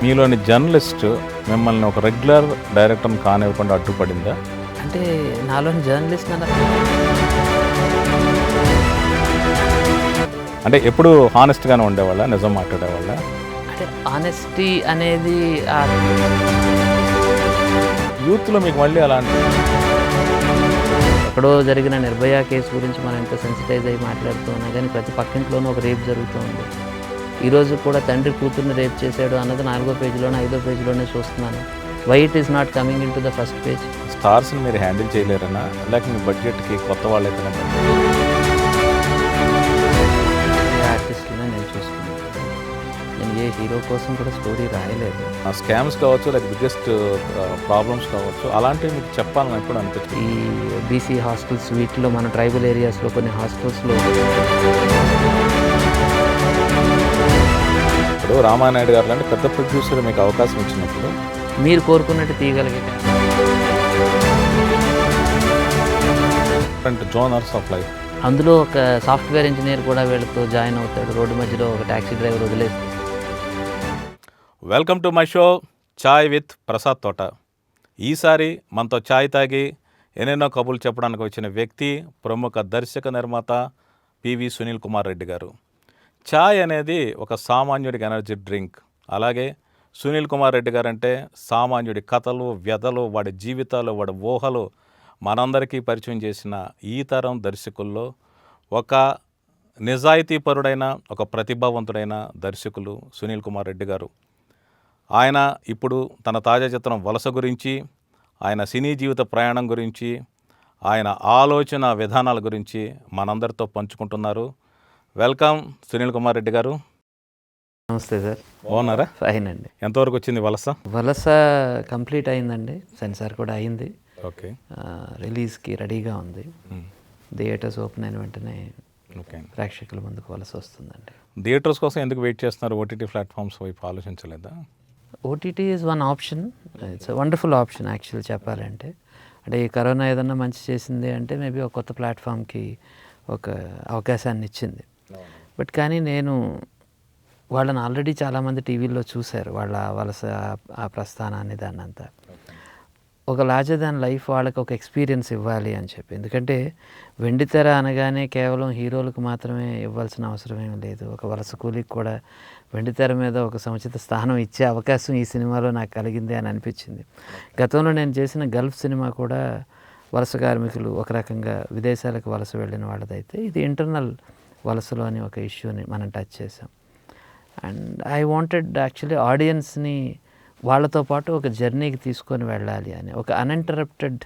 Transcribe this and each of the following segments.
మీలోని జర్నలిస్ట్ మిమ్మల్ని ఒక రెగ్యులర్ డైరెక్టర్ని కానివ్వకుండా అడ్డుపడిందా? అంటే నాలోని జర్నలిస్ట్ అంటే ఎప్పుడు హానెస్ట్గానే ఉండేవాళ్ళ, నిజం మాట్లాడేవాళ్ళ? అంటే ఆనెస్టీ అనేది యూత్లో మీకు మళ్ళీ అలాంటి ఎక్కడో జరిగిన నిర్భయ కేసు గురించి మనం ఎంత సెన్సిటైజ్ అయ్యి మాట్లాడుతూ ఉన్నా కానీ ప్రతి పక్కింట్లోనూ ఒక రేప్ జరుగుతూ ఉంది. ఈరోజు కూడా తండ్రి కూతుర్ని రేప్ చేశాడు అన్నది 4వ పేజీలోనే 5వ పేజీలోనే చూస్తున్నాను. Why it is not coming in to the first page? స్టార్స్ని మీరు హ్యాండిల్ చేయలేరనా, లేక మీ బడ్జెట్కి కొత్త వాళ్ళైతేనే ఆర్టిస్టులనే నేను చూసుకున్నాను. నేను ఏ హీరో కోసం కూడా స్టోరీ రాయలేదు. స్కామ్స్ కావచ్చు, లేక బిగ్గెస్ట్ ప్రాబ్లమ్స్ కావచ్చు, అలాంటివి మీకు చెప్పాలని ఎప్పుడు అనిపిస్తుంది? ఈ బీసీ హాస్టల్స్ వీటిలో మన ట్రైబల్ ఏరియాస్లో కొన్ని హాస్టల్స్లో ఇప్పుడు రామానాయుడు గారు లాంటి పెద్ద ప్రొడ్యూసర్ మీకు అవకాశం ఇచ్చినప్పుడు మీరు కోరుకున్నట్టు తీయగలిగితే డిఫరెంట్ జోనర్స్ ఆఫ్ లైఫ్, అందులో ఒక సాఫ్ట్వేర్ ఇంజనీర్ కూడా వీళ్ళతో జాయిన్ అవుతాడు. రోడ్డు మధ్యలో ఒక ట్యాక్సీ డ్రైవర్ వదిలేస్తాడు. Welcome to my show chai with Prasad తోట. ఈసారి మనతో చాయ్ తాగి ఎన్నెన్నో కబుర్లు చెప్పడానికి వచ్చిన వ్యక్తి ప్రముఖ దర్శక నిర్మాత పివి సునీల్ కుమార్ రెడ్డి గారు. చాయ్ అనేది ఒక సామాన్యుడికి ఎనర్జీ డ్రింక్. అలాగే సునీల్ కుమార్ రెడ్డి గారు అంటే సామాన్యుడి కథలు, వ్యధలు, వాడి జీవితాలు, వాడి ఊహలు మనందరికీ పరిచయం చేసిన ఈ తరం దర్శకుల్లో ఒక నిజాయితీపరుడైన, ఒక ప్రతిభావంతుడైన దర్శకులు సునీల్ కుమార్ రెడ్డి గారు. ఆయన ఇప్పుడు తన తాజా చిత్రం వలస గురించి, ఆయన సినీ జీవిత ప్రయాణం గురించి, ఆయన ఆలోచన విధానాల గురించి మనందరితో పంచుకుంటున్నారు. వెల్కమ్ సునీల్ కుమార్ రెడ్డి గారు. నమస్తే సార్. బాగున్నారా? ఫైన్ అండి. ఎంతవరకు వచ్చింది వలస? వలస కంప్లీట్ అయిందండి. సెన్సార్ కూడా అయింది. ఓకే. రిలీజ్కి రెడీగా ఉంది. థియేటర్స్ ఓపెన్ అయిన వెంటనే ఓకే, ప్రేక్షకుల ముందుకు వలస వస్తుందండి. థియేటర్స్ కోసం ఎందుకు వెయిట్ చేస్తున్నారు? ఓటీటీ ప్లాట్ఫామ్స్ వైపు ఆలోచించలేదా? OTT is one option. It's wonderful option actual చెప్పాలంటే. అంటే ఈ కరోనా ఏదన్నా మంచి చేసింది అంటే మేబీ ఒక కొత్త ప్లాట్ఫామ్కి ఒక అవకాశాన్ని ఇచ్చింది. బట్ కానీ నేను వాళ్ళని ఆల్రెడీ చాలామంది టీవీల్లో చూశారు, వాళ్ళ వలస ఆ ప్రస్థానాన్ని, దాన్ని అంతా. ఒక లార్జర్ దాన్ లైఫ్ వాళ్ళకి ఒక ఎక్స్పీరియన్స్ ఇవ్వాలి అని చెప్పి. ఎందుకంటే వెండితెర అనగానే కేవలం హీరోలకు మాత్రమే ఇవ్వాల్సిన అవసరం ఏమీ లేదు. ఒక వలస కూలికి కూడా వెండితెర మీద ఒక సముచిత స్థానం ఇచ్చే అవకాశం ఈ సినిమాలో నాకు కలిగింది అని అనిపించింది. గతంలో నేను చేసిన గల్ఫ్ సినిమా కూడా వలస కార్మికులు ఒక రకంగా విదేశాలకు వలస వెళ్ళిన వాళ్ళదైతే, ఇది ఇంటర్నల్ వలసలోని ఒక ఇష్యూని మనం టచ్ చేసాం. అండ్ ఐ వాంటెడ్ యాక్చువల్లీ ఆడియన్స్ని వాళ్ళతో పాటు ఒక జర్నీకి తీసుకొని వెళ్ళాలి అని. ఒక అన్ఇంటరప్టెడ్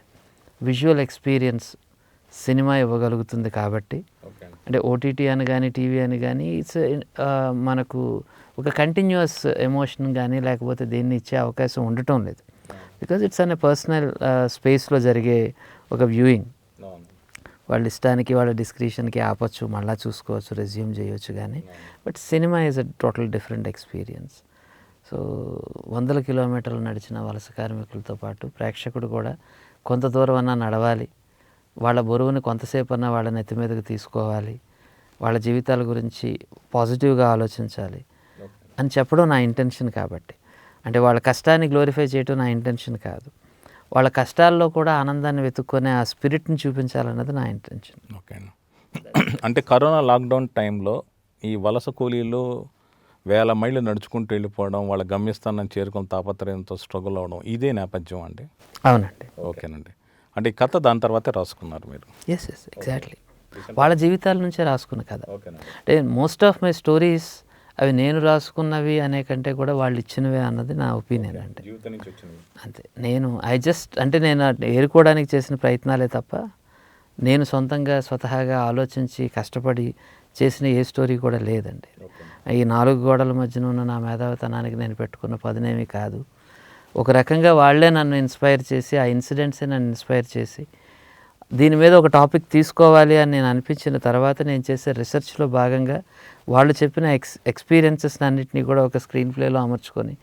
విజువల్ ఎక్స్పీరియన్స్ సినిమా ఇవ్వగలుగుతుంది కాబట్టి. అంటే ఓటీటీ అని కానీ టీవీ అని కానీ ఇట్స్ మనకు ఒక కంటిన్యూస్ ఎమోషన్ కానీ లేకపోతే దేన్ని ఇచ్చే అవకాశం ఉండటం లేదు. బికాజ్ ఇట్స్ అనే పర్సనల్ స్పేస్లో జరిగే ఒక వ్యూయింగ్. వాళ్ళ ఇష్టానికి, వాళ్ళ డిస్క్రిషన్కి ఆపచ్చు, మళ్ళీ చూసుకోవచ్చు, రెజ్యూమ్ చేయొచ్చు. కానీ but cinema is a total different experience. So 100 కిలోమీటర్లు నడిచిన వలస కార్మికులతో పాటు ప్రేక్షకుడు కూడా కొంత దూరం అన్నా నడవాలి, వాళ్ళ బరువుని కొంతసేపు అన్నా వాళ్ళ నెత్తి మీదకి తీసుకోవాలి, వాళ్ళ జీవితాల గురించి పాజిటివ్గా ఆలోచించాలి అని చెప్పడం నా ఇంటెన్షన్. కాబట్టి అంటే వాళ్ళ కష్టాన్ని గ్లోరిఫై చేయడం నా ఇంటెన్షన్ కాదు, వాళ్ళ కష్టాల్లో కూడా ఆనందాన్ని వెతుక్కునే ఆ స్పిరిట్ని చూపించాలన్నది నా ఇంటెన్షన్. ఓకే. అంటే కరోనా లాక్డౌన్ టైంలో ఈ వలస కూలీలు వేల మైళ్ళు నడుచుకుంటూ వెళ్ళిపోవడం, వాళ్ళ గమ్యస్థానాన్ని చేరుకుని తాపత్రయంతో స్ట్రగుల్ అవ్వడం, ఇదే నేపథ్యం అండి? అవునండి. ఓకేనండి. అంటే ఈ కథ దాని తర్వాతే రాసుకున్నారు మీరు? Yes exactly. వాళ్ళ జీవితాల నుంచే రాసుకున్న కథ. అంటే మోస్ట్ ఆఫ్ మై స్టోరీస్ అవి నేను రాసుకున్నవి అనే కంటే కూడా వాళ్ళు ఇచ్చినవే అన్నది నా ఒపీనియన్. అంటే అంతే. నేను అంటే నేను ఏరుకోవడానికి చేసిన ప్రయత్నాలే తప్ప నేను స్వతహాగా ఆలోచించి కష్టపడి చేసిన ఏ స్టోరీ కూడా లేదండి. ఈ 4 గోడల మధ్యన ఉన్న నా మేధావితనానికి నేను పెట్టుకున్న పదునేమీ కాదు. ఒక రకంగా వాళ్ళే నన్ను ఇన్స్పైర్ చేసి, ఆ ఇన్సిడెంట్సే నన్ను ఇన్స్పైర్ చేసి దీని మీద ఒక టాపిక్ తీసుకోవాలి అని నేను అనిపించిన తర్వాత నేను చేసే రీసెర్చ్లో భాగంగా వాళ్ళు చెప్పిన ఎక్స్పీరియన్సెస్ అన్నింటినీ కూడా ఒక స్క్రీన్ ప్లేలో అమర్చుకొని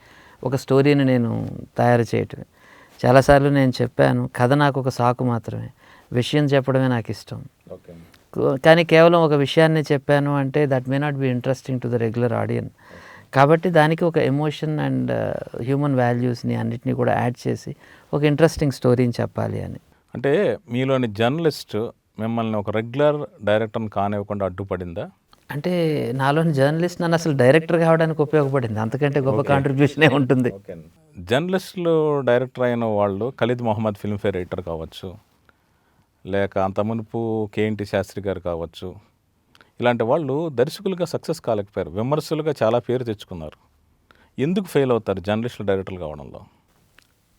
ఒక స్టోరీని నేను తయారు చేయటమే. చాలాసార్లు నేను చెప్పాను, కథ నాకు ఒక సాకు మాత్రమే, విషయం చెప్పడమే నాకు ఇష్టం. కానీ కేవలం ఒక విషయాన్ని చెప్పాను అంటే that may not be interesting to the regular audience. కాబట్టి దానికి ఒక ఎమోషన్ అండ్ హ్యూమన్ వాల్యూస్ని అన్నిటినీ కూడా యాడ్ చేసి ఒక ఇంట్రెస్టింగ్ స్టోరీని చెప్పాలి అని. అంటే మీలోని జర్నలిస్ట్ మిమ్మల్ని ఒక రెగ్యులర్ డైరెక్టర్ని కానివ్వకుండా అడ్డుపడిందా? అంటే నాలోని జర్నలిస్ట్ నన్ను అసలు డైరెక్టర్ కావడానికి ఉపయోగపడింది, అంతకంటే గొప్ప కాంట్రిబ్యూషనే ఉంటుంది. జర్నలిస్టులు డైరెక్టర్ అయిన వాళ్ళు ఖలీద్ మొహమ్మద్ ఫిల్మ్ఫేర్ ఎడిటర్ కావచ్చు, లేక అంత మునుపు కేఎన్టీ శాస్త్రి గారు కావచ్చు, ఇలాంటి వాళ్ళు దర్శకులుగా సక్సెస్ కాలేకపోయారు, విమర్శలుగా చాలా పేరు తెచ్చుకున్నారు. ఎందుకు ఫెయిల్ అవుతారు జర్నలిస్టులు డైరెక్టర్లు కావడంలో?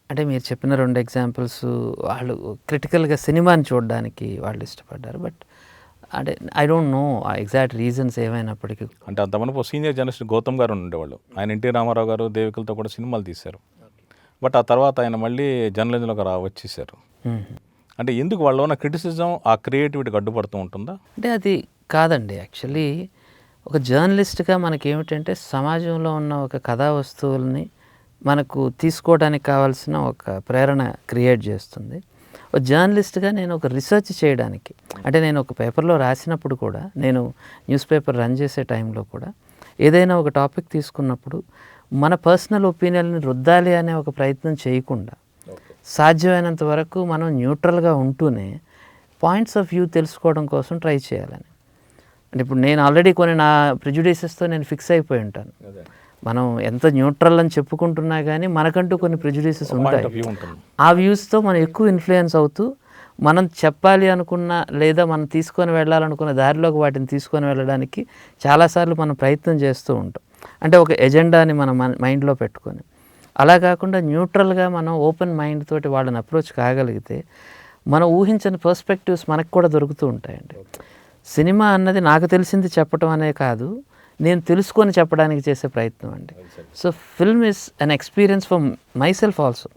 అంటే మీరు చెప్పిన 2 ఎగ్జాంపుల్స్ వాళ్ళు క్రిటికల్గా సినిమాని చూడడానికి వాళ్ళు ఇష్టపడ్డారు. బట్ అంటే ఐ డోంట్ నో ఆ ఎగ్జాక్ట్ రీజన్స్ ఏమైనప్పటికీ. అంటే అంత మునుపు సీనియర్ జర్నలిస్ట్ గౌతమ్ గారు ఉండేవాళ్ళు. ఆయన ఎన్టీ రామారావు గారు, దేవికలతో కూడా సినిమాలు తీశారు. బట్ ఆ తర్వాత ఆయన మళ్ళీ జర్నలిజంలోకి వచ్చేసారు. అంటే ఎందుకు వాళ్ళ ఉన్న క్రిటిసిజం ఆ క్రియేటివిటీకి అడ్డుపడుతూ ఉంటుందా? అంటే అది కాదండి. యాక్చువల్లీ ఒక జర్నలిస్ట్గా మనకేమిటంటే సమాజంలో ఉన్న ఒక కథా వస్తువుల్ని మనకు తీసుకోవడానికి కావాల్సిన ఒక ప్రేరణ క్రియేట్ చేస్తుంది. ఒక జర్నలిస్ట్గా నేను ఒక రీసెర్చ్ చేయడానికి, అంటే నేను ఒక పేపర్లో రాసినప్పుడు కూడా, నేను న్యూస్ పేపర్ రన్ చేసే టైంలో కూడా ఏదైనా ఒక టాపిక్ తీసుకున్నప్పుడు మన పర్సనల్ ఒపీనియన్ని రుద్దాలి అనే ఒక ప్రయత్నం చేయకుండా సాధ్యమైనంత వరకు మనం న్యూట్రల్గా ఉంటూనే పాయింట్స్ ఆఫ్ వ్యూ తెలుసుకోవడం కోసం ట్రై చేయాలని. అంటే ఇప్పుడు నేను ఆల్రెడీ కొన్ని నా ప్రిజుడిసెస్తో నేను ఫిక్స్ అయిపోయి ఉంటాను. మనం ఎంత న్యూట్రల్ అని చెప్పుకుంటున్నా కానీ మనకంటూ కొన్ని ప్రిజుడిసెస్ ఉంటాయి. ఆ వ్యూస్తో మనం ఎక్కువ ఇన్ఫ్లుయెన్స్ అవుతూ మనం చెప్పాలి అనుకున్న లేదా మనం తీసుకొని వెళ్ళాలనుకున్న దారిలోకి వాటిని తీసుకొని వెళ్ళడానికి చాలాసార్లు మనం ప్రయత్నం చేస్తూ ఉంటాం. అంటే ఒక ఎజెండాని మనం మైండ్లో పెట్టుకొని, అలా కాకుండా న్యూట్రల్గా మనం ఓపెన్ మైండ్ తోటి వాళ్ళని అప్రోచ్ కాగలిగితే మనం ఊహించని పర్స్పెక్టివ్స్ మనకు కూడా దొరుకుతూ ఉంటాయండి. సినిమా అన్నది నాకు తెలిసింది చెప్పటం అనే కాదు, నేను తెలుసుకొని చెప్పడానికి చేసే ప్రయత్నం అండి. So film is an experience for my self also.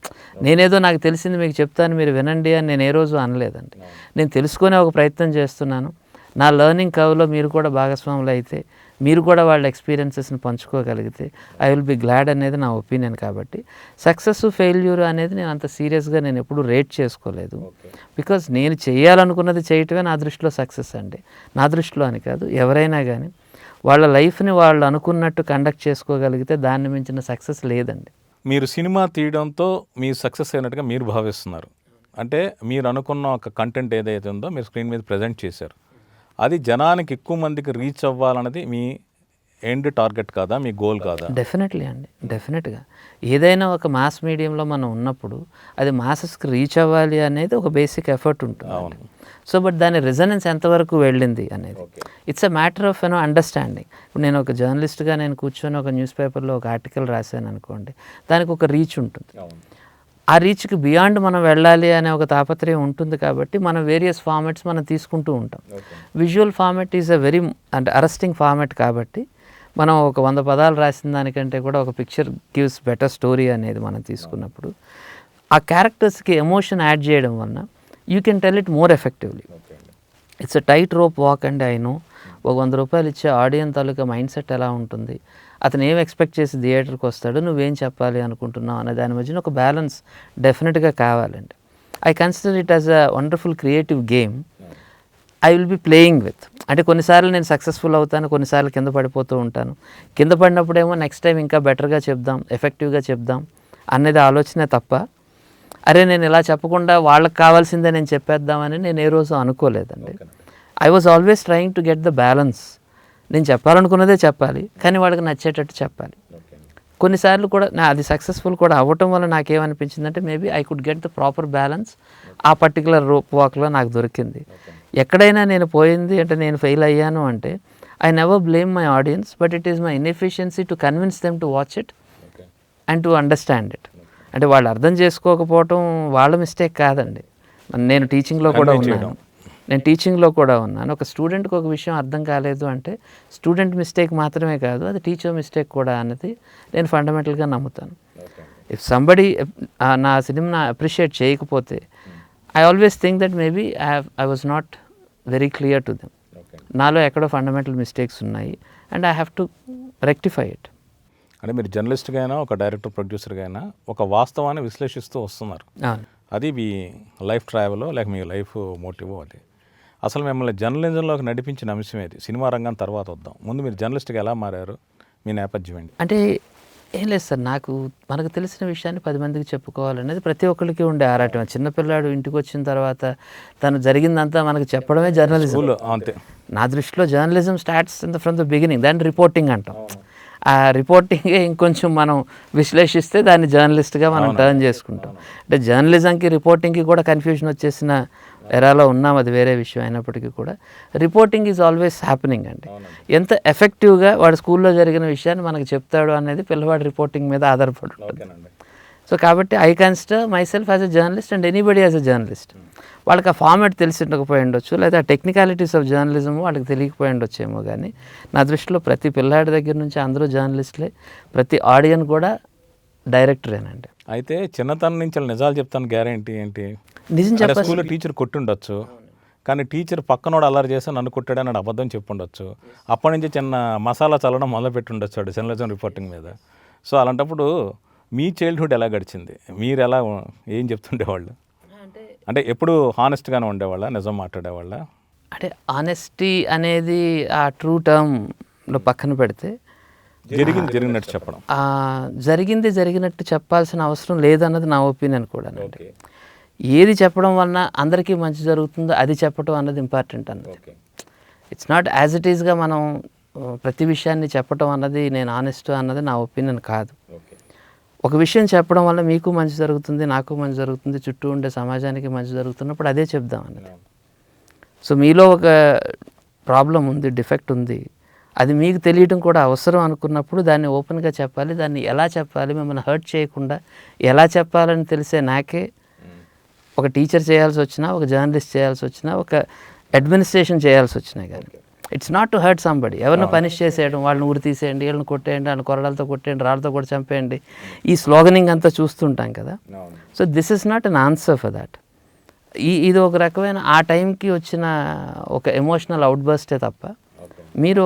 నేనేదో నాకు తెలిసింది మీకు చెప్తాను మీరు వినండి అని నేను ఏ రోజు అనలేదండి. నేను తెలుసుకునే ఒక ప్రయత్నం చేస్తున్నాను. నా లెర్నింగ్ కర్వ్లో మీరు కూడా భాగస్వాములు అయితే, మీరు కూడా వాళ్ళ ఎక్స్పీరియన్సెస్ని పంచుకోగలిగితే ఐ విల్ బి గ్లాడ్ అనేది నా ఒపీనియన్. కాబట్టి సక్సెస్ ఫెయిల్యూర్ అనేది నేను అంత సీరియస్గా నేను ఎప్పుడు రేట్ చేసుకోలేదు. బికాజ్ నేను చేయాలనుకున్నది చేయటమే నా దృష్టిలో సక్సెస్ అండి. నా దృష్టిలో అని కాదు, ఎవరైనా కానీ వాళ్ళ లైఫ్ని వాళ్ళు అనుకున్నట్టు కండక్ట్ చేసుకోగలిగితే దాన్ని మించిన సక్సెస్ లేదండి. మీరు సినిమా తీయడంతో మీ సక్సెస్ అయినట్టుగా మీరు భావిస్తున్నారు. అంటే మీరు అనుకున్న ఒక కంటెంట్ ఏదైతే ఉందో మీరు స్క్రీన్ మీద ప్రజెంట్ చేశారు, అది జనానికి ఎక్కువ మందికి రీచ్ అవ్వాలన్నది మీ ఎండ్ టార్గెట్ కాదా, మీ గోల్ కాదా? డెఫినెట్లీ అండి, డెఫినెట్గా. ఏదైనా ఒక మాస్ మీడియంలో మనం ఉన్నప్పుడు అది మాసెస్కి రీచ్ అవ్వాలి అనేది ఒక బేసిక్ ఎఫర్ట్ ఉంటుంది. సో బట్ దాని రెజనెన్స్ ఎంతవరకు వెళ్ళింది అనేది it's a matter of understanding. ఇప్పుడు నేను ఒక జర్నలిస్ట్గా నేను కూర్చొని ఒక న్యూస్ పేపర్లో ఒక ఆర్టికల్ రాశాను అనుకోండి, దానికి ఒక రీచ్ ఉంటుంది. ఆ రీచ్కి బియాండ్ మనం వెళ్ళాలి అనే ఒక తాపత్రయం ఉంటుంది. కాబట్టి మనం వేరియస్ ఫార్మాట్స్ మనం తీసుకుంటూ ఉంటాం. Visual format is a very అంటే అరెస్టింగ్ ఫార్మాట్. కాబట్టి మనం ఒక 100 పదాలు రాసిన దానికంటే కూడా ఒక పిక్చర్ గివ్స్ బెటర్ స్టోరీ అనేది మనం తీసుకున్నప్పుడు ఆ క్యారెక్టర్స్కి ఎమోషన్ యాడ్ చేయడం వలన you can tell it more effectively. It's a tight rope walk అండి. ఐ నో ఒక 100 రూపాయలు ఇచ్చే ఆడియన్స్ తాలూకా మైండ్ సెట్ ఎలా ఉంటుంది, అతను ఏం ఎక్స్పెక్ట్ చేసి థియేటర్కి వస్తాడు, నువ్వేం చెప్పాలి అనుకుంటున్నావు అనే దాని మధ్యన ఒక బ్యాలెన్స్ డెఫినెట్గా కావాలండి. I consider it as a wonderful creative game I will be playing with. అంటే కొన్నిసార్లు నేను సక్సెస్ఫుల్ అవుతాను, కొన్నిసార్లు కింద పడిపోతూ ఉంటాను. కింద పడినప్పుడేమో నెక్స్ట్ టైం ఇంకా బెటర్గా చెప్దాం, ఎఫెక్టివ్గా చెప్దాం అనేది ఆలోచనే తప్ప, అరే నేను ఇలా చెప్పకుండా వాళ్ళకి కావాల్సిందే నేను చెప్పేద్దామని నేను ఏ రోజు అనుకోలేదండి. I was always trying to get the balance. నేను చెప్పాలనుకున్నదే చెప్పాలి, కానీ వాళ్ళకి నచ్చేటట్టు చెప్పాలి. కొన్నిసార్లు కూడా అది సక్సెస్ఫుల్ కూడా అవ్వటం వల్ల నాకేమనిపించిందంటే maybe I could get the proper balance ఆ పర్టికులర్ రోప్ వాక్లో నాకు దొరికింది. ఎక్కడైనా నేను పోయింది అంటే నేను ఫెయిల్ అయ్యాను అంటే I never blame my audience, but it is my inefficiency to convince them to watch it and to understand it. అంటే వాళ్ళు అర్థం చేసుకోకపోవటం వాళ్ళ మిస్టేక్ కాదండి. నేను టీచింగ్లో కూడా ఉన్నాను. ఒక స్టూడెంట్కి ఒక విషయం అర్థం కాలేదు అంటే స్టూడెంట్ మిస్టేక్ మాత్రమే కాదు, అది టీచర్ మిస్టేక్ కూడా అనేది నేను ఫండమెంటల్గా నమ్ముతాను. ఇఫ్ సంబడి నా సినిమా అప్రిషియేట్ చేయకపోతే I always think that maybe I was not very clear to them. నాలో ఎక్కడో ఫండమెంటల్ మిస్టేక్స్ ఉన్నాయి and I have to rectify it. అంటే మీరు జర్నలిస్ట్గా అయినా ఒక డైరెక్టర్ ప్రొడ్యూసర్గా అయినా ఒక వాస్తవాన్ని విశ్లేషిస్తూ వస్తున్నారు. అది మీ లైఫ్ ట్రావెల్ లేక మీ లైఫ్ మోటివ్. అది అసలు మిమ్మల్ని జర్నలిజంలోకి నడిపించిన అంశం ఏది? సినిమా రంగం తర్వాత వద్దాం. ముందు మీరు జర్నలిస్ట్గా ఎలా మారారు, మీ నేపథ్యం ఏంటి? అంటే ఏం లేదు సార్, మనకు తెలిసిన విషయాన్ని 10 మందికి చెప్పుకోవాలనేది ప్రతి ఒక్కరికి ఉండే ఆరాటం. చిన్నపిల్లాడు ఇంటికి వచ్చిన తర్వాత తను జరిగిందంతా మనకు చెప్పడమే జర్నలిజం. స్కూల్లో అంతే. నా దృష్టిలో journalism starts from the beginning, దాన్ని రిపోర్టింగ్ అంటాం. ఆ రిపోర్టింగే ఇంకొంచెం మనం విశ్లేషిస్తే దాన్ని జర్నలిస్ట్గా మనం టర్న్ చేసుకుంటాం. అంటే జర్నలిజంకి రిపోర్టింగ్కి కూడా కన్ఫ్యూజన్ వచ్చేసిన ఎరాలో ఉన్నాం, అది వేరే విషయం అయినప్పటికీ కూడా రిపోర్టింగ్ ఈజ్ ఆల్వేస్ హ్యాపెనింగ్ అండి. ఎంత ఎఫెక్టివ్గా వాడు స్కూల్లో జరిగిన విషయాన్ని మనకు చెప్తాడు అనేది పిల్లవాడి రిపోర్టింగ్ మీద ఆధారపడి ఉంటుంది. సో కాబట్టి I consider my self as a journalist and anybody as a journalist. వాళ్ళకి ఆ ఫార్మాట్ తెలిసి ఉండకపోయి ఉండొచ్చు, లేదా ఆ టెక్నికాలిటీస్ ఆఫ్ జర్నలిజం వాళ్ళకి తెలియకపోయి ఉండొచ్చేమో, కానీ నా దృష్టిలో ప్రతి పిల్లాడి దగ్గర నుంచి అందరూ జర్నలిస్టులే, ప్రతి ఆడియన్ కూడా డైరెక్టరేనండి. అయితే చిన్నతనం నుంచి వాళ్ళు నిజాలు చెప్తాను గ్యారెంటీ ఏంటి? నిజం చెప్పాలి. స్కూల్లో టీచర్ కొట్టుండొచ్చు, కానీ టీచర్ పక్కనోడు అల్లరి చేసి నన్ను కొట్టాడని అని అబద్ధం చెప్పుండొచ్చు. అప్పటి నుంచి చిన్న మసాలా చల్లడం మొదలుపెట్టుండొచ్చు వాడు జర్నలిజం రిపోర్టింగ్ మీద. సో అలాంటప్పుడు మీ చైల్డ్హుడ్ ఎలా గడిచింది? మీరు ఎలా ఏం చెప్తుండేవాళ్ళు? అంటే ఎప్పుడు హానెస్ట్గానే ఉండేవాళ్ళ, నిజం మాట్లాడేవాళ్ళ? అంటే ఆనెస్టీ అనేది ఆ ట్రూ టర్మ్లో పక్కన పెడితే జరిగినట్టు చెప్పడం, జరిగినట్టు చెప్పాల్సిన అవసరం లేదన్నది నా ఒపీనియన్ కూడా. ఏది చెప్పడం వలన అందరికీ మంచి జరుగుతుందో అది చెప్పడం అన్నది ఇంపార్టెంట్ అన్నది. ఇట్స్ నాట్ యాజ్ ఇట్ ఈస్గా మనం ప్రతి విషయాన్ని చెప్పడం అన్నది నేను ఆనెస్ట్ అన్నది నా ఒపీనియన్ కాదు. ఒక విషయం చెప్పడం వల్ల మీకు మంచి జరుగుతుంది, నాకు మంచి జరుగుతుంది, చుట్టూ ఉండే సమాజానికి మంచి జరుగుతున్నప్పుడు అదే చెప్దాం అన్నది. సో మీలో ఒక ప్రాబ్లం ఉంది, డిఫెక్ట్ ఉంది, అది మీకు తెలియటం కూడా అవసరం అనుకున్నప్పుడు దాన్ని ఓపెన్గా చెప్పాలి. దాన్ని ఎలా చెప్పాలి, మిమ్మల్ని హర్ట్ చేయకుండా ఎలా చెప్పాలని తెలిసే నాకే ఒక టీచర్ చేయాల్సి వచ్చినా, ఒక జర్నలిస్ట్ చేయాల్సి వచ్చినా, ఒక అడ్మినిస్ట్రేషన్ చేయాల్సి వచ్చినా కానీ it's not to hurt somebody. ఎవరిని పనిష్ చేసేయడం, వాళ్ళని ఊరి తీసేయండి, వీళ్ళని కొట్టేయండి, వాళ్ళని కొరడాలతో కొట్టేయండి, రాళ్ళతో కూడా చంపేయండి, ఈ స్లోగనింగ్ అంతా చూస్తుంటాం కదా. So this is not an answer for that. ఇది ఒక రకమైన ఆ టైంకి వచ్చిన ఒక ఎమోషనల్ అవుట్బర్స్టే తప్ప మీరు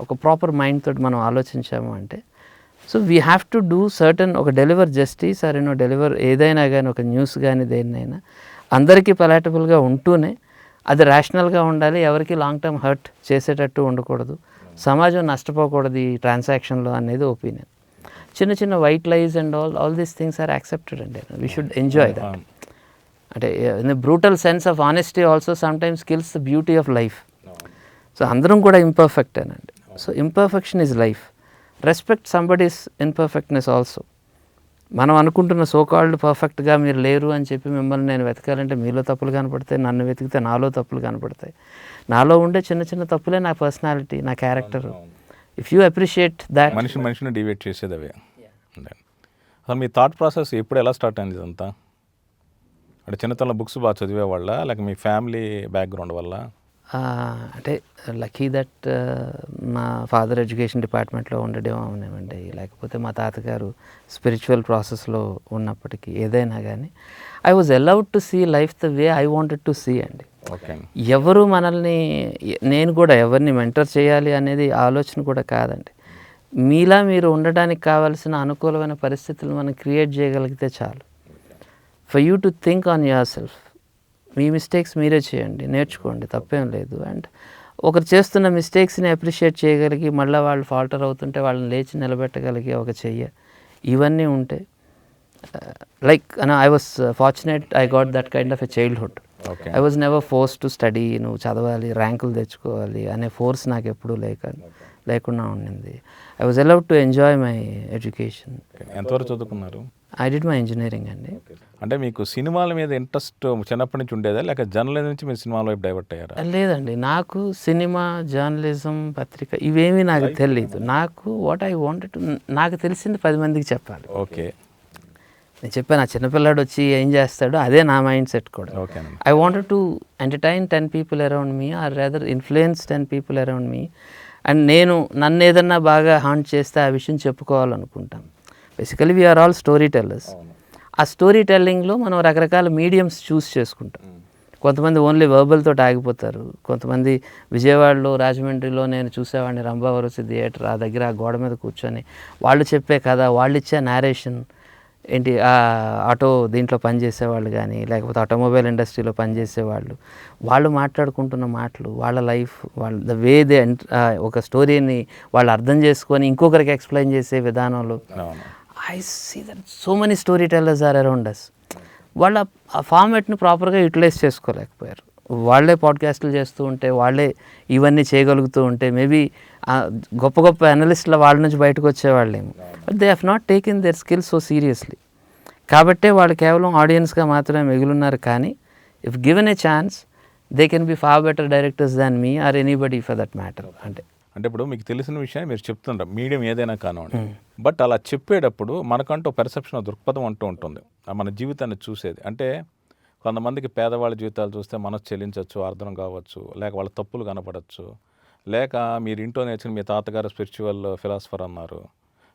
ఒక ప్రాపర్ మైండ్ తోటి మనం ఆలోచించాము అంటే, so we have to do certain ఒక డెలివర్ జస్టిస్ ఆర్ డెలివర్ ఏదైనా కానీ, ఒక న్యూస్ కానీ దేన్నైనా అందరికీ పలాటబుల్గా ఉంటూనే అది రేషనల్గా ఉండాలి, ఎవరికి లాంగ్ టర్మ్ హర్ట్ చేసేటట్టు ఉండకూడదు, సమాజం నష్టపోకూడదు ఈ ట్రాన్సాక్షన్లో అనేది ఒపీనియన్. చిన్న చిన్న white lies and all these things are accepted అండి. We should enjoy that. అంటే in the brutal sense of honesty also sometimes kills the beauty of life. So అందరం కూడా ఇంపర్ఫెక్ట్ అనండి. So imperfection is life. Respect somebody's imperfectness also. మనం అనుకుంటున్న so called పర్ఫెక్ట్గా మీరు లేరు అని చెప్పి మిమ్మల్ని నేను వెతకాలంటే మీలో తప్పులు కనపడతాయి, నన్ను వెతికితే నాలో తప్పులు కనపడతాయి. నాలో ఉండే చిన్న చిన్న తప్పులే నా పర్సనాలిటీ, నా character. If you appreciate that. మనిషిని డివేట్ చేసేది అవే. అసలు మీ థాట్ ప్రాసెస్ ఎప్పుడు ఎలా స్టార్ట్ అయింది ఇదంతా? అంటే చిన్నతనంలో బుక్స్ బాగా చదివేవాళ్ళ, లేక మీ ఫ్యామిలీ బ్యాక్గ్రౌండ్ వల్ల? అంటే లక్కీ దట్ మా ఫాదర్ ఎడ్యుకేషన్ డిపార్ట్మెంట్లో ఉండడం అవునేమండి, లేకపోతే మా తాతగారు స్పిరిచువల్ ప్రాసెస్లో ఉన్నప్పటికీ ఏదైనా కానీ I was allowed to see life the way I wanted to see అండి. ఎవరు మనల్ని, నేను కూడా ఎవరిని మెంటర్ చేయాలి అనేది ఆలోచన కూడా కాదండి. మీలా మీరు ఉండడానికి కావాల్సిన అనుకూలమైన పరిస్థితులు మనం క్రియేట్ చేయగలిగితే చాలు. For you to think on your self. Me mistakes మీరే చేయండి, నేర్చుకోండి, తప్పేం లేదు. అండ్ ఒకరు చేస్తున్న మిస్టేక్స్ని అప్రిషియేట్ చేయగలిగి మళ్ళీ వాళ్ళు ఫాల్టర్ అవుతుంటే వాళ్ళని లేచి నిలబెట్టగలిగే ఒక చెయ్య, ఇవన్నీ ఉంటే like I was fortunate, I got that kind of a childhood. I was never force to study, నువ్వు చదవాలి, ర్యాంకులు తెచ్చుకోవాలి అనే ఫోర్స్ నాకు ఎప్పుడూ లేకుండా ఉండింది. I was allowed to enjoy my education. ఎంతవరకు చదువుకున్నారు? ఐ డిడ్ మై ఇంజనీరింగ్ అండి. అంటే మీకు సినిమాల మీద ఇంట్రెస్ట్ చిన్నప్పటి నుంచి ఉండేదా, లేక జర్నలిజం నుంచి మీరు సినిమాల వైపు డైవర్ట్ అయ్యారా? లేదండి, నాకు సినిమా, జర్నలిజం, పత్రిక ఇవేమీ నాకు తెలియదు. నాకు వాట్ ఐ వాంటెడ్ టు, నాకు తెలిసింది 10 మందికి చెప్పాలి. ఓకే, నేను చెప్పాను, ఆ చిన్నపిల్లాడు వచ్చి ఏం చేస్తాడో అదే నా మైండ్ సెట్ కూడా. I wanted to entertain 10 people around me, or rather influence 10 people around me. And నన్ను ఏదన్నా బాగా హాంట్ చేస్తే ఆ విషయం చెప్పుకోవాలనుకుంటాను. Basically we are all storytellers. ఆ స్టోరీ టెల్లింగ్లో మనం రకరకాల మీడియమ్స్ చూస్ చేసుకుంటాం. కొంతమంది ఓన్లీ వర్బల్తో ఆగిపోతారు. కొంతమంది విజయవాడలో, రాజమండ్రిలో నేను చూసేవాడిని రంభావరసి థియేటర్, ఆ దగ్గర ఆ గోడ మీద కూర్చొని వాళ్ళు చెప్పే కథ, వాళ్ళు ఇచ్చే నేరేషన్, ఏంటి ఆటో దీంట్లో పనిచేసేవాళ్ళు కానీ లేకపోతే ఆటోమొబైల్ ఇండస్ట్రీలో పనిచేసేవాళ్ళు, వాళ్ళు మాట్లాడుకుంటున్న మాటలు, వాళ్ళ లైఫ్, వాళ్ళ ద వే దే ఒక స్టోరీని వాళ్ళు అర్థం చేసుకొని ఇంకొకరికి ఎక్స్ప్లెయిన్ చేసే విధానంలో I see that so many story tellers are around us. వాళ్ళ ఆ ఫార్మాట్ని ప్రాపర్గా యూటిలైజ్ చేసుకోలేకపోయారు. వాళ్ళే పాడ్కాస్ట్లు చేస్తూ ఉంటే, వాళ్ళే ఇవన్నీ చేయగలుగుతూ ఉంటే మేబీ గొప్ప గొప్ప అనలిస్టుల వాళ్ళ నుంచి బయటకు వచ్చేవాళ్ళేమో. But they have not taken their skills so seriously. కాబట్టే వాళ్ళు కేవలం ఆడియన్స్గా మాత్రమే మిగిలిన్నారు. కానీ if given a chance they can be far better directors than me or anybody for that matter. అంటే ఇప్పుడు మీకు తెలిసిన విషయాన్ని మీరు చెప్తుంటారు, మీడియం ఏదైనా కానివ్వండి. బట్ అలా చెప్పేటప్పుడు మనకంటూ పెర్సెప్షన్ దృక్పథం అంటూ ఉంటుంది, మన జీవితాన్ని చూసేది. అంటే కొంతమందికి పేదవాళ్ళ జీవితాలు చూస్తే మనసు చెల్లించవచ్చు, అర్థం కావచ్చు, లేక వాళ్ళ తప్పులు కనపడవచ్చు, లేక మీరు ఇంట్లో నేర్చుకుని మీ తాతగారు స్పిరిచువల్ ఫిలాసఫర్ అన్నారు,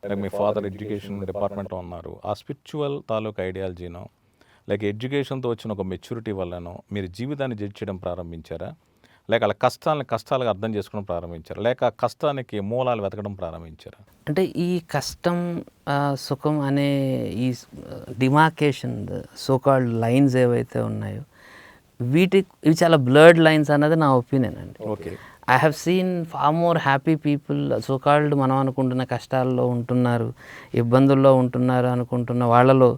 లేక మీ ఫాదర్ ఎడ్యుకేషన్ డిపార్ట్మెంట్లో ఉన్నారు. ఆ స్పిరిచువల్ తాలూకు ఐడియాలజీనో లేక ఎడ్యుకేషన్తో వచ్చిన ఒక మెచ్యూరిటీ వల్లనో మీరు జీవితాన్ని జడ్జ్ చేయడం ప్రారంభించారా, లేక వాళ్ళ కష్టాలుగా అర్థం చేసుకోవడం ప్రారంభించారా, లేక కష్టానికి మూలాలు వెతకడం ప్రారంభించారా? అంటే ఈ కష్టం సుఖం అనే ఈ డిమార్కేషన్ సోకాల్డ్ లైన్స్ ఏవైతే ఉన్నాయో ఇవి చాలా బ్లర్డ్ లైన్స్ అన్నది నా ఒపీనియన్ అండి. Okay, I have seen far more happy people, so called మనం అనుకుంటున్న కష్టాల్లో ఉంటున్నారు, ఇబ్బందుల్లో ఉంటున్నారు అనుకుంటున్న వాళ్ళలో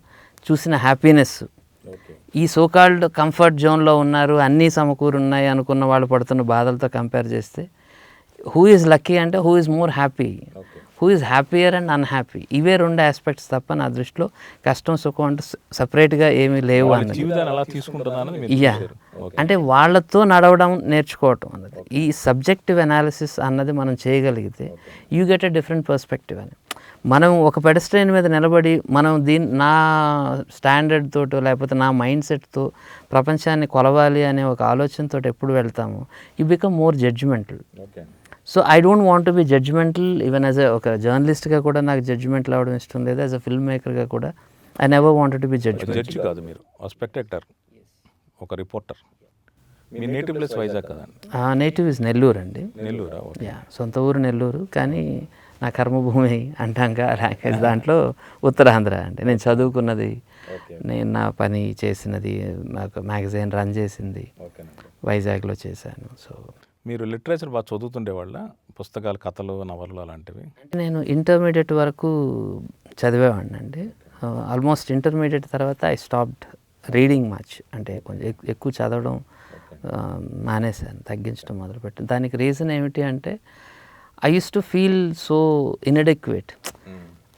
చూసిన హ్యాపీనెస్, ఈ సోకాల్డ్ కంఫర్ట్ జోన్లో ఉన్నారు, అన్నీ సమకూరున్నాయి అనుకున్న వాళ్ళు పడుతున్న బాధలతో కంపేర్ చేస్తే హూ ఈజ్ లక్కీ అంటే who is more happy, who is happier and unhappy. ఇవే రెండు ఆస్పెక్ట్స్ తప్ప నా దృష్టిలో కష్టం సుఖం అంటే సపరేట్గా ఏమీ లేవు అన్నది. అంటే వాళ్ళతో నడవడం నేర్చుకోవటం అన్నది, ఈ సబ్జెక్టివ్ అనాలిసిస్ అన్నది మనం చేయగలిగితే you get a different perspective అని. మనం ఒక పెడస్ట్రైన్ మీద నిలబడి మనం నా స్టాండర్డ్ తోటో లేకపోతే నా మైండ్ సెట్తో ప్రపంచాన్ని కొలవాలి అనే ఒక ఆలోచనతో ఎప్పుడు వెళ్తామో you become more judgemental. So I don't want to be judgemental. Even as ఒక జర్నలిస్ట్గా కూడా నాకు జడ్జిమెంటల్ అవ్వడం ఇష్టం లేదు. యాజ్ అ ఫిల్మ్ మేకర్గా కూడా I never wanted to be judge కాదు, మీరు స్పెక్టేటర్, ఒక రిపోర్టర్. మీ నేటివ్ ప్లేస్ వైజాగ్ కదండి? నేటివ్ ఇస్ నెల్లూరు అండి. నెల్లూరా? యా, సొంత ఊరు నెల్లూరు, కానీ నా కర్మభూమి అంటాక దాంట్లో ఉత్తరాంధ్ర అండి. నేను చదువుకున్నది, నేను నా పని చేసినది, నాకు మ్యాగజైన్ రన్ చేసింది వైజాగ్లో చేశాను. సో మీరు లిటరేచర్ బాగా చదువుతుండేవాళ్ళ? పుస్తకాలు, కథలు, నవలలు అలాంటివి? నేను ఇంటర్మీడియట్ వరకు చదివేవాడిని అండి. ఆల్మోస్ట్ ఇంటర్మీడియట్ తర్వాత ఐ స్టాప్డ్ రీడింగ్ మచ్. అంటే కొంచెం ఎక్కువ చదవడం మానేశాను, తగ్గించడం మొదలుపెట్టాను. దానికి రీజన్ ఏమిటి అంటే I use to feel so inadequate.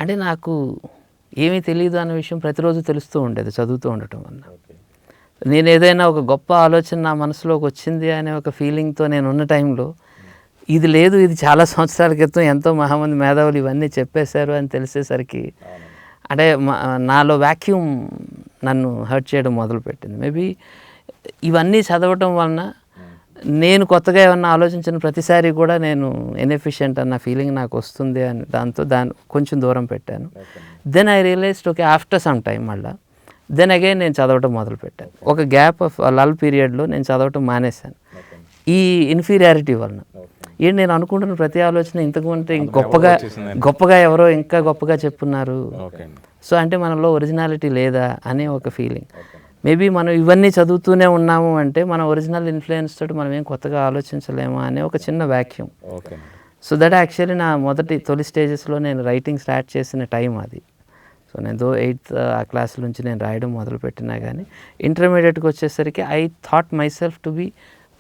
అంటే నాకు ఏమీ తెలియదు అన్న విషయం ప్రతిరోజు తెలుస్తూ ఉండేది చదువుతూ ఉండటం వల్ల. నేను ఏదైనా ఒక గొప్ప ఆలోచన నా మనసులోకి వచ్చింది అనే ఒక ఫీలింగ్తో నేను ఉన్న టైంలో ఇది లేదు, ఇది చాలా సంవత్సరాల క్రితం ఎంతో మహామంది మేధావులు ఇవన్నీ చెప్పేశారు అని తెలిసేసరికి అంటే నాలో వ్యాక్యూమ్ నన్ను హర్ట్ చేయడం మొదలుపెట్టింది. మేబీ ఇవన్నీ చదవటం వలన నేను కొత్తగా ఏమన్నా ఆలోచించిన ప్రతిసారి కూడా నేను ఇన్ఎఫిషియెంట్ అన్న ఫీలింగ్ నాకు వస్తుంది అని దాంతో కొంచెం దూరం పెట్టాను. Then I realized okay after some time మళ్ళీ దెన్ అగైన్ నేను చదవటం మొదలుపెట్టాను. ఒక గ్యాప్ ఆఫ్ లల్ పీరియడ్లో నేను చదవటం మానేశాను ఈ ఇన్ఫీరియారిటీ వలన. ఏంటి నేను అనుకుంటున్న ప్రతి ఆలోచన ఇంతకుముందు గొప్పగా ఎవరో ఇంకా గొప్పగా చెప్పున్నారు. సో అంటే మనలో ఒరిజినాలిటీ లేదా అనే ఒక ఫీలింగ్. మేబీ మనం ఇవన్నీ చదువుతూనే ఉన్నాము అంటే మన ఒరిజినల్ ఇన్ఫ్లుయెన్స్ తోటి మనం ఏం కొత్తగా ఆలోచించలేమా అనే ఒక చిన్న వ్యాక్యూమ్. సో దట్ యాక్చువల్లీ నా తొలి స్టేజెస్లో నేను రైటింగ్ స్టార్ట్ చేసిన టైం అది. సో నేను 8th ఆ క్లాస్ నుంచి నేను రాయడం మొదలుపెట్టినా కానీ ఇంటర్మీడియట్కి వచ్చేసరికి I thought my self to be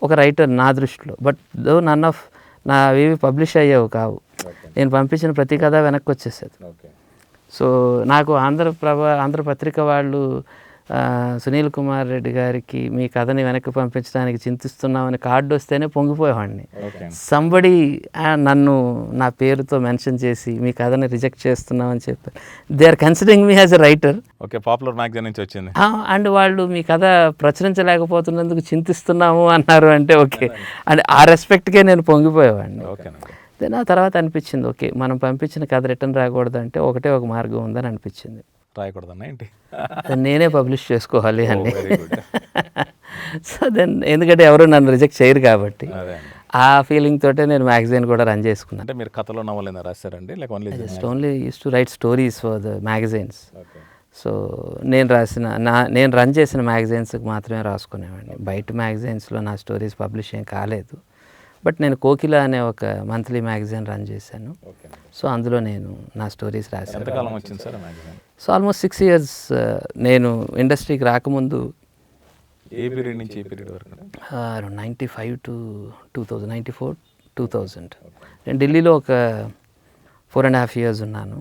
ఒక రైటర్ నా దృష్టిలో. బట్ నన్ ఆఫ్ నావేవి పబ్లిష్ అయ్యేవి కావు. నేను పంపించిన ప్రతి కథ వెనక్కి వచ్చేసేది. సో నాకు ఆంధ్రపత్రిక వాళ్ళు సునీల్ కుమార్ రెడ్డి గారికి మీ కథని వెనక్కి పంపించడానికి చింతిస్తున్నామని కార్డు వస్తేనే పొంగిపోయేవాడిని. సంబడి నన్ను నా పేరుతో మెన్షన్ చేసి మీ కథని రిజెక్ట్ చేస్తున్నామని చెప్పారు. They are considering me as a writer. Okay, popular magazine నుంచి వచ్చింది. అండ్ వాళ్ళు మీ కథ ప్రచురించలేకపోతున్నందుకు చింతిస్తున్నాము అన్నారు అంటే ఓకే, అంటే ఆ రెస్పెక్ట్కే నేను పొంగిపోయేవాడిని. దెన్ ఆ తర్వాత అనిపించింది ఓకే మనం పంపించిన కథ రిటర్న్ రాకూడదు అంటే ఒకటే ఒక మార్గం ఉందని అనిపించింది. రాయకూడదన్నా ఏంటి, నేనే పబ్లిష్ చేసుకోవాలి అని. సో దెన్ ఎందుకంటే ఎవరు నన్ను రిజెక్ట్ చేయరు కాబట్టి ఆ ఫీలింగ్ తోటే నేను మ్యాగజైన్ కూడా రన్ చేసుకున్నాను. అంటే మీరు కథలో నవలైనా రాశారండి లేక just only use to right stories for the magazines. So నేను రన్ చేసిన మ్యాగజైన్స్కి మాత్రమే రాసుకునేవాడిని. బయట మ్యాగజైన్స్లో నా స్టోరీస్ పబ్లిష్ ఏం కాలేదు. బట్ నేను కోకిల అనే ఒక మంత్లీ మ్యాగజైన్ రన్ చేశాను. సో అందులో నేను నా స్టోరీస్ రాశాను. ఎంతకాలం వచ్చింది sir magazine? So almost 6 years. నేను ఇండస్ట్రీకి రాకముందు ఏ పీరియడ్ నుంచి ఏ పీరియడ్ వరకు? 95 to 2000, 94, 2000. నేను ఢిల్లీలో ఒక 4.5 years ఉన్నాను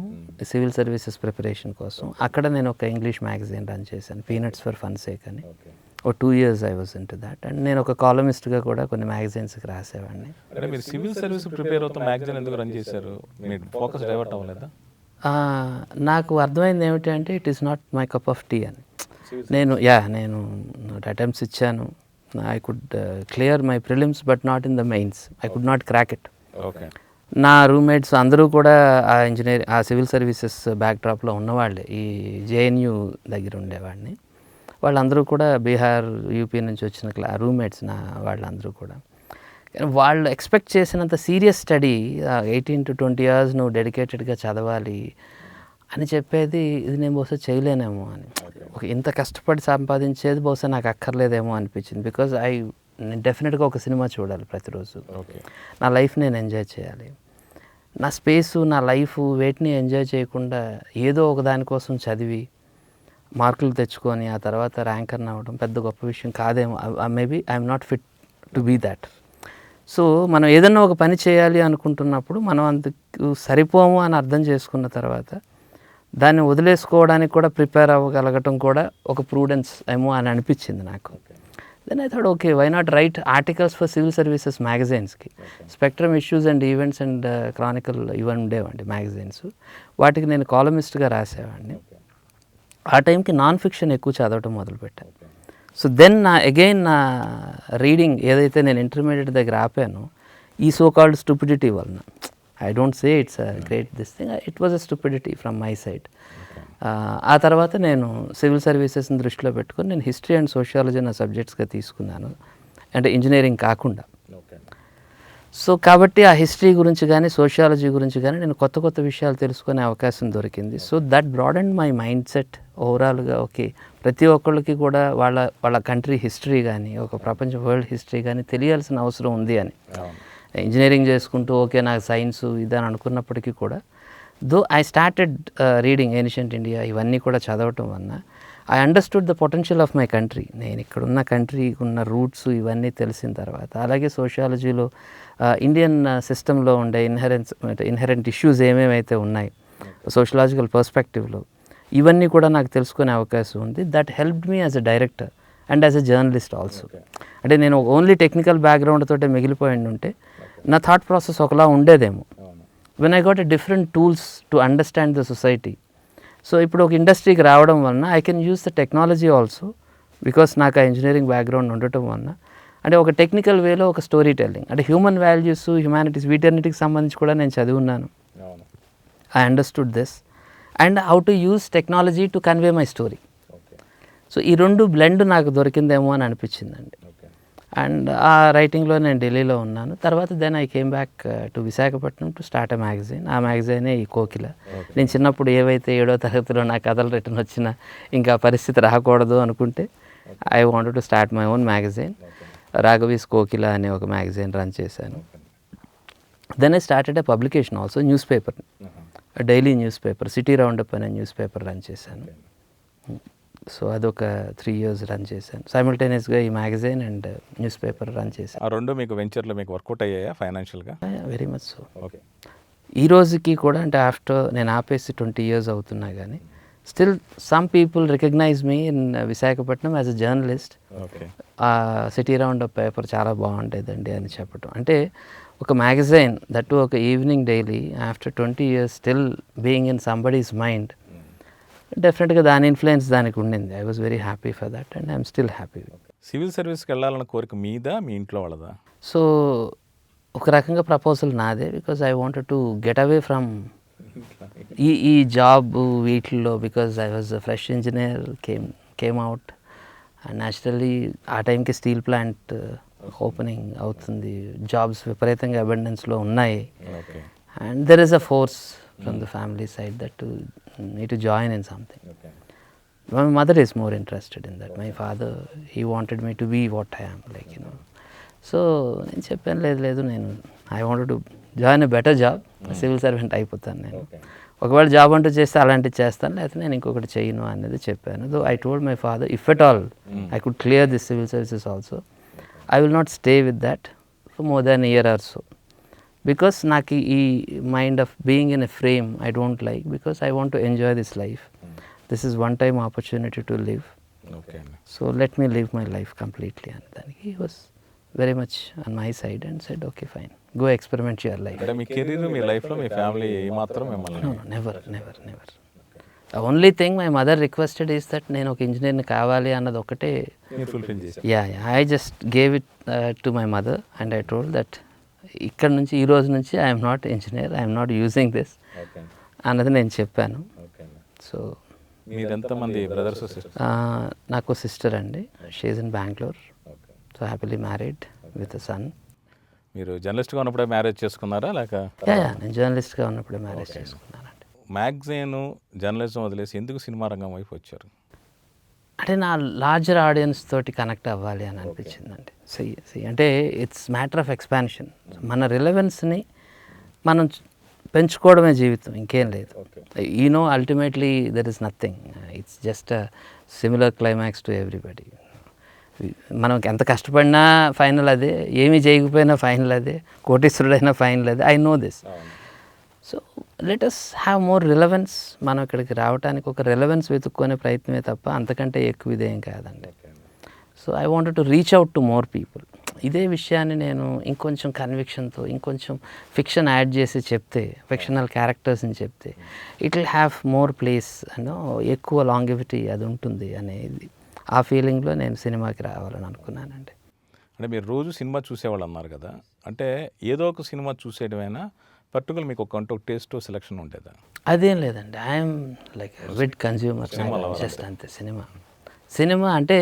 సివిల్ సర్వీసెస్ ప్రిపరేషన్ కోసం. అక్కడ నేను ఒక ఇంగ్లీష్ మ్యాగజైన్ రన్ చేశాను, పీనట్స్ ఫర్ ఫన్ సేక్ అని. ఓ 2 years I was into that. And నేను ఒక కాలమిస్ట్గా కూడా కొన్ని మ్యాగజైన్స్కి రాసేవాడిని. అంటే మీరు సివిల్ సర్వీస్ ప్రిపేర్ అవుతాం మ్యాగజైన్ ఎందుకు రన్ చేశారు? మీరు ఫోకస్ డైవర్ట్ అవ్వలేదా? నాకు అర్థమైంది ఏమిటి అంటే it is not my cup of tea అని. నేను అటెంప్ట్స్ ఇచ్చాను. I could clear my prelims but not in the mains. I could not crack it. Okay. నా రూమ్మేట్స్ అందరూ కూడా ఆ సివిల్ సర్వీసెస్ బ్యాక్డ్రాప్లో ఉన్నవాళ్ళే. ఈ జేఎన్యూ దగ్గర ఉండేవాడిని. వాళ్ళందరూ కూడా బీహార్, యూపీ నుంచి వచ్చిన రూమ్మేట్స్ వాళ్ళందరూ కూడా. వాళ్ళు ఎక్స్పెక్ట్ చేసినంత సీరియస్ స్టడీ 18 to 20 years నువ్వు డెడికేటెడ్గా చదవాలి అని చెప్పేది ఇది నేను బహుశా చేయలేనేమో అని. ఇంత కష్టపడి సంపాదించేది బహుశా నాకు అక్కర్లేదేమో అనిపించింది. బికాజ్ నేను డెఫినెట్గా ఒక సినిమా చూడాలి ప్రతిరోజు. నా లైఫ్ నేను ఎంజాయ్ చేయాలి. నా స్పేసు, నా లైఫ్ వేటిని ఎంజాయ్ చేయకుండా ఏదో ఒక దానికోసం చదివి మార్కులు తెచ్చుకొని ఆ తర్వాత ర్యాంకర్ని అవ్వడం పెద్ద గొప్ప విషయం కాదేమో. Maybe I'm not fit to be that. So మనం ఏదన్నా ఒక పని చేయాలి అనుకుంటున్నప్పుడు మనం అందుకు సరిపోము అని అర్థం చేసుకున్న తర్వాత దాన్ని వదిలేసుకోవడానికి కూడా ప్రిపేర్ అవ్వగలగటం కూడా ఒక ప్రూడెన్స్ ఏమో అని అనిపించింది నాకు. Then I thought okay, why not write articles for civil services మ్యాగజైన్స్కి. Spectrum issues and events and Chronicle ఇవన్నీ ఉండేవండి మ్యాగజైన్స్. వాటికి నేను కాలమిస్ట్గా రాసేవాడిని. ఆ టైంకి నాన్ ఫిక్షన్ ఎక్కువ చదవటం మొదలుపెట్టాను. సో దెన్ నా రీడింగ్ ఏదైతే నేను ఇంటర్మీడియట్ దగ్గర ఆపానో ఈ సో కాల్డ్ స్టూపిడిటీ వలన, I don't say it's a great this thing, it was a stupidity from my side. ఆ తర్వాత నేను సివిల్ సర్వీసెస్ని దృష్టిలో పెట్టుకొని నేను హిస్టరీ అండ్ సోషియాలజీ నా సబ్జెక్ట్స్గా తీసుకున్నాను, అంటే ఇంజనీరింగ్ కాకుండా. సో కాబట్టి ఆ హిస్టరీ గురించి కానీ సోషియాలజీ గురించి కానీ నేను కొత్త కొత్త విషయాలు తెలుసుకునే అవకాశం దొరికింది. So that broadened my mindset ఓవరాల్గా. ఓకే, ప్రతి ఒక్కళ్ళకి కూడా వాళ్ళ కంట్రీ హిస్టరీ కానీ ఒక ప్రపంచ వరల్డ్ హిస్టరీ కానీ తెలియాల్సిన అవసరం ఉంది అని. ఇంజనీరింగ్ చేసుకుంటూ ఓకే నాకు సైన్స్ ఇదని అనుకున్నప్పటికీ కూడా though I started reading ancient India ఇవన్నీ కూడా చదవటం వలన I understood the potential of my country. నేను ఇక్కడున్న కంట్రీకి ఉన్న రూట్స్ ఇవన్నీ తెలిసిన తర్వాత, అలాగే సోషియాలజీలో ఇండియన్ సిస్టంలో ఉండే ఇన్హెరెంట్ ఇష్యూస్ ఏమేమైతే ఉన్నాయి సోషలాజికల్ పర్స్పెక్టివ్లో ఇవన్నీ కూడా నాకు తెలుసుకునే అవకాశం ఉంది. That helped me as a director and as a journalist also. అంటే నేను ఓన్లీ టెక్నికల్ బ్యాక్గ్రౌండ్ తోటే మిగిలిపోయి ఉంటే నా థాట్ ప్రాసెస్ ఒకలా ఉండేదేమో. When I got a different tools to understand the society. సో ఇప్పుడు ఒక ఇండస్ట్రీకి రావడం వలన I can use the technology also, because నాకు ఆ ఇంజనీరింగ్ బ్యాక్గ్రౌండ్ ఉండటం వలన అంటే ఒక టెక్నికల్ వేలో ఒక స్టోరీ టెల్లింగ్, అంటే హ్యూమన్ వాల్యూస్, హ్యుమానిటీస్ వీటన్నిటికి సంబంధించి కూడా నేను చదివి ఉన్నాను. I understood this and how to use technology to convey my story. So ఈ రెండు బ్లెండ్ నాకు దొరికిందేమో అని అనిపించిందండి. అండ్ ఆ రైటింగ్లో నేను ఢిల్లీలో ఉన్నాను. తర్వాత then I came back to Visakhapatnam to start a magazine. ఆ మ్యాగజైనే ఈ కోకిల. నేను చిన్నప్పుడు ఏవైతే 7వ తరగతిలో నా కథలు రిటర్న్ వచ్చినా ఇంకా పరిస్థితి రాకూడదు అనుకుంటే I wanted to start my own magazine. Raghavi's Kokila అనే ఒక మ్యాగజైన్ రన్ చేశాను. Then I started a publication also, newspaper, daily newspaper, city roundup అనే న్యూస్ పేపర్ రన్ చేశాను. సో అదొక 3 years రన్ చేశాను. సైమల్టేనియస్గా ఈ magazine and newspaper run చేశాను. ఆ రెండు మీకు వెంచర్లో మీకు వర్కౌట్ అయ్యాయా ఫైనాన్షియల్గా? Very much so. ఓకే. ఈ రోజుకి కూడా అంటే ఆఫ్టర్ నేను ఆపేసి 20 years అవుతున్నా కానీ still some people recognize me in Visakhapatnam as a journalist. Okay. ఆ సిటీ రౌండప్ పేపర్ చాలా బాగుండేదండి అని చెప్పటం. అంటే ఒక మ్యాగజైన్ దట్టు ఒక evening daily after 20 years still being in somebody's mind, డెఫినెట్గా దాని ఇన్ఫ్లుయెన్స్ దానికి ఉండింది. I was very happy for that and I'm still happy. Civil సర్వీస్కి వెళ్ళాలన్న కోరిక మీదా మీ ఇంట్లో వాళ్ళదా? సో ఒక రకంగా ప్రపోజల్ నాదే, because I wanted to get away from ఈ జాబ్ వీటిల్లో. Because I was a fresh engineer, came out and naturally ఆ టైంకి స్టీల్ ప్లాంట్ ఓపెనింగ్ అవుతుంది, జాబ్స్ విపరీతంగా అబెండెన్స్లో ఉన్నాయి. And there is a force from the family side that you need to join in something. My mother is more interested in that. My father, he wanted me to be what I am, like, you know. So నేను చెప్పాను, లేదు నేను I wanted to join a better job, civil servant అయిపోతాను నేను. ఒకవేళ job అంటూ చేస్తే అలాంటివి చేస్తాను, లేకపోతే నేను ఇంకొకటి చేయను అనేది చెప్పాను. Though I told my father, if at all I could clear this civil services also, I will not stay with that for more than year or so. Because నాకు ఈ mind of being in a frame I don't like, because I want to enjoy this life. This is one time opportunity to live, okay అండి. So let me live my life completely. అని దానికి he was very much on my side and said okay fine, go experiment your life. అంటే మీ career, మీ లైఫ్లో మీ family ఏమాత్రం మిమ్మల్ని No, never. The only thing my mother requested is that నేను ఒక ఇంజనీర్ని కావాలి అన్నది ఒకటే. మీరు ఫుల్ఫిల్ చేశారు. Yeah I just gave it to my mother and I told that ఇక్కడ నుంచి ఈ రోజు నుంచి I'm not engineer, I'm not using this okay అన్నది నేను చెప్పాను. ఓకే అండి. సో మీరు ఎంతమంది బ్రదర్స్ సిస్టర్స్? నాకు సిస్టర్ అండి, she is in Bengaluru, okay. So happily married with a son. మీరు జర్నలిస్ట్గా ఉన్నప్పుడే మ్యారేజ్ చేసుకున్నారా లేక? యా నేను జర్నలిస్ట్గా ఉన్నప్పుడే మ్యారేజ్ చేసుకున్నానండి. మ్యాగజైన్ జర్నలిజం వదిలేసి ఎందుకు సినిమా రంగం వైపు వచ్చారు? అంటే నా లార్జర్ ఆడియన్స్ తోటి కనెక్ట్ అవ్వాలి అని అనిపించిందండి. అంటే ఇట్స్ మ్యాటర్ ఆఫ్ ఎక్స్పాన్షన్. మన రిలవెన్స్ని మనం పెంచుకోవడమే జీవితం, ఇంకేం లేదు. You know ultimately there is nothing, it's just a similar climax to everybody. మనం ఎంత కష్టపడినా ఫైనల్ అదే, ఏమీ చేయకపోయినా ఫైనల్ అదే, కోటీశ్వరుడైనా ఫైనల్ అదే. I know this. So let us have more relevance. మనం ఇక్కడికి రావడానికి ఒక రిలవెన్స్ వెతుక్కునే ప్రయత్నమే తప్ప అంతకంటే ఎక్కువ ఇదేం కాదండి. So I wanted to reach out to more people. ఇదే విషయాన్ని నేను ఇంకొంచెం కన్విక్షన్తో ఇంకొంచెం ఫిక్షన్ యాడ్ చేసి చెప్తే, ఫిక్షనల్ క్యారెక్టర్స్ని చెప్తే it will have more place అనో, ఎక్కువ లాంగివిటీ అది ఉంటుంది అనేది ఆ ఫీలింగ్లో నేను సినిమాకి రావాలని అనుకున్నానండి. అంటే మీరు రోజు సినిమా చూసేవాళ్ళు అన్నారు కదా, అంటే ఏదో ఒక సినిమా చూసేయడమైనా పర్టికులర్ మీకు ఒక టేస్ట్ సెలెక్షన్ ఉండేదా? అదేం లేదండి, ఐఎమ్ లైక్ విడ్ కన్జ్యూమర్, జస్ట్ అంతే. సినిమా అంటే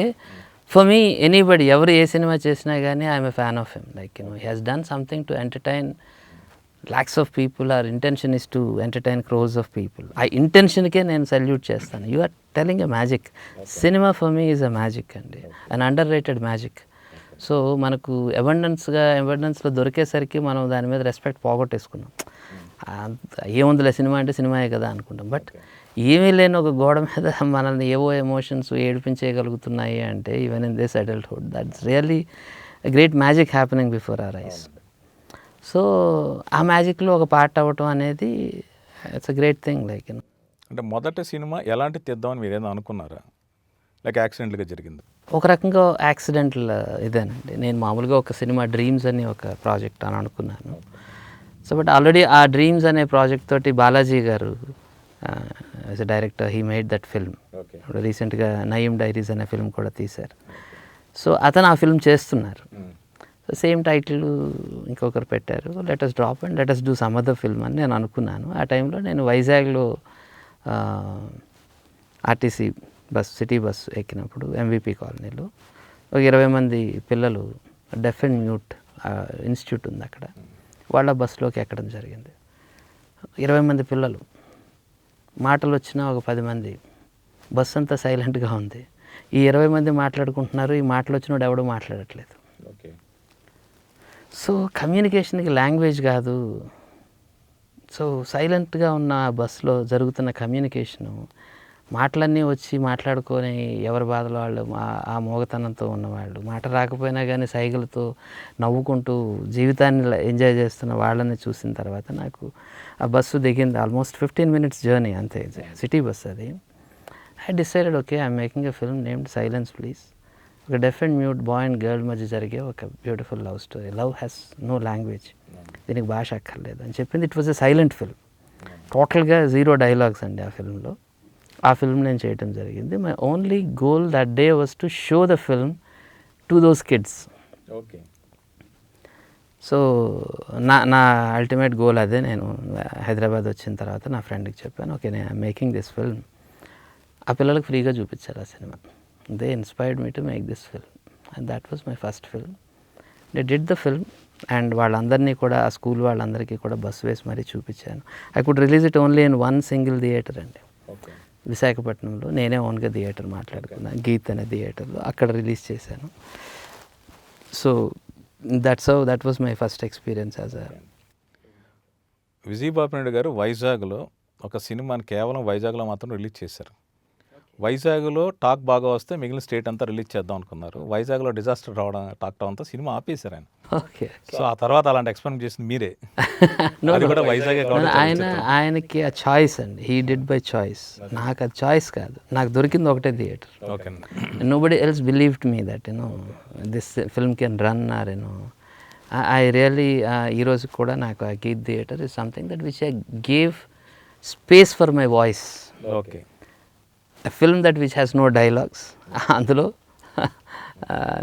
ఫర్ మీ ఎనీబడి, ఎవరు ఏ సినిమా చేసినా కానీ I'm a fan of him. Like you know he has done something to entertain lakhs of people. Our intention is to entertain crores of people. ఆ ఇంటెన్షన్కే నేను salute చేస్తాను. You are telling a magic. సినిమా for me is a magic అండి, an underrated magic. So మనకు ఎవిడెన్స్లో దొరికేసరికి మనం దాని మీద రెస్పెక్ట్ పోగొట్టేసుకున్నాం. ఏముందిలే సినిమా అంటే సినిమాయే కదా అనుకుంటాం. బట్ ఏమీ లేని ఒక గోడ మీద మనల్ని ఏవో ఎమోషన్స్ ఏడిపించేయగలుగుతున్నాయి అంటే even in this adulthood, that's really great magic happening before our eyes. So ఆ మ్యాజిక్లో ఒక పార్ట్ అవ్వటం అనేది it's a great thing. Like అంటే మొదటి సినిమా ఎలాంటి తీద్దామని మీరు ఏదో అనుకున్నారా, లేక యాక్సిడెంట్గా జరిగింది? ఒక రకంగా యాక్సిడెంటల్ ఇదేనండి. నేను మామూలుగా ఒక సినిమా డ్రీమ్స్ అని ఒక ప్రాజెక్ట్ అని అనుకున్నాను. సో బట్ ఆల్రెడీ ఆ డ్రీమ్స్ అనే ప్రాజెక్ట్ తోటి బాలాజీ గారు as a director he made that film. రీసెంట్గా నయీం డైరీస్ అనే ఫిల్మ్ కూడా తీశారు. సో అతను ఆ ఫిల్మ్ చేస్తున్నారు. సేమ్ టైటిల్ ఇంకొకరు పెట్టారు, let us drop and let us do some other film అని నేను అనుకున్నాను. ఆ టైంలో నేను వైజాగ్లో ఆర్టీసీ బస్, సిటీ బస్ ఎక్కినప్పుడు ఎంవిపి కాలనీలో ఒక 20 మంది పిల్లలు, డెఫ్ అండ్ మ్యూట్ ఇన్స్టిట్యూట్ ఉంది అక్కడ, వాళ్ళ బస్సులోకి ఎక్కడం జరిగింది. 20 మంది పిల్లలు, మాటలు వచ్చిన ఒక 10 మంది, బస్ అంతా సైలెంట్గా ఉంది. ఈ 20 మంది మాట్లాడుకుంటున్నారు, ఈ మాటలు వచ్చినోడు ఎవడో మాట్లాడట్లేదు. సో కమ్యూనికేషన్కి లాంగ్వేజ్ కాదు. సో సైలెంట్గా ఉన్న బస్సులో జరుగుతున్న కమ్యూనికేషను, మాటలన్నీ వచ్చి మాట్లాడుకొని ఎవరి బాధలు వాళ్ళు, ఆ మోగతనంతో ఉన్నవాళ్ళు, మాట రాకపోయినా కానీ సైగలతో నవ్వుకుంటూ జీవితాన్ని ఎంజాయ్ చేస్తున్న వాళ్ళని చూసిన తర్వాత నాకు ఆ బస్సు దిగింది. ఆల్మోస్ట్ 15 minutes జర్నీ అంతే, సిటీ బస్ అది. I decided okay I'm making a film named silence please. ఒక deaf and mute boy and girl మధ్య జరిగే ఒక beautiful love story. Love has no language, దీనికి భాష అక్కర్లేదు అని చెప్పింది. It was a silent film, టోటల్గా 0 dialogues అండి ఆ ఫిల్మ్లో. ఆ ఫిల్మ్ నేను చేయటం జరిగింది. My only goal that day was to show the film to those kids. So నా అల్టిమేట్ గోల్ అదే. నేను హైదరాబాద్ వచ్చిన తర్వాత నా ఫ్రెండ్కి చెప్పాను, ఓకే నేను మేకింగ్ దిస్ ఫిల్మ్, ఆ పిల్లలకు ఫ్రీగా చూపించాలి ఆ cinema. They inspired me to make this film and that was my first film. They did the film and వాళ్ళందరినీ కూడా, ఆ స్కూల్ వాళ్ళందరికీ కూడా బస్ వేసి మరీ చూపించాను. I could release it only in 1 single theatre అండి. విశాఖపట్నంలో నేనే ఓన్గా థియేటర్ మాట్లాడుకున్నాను, గీత్ అనే థియేటర్లో, అక్కడ రిలీజ్ చేశాను. So that was my first experience as a. Vijaya Babu Naidu గారు వైజాగ్లో ఒక సినిమాని కేవలం వైజాగ్లో మాత్రం రిలీజ్ చేశారు. వైజాగ్లో టాక్ బాగా వస్తే మిగిలిన స్టేట్ అంతా రిలీజ్ చేద్దాం అనుకున్నారు. వైజాగ్లో డిజాస్టర్ రావడం టాక్ అంతా సినిమా ఆపేశారు ఆయన. ఓకే. సో ఆ తర్వాత అలాంటి ఎక్స్పెరిమెంట్ చేసింది మీరే. అది కూడా వైజాగే కావడం చాలా విచిత్రం. ఆయనకి ఆ చాయిస్ అండి, హీ డిడ్ బై చాయిస్. నాకు అది చాయిస్ కాదు, నాకు దొరికింది ఒకటే థియేటర్. ఓకే అండి. Nobody else believed me that this film can run or I really ఈరోజు కూడా నాకు ఆ Geet theatre is something that which I gave space for my voice. Okay. Film that which has no dialogues, అందులో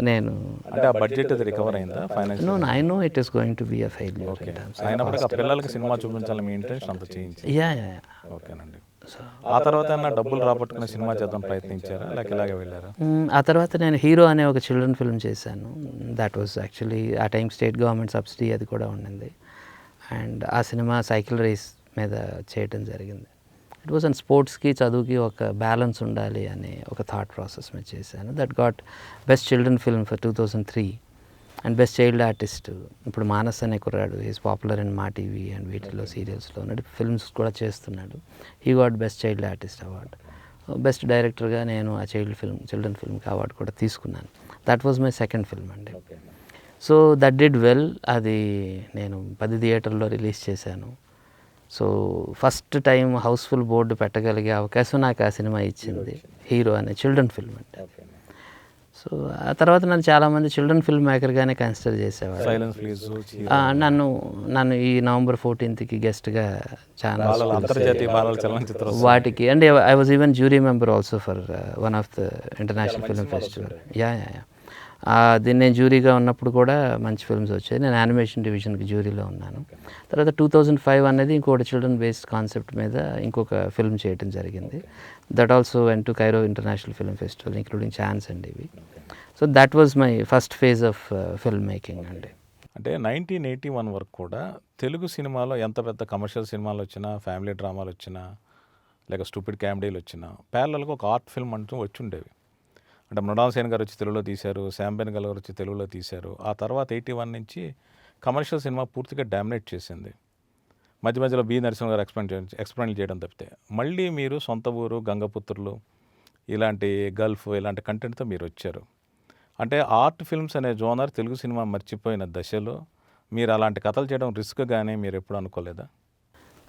నేను అంటే ఆ budget అది recover అయిందా financial? I know it is going to be a failure. అయినప్పటికీ ఆ పిల్లలకి సినిమా చూపించాలి మీ ఇంట్రెస్ట్ అంత చేయించి. యా. ఓకేనండి. ఆ తర్వాత ఏమన్నా డబ్బులు రాబట్టుకునే సినిమా చేద్దాం ప్రయత్నించారా, లేక ఇలాగే వెళ్ళారా? ఆ తర్వాత నేను హీరో అనే ఒక చిల్డ్రన్ ఫిల్మ్ చేశాను. దట్ వాజ్ యాక్చువల్లీ ఆ టైం స్టేట్ గవర్నమెంట్ సబ్సిడీ అది కూడా ఉండింది. అండ్ ఆ సినిమా సైకిల్ రేస్ మీద చేయటం జరిగింది. ఇట్ వాజ్ అండ్ స్పోర్ట్స్కి చదువుకి ఒక బ్యాలెన్స్ ఉండాలి అనే ఒక థాట్ ప్రాసెస్ మీద చేశాను. That got best children film for 2003 and best child artist. ఇప్పుడు మానస్ అనే కుర్రాడు, is popular in Maa TV and వీటిలో సీరియల్స్లో ఉన్నాడు, ఫిల్మ్స్ కూడా చేస్తున్నాడు. He got best child artist award. Best డైరెక్టర్గా నేను ఆ చిల్డ్రన్ ఫిల్మ్కి అవార్డు కూడా తీసుకున్నాను. That was my second film అండి. So that did well. అది నేను 10 థియేటర్లో రిలీజ్ చేశాను. So first time housefull board పెట్టగలిగే అవకాశం నాకు ఆ సినిమా ఇచ్చింది, హీరో అనే చిల్డ్రన్ ఫిల్మ్ అంటే. సో ఆ తర్వాత నన్ను చాలామంది చిల్డ్రన్ ఫిల్మ్ మేకర్గానే కన్సిడర్ చేసేవాడు. సైలెన్స్ ప్లీజ్ నన్ను ఈ November 14th గెస్ట్గా చాలా అంతర్జాతీయ బాలల చలనచిత్ర వాటికి, and I was even jury member also for one of the international film festival. Yeah. దీన్ని నేను జ్యూరీగా ఉన్నప్పుడు కూడా మంచి ఫిల్మ్స్ వచ్చాయి. నేను యానిమేషన్ డివిజన్కి జ్యూరీలో ఉన్నాను. తర్వాత 2005 అనేది ఇంకోటి చిల్డ్రన్ బేస్డ్ కాన్సెప్ట్ మీద ఇంకొక ఫిల్మ్ చేయడం జరిగింది. That also went to Cairo international film festival including chance and ఇవి. So that was my first phase of film making అండి. అంటే 1981 వరకు కూడా తెలుగు సినిమాలో ఎంత పెద్ద కమర్షియల్ సినిమాలు వచ్చినా, ఫ్యామిలీ డ్రామాలు వచ్చినా, లేక స్టూపిడ్ కామెడీలు వచ్చినా ప్యారలల్గా ఒక ఆర్ట్ ఫిల్మ్ అంటూ వచ్చి ఉండేవి. అంటే మృణాల్ సేన్ గారు వచ్చి తెలుగులో తీశారు, శామ్ బెనగల్ గారు వచ్చి తెలుగులో తీశారు. ఆ తర్వాత 81 నుంచి కమర్షియల్ సినిమా పూర్తిగా డామినేట్ చేసింది. మధ్య మధ్యలో బి నరసింహ గారు ఎక్స్పెరిమెంట్ చేయడం తప్పితే మళ్ళీ మీరు సొంత ఊరు, గంగపుత్రులు, ఇలాంటి గల్ఫ్, ఇలాంటి కంటెంట్తో మీరు వచ్చారు. అంటే ఆర్ట్ ఫిల్మ్స్ అనే జోనర్ తెలుగు సినిమా మర్చిపోయిన దశలో మీరు అలాంటి కథలు చేయడం రిస్క్ కానీ మీరు ఎప్పుడు అనుకోలేదా?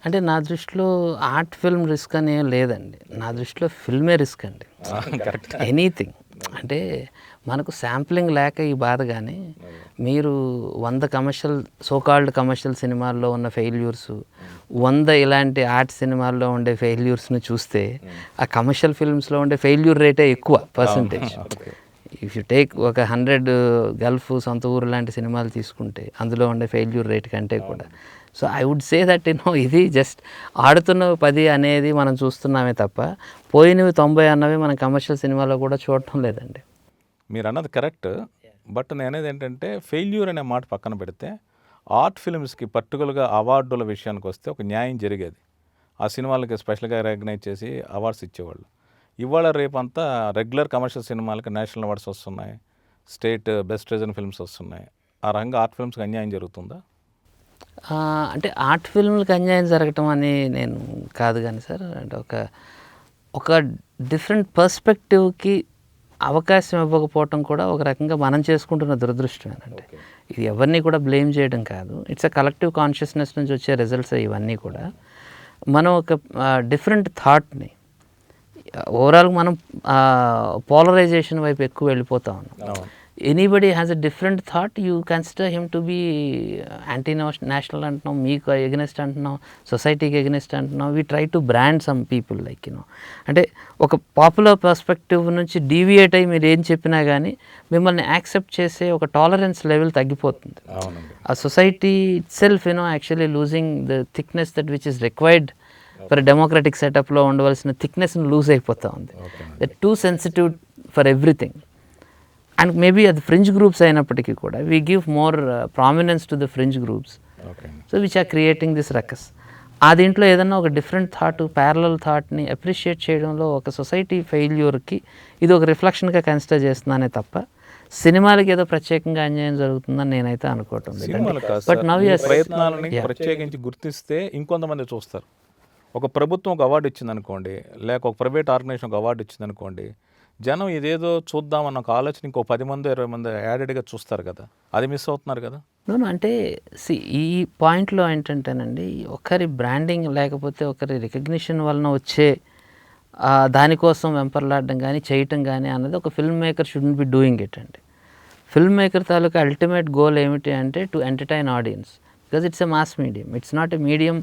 అంటే నా దృష్టిలో ఆర్ట్ ఫిల్మ్ రిస్క్ అనే లేదండి, నా దృష్టిలో ఫిల్మే రిస్క్ అండి. ఎనీథింగ్ అంటే మనకు శాంప్లింగ్ లేక ఈ బాధ, కానీ మీరు 100 కమర్షియల్ సోకాల్డ్ కమర్షియల్ సినిమాల్లో ఉన్న ఫెయిల్యూర్స్, 100 ఇలాంటి ఆర్ట్ సినిమాల్లో ఉండే ఫెయిల్యూర్స్ని చూస్తే ఆ కమర్షియల్ ఫిల్మ్స్లో ఉండే ఫెయిల్యూర్ రేటే ఎక్కువ పర్సంటేజ్. ఇఫ్ యూ టేక్ ఒక 100 గల్ఫ్, సొంత ఊరు లాంటి సినిమాలు తీసుకుంటే అందులో ఉండే ఫెయిల్యూర్ రేట్ కంటే కూడా. So I would say that ఇది జస్ట్ ఆడుతున్న 10 అనేది మనం చూస్తున్నామే తప్ప పోయినవి 90 అన్నవి మనం కమర్షియల్ సినిమాలో కూడా చూడటం లేదండి. మీరు అన్నది కరెక్ట్. బట్ నేను అనేది ఏంటంటే ఫెయిల్యూర్ అనే మాట పక్కన పెడితే ఆర్ట్ ఫిల్మ్స్కి పర్టికులర్గా అవార్డుల విషయానికి వస్తే ఒక న్యాయం జరిగేది. ఆ సినిమాలకి స్పెషల్గా రికగ్నైజ్ చేసి అవార్డ్స్ ఇచ్చేవాళ్ళు. ఇవాళ రేపంతా రెగ్యులర్ కమర్షియల్ సినిమాలకి నేషనల్ అవార్డ్స్ వస్తున్నాయి, స్టేట్ బెస్ట్ రీజన్ ఫిల్మ్స్ వస్తున్నాయి. ఆ రంగా ఆర్ట్ ఫిల్మ్స్కి అన్యాయం జరుగుతుందా? అంటే ఆర్ట్ ఫిల్మ్లకు అన్యాయం జరగటం అని నేను కాదు కానీ సార్, అంటే ఒక డిఫరెంట్ పర్స్పెక్టివ్కి అవకాశం ఇవ్వకపోవటం కూడా ఒక రకంగా మనం చేసుకుంటున్న దురదృష్టమేనండి. ఇది ఎవరిని కూడా బ్లేమ్ చేయడం కాదు, ఇట్స్ అ కలెక్టివ్ కాన్షియస్నెస్ నుంచి వచ్చే రిజల్ట్స్ ఇవన్నీ కూడా. మనం ఒక డిఫరెంట్ థాట్ని ఓవరాల్ మనం పోలరైజేషన్ వైపు ఎక్కువ వెళ్ళిపోతా ఉన్నాం. Anybody has a different thought, you consider him to be anti national అంటున్నాం, మీకు ఎగనెస్ట్ అంటున్నాం, సొసైటీకి ఎగనెస్ట్ అంటున్నాం. We try to brand some people like అంటే ఒక పాపులర్ పర్స్పెక్టివ్ నుంచి డీవియేట్ అయ్యి మీరు ఏం చెప్పినా కానీ మిమ్మల్ని యాక్సెప్ట్ చేసే ఒక టాలరెన్స్ లెవెల్ తగ్గిపోతుంది. ఆ society itself actually losing the thickness that which is required for democratic సెటప్లో ఉండవలసిన థిక్నెస్ని లూజ్ అయిపోతూ ఉంది. That too sensitive for everything. And maybe అది ఫ్రింజ్ గ్రూప్స్ అయినప్పటికీ కూడా we give more prominence to the fringe groups, so which are creating this ruckus. ఆ దీంట్లో ఏదన్నా ఒక డిఫరెంట్ థాట్, ప్యారలల్ థాట్ని అప్రిషియేట్ చేయడంలో ఒక సొసైటీ ఫెయిల్యూర్కి ఇది ఒక రిఫ్లెక్షన్గా కన్సిడర్ చేస్తున్నానే తప్ప సినిమాలకి ఏదో ప్రత్యేకంగా అన్యాయం జరుగుతుందని నేనైతే అనుకోవటం సినిమాలు లేదు. కాదు బట్ సార్, నవ్ మీ యస్ ప్రయత్నాలని ప్రత్యేకించి గుర్తిస్తే ఇంకొంతమంది చూస్తారు. ఒక ప్రభుత్వం ఒక అవార్డు ఇచ్చిందనుకోండి, లేక ఒక ప్రైవేట్ ఆర్గనైజేషన్ ఒక అవార్డు ఇచ్చిందనుకోండి, జనం ఇదేదో చూద్దామన్న ఒక ఆలోచన ఇంకో 10 మంది 20 మంది యాడెడ్గా చూస్తారు కదా, అది మిస్ అవుతున్నారు కదా. నో అంటే ఈ పాయింట్లో ఏంటంటేనండి, ఒకరి బ్రాండింగ్ లేకపోతే ఒకరి రికగ్నిషన్ వలన వచ్చే దానికోసం వెంపర్లాడడం కానీ చేయటం కానీ అన్నది ఒక film maker shouldn't be doing it అండి. ఫిల్మ్ మేకర్ తాలూకా అల్టిమేట్ గోల్ ఏమిటి అంటే to entertain audience, because it's a mass medium. It's not a medium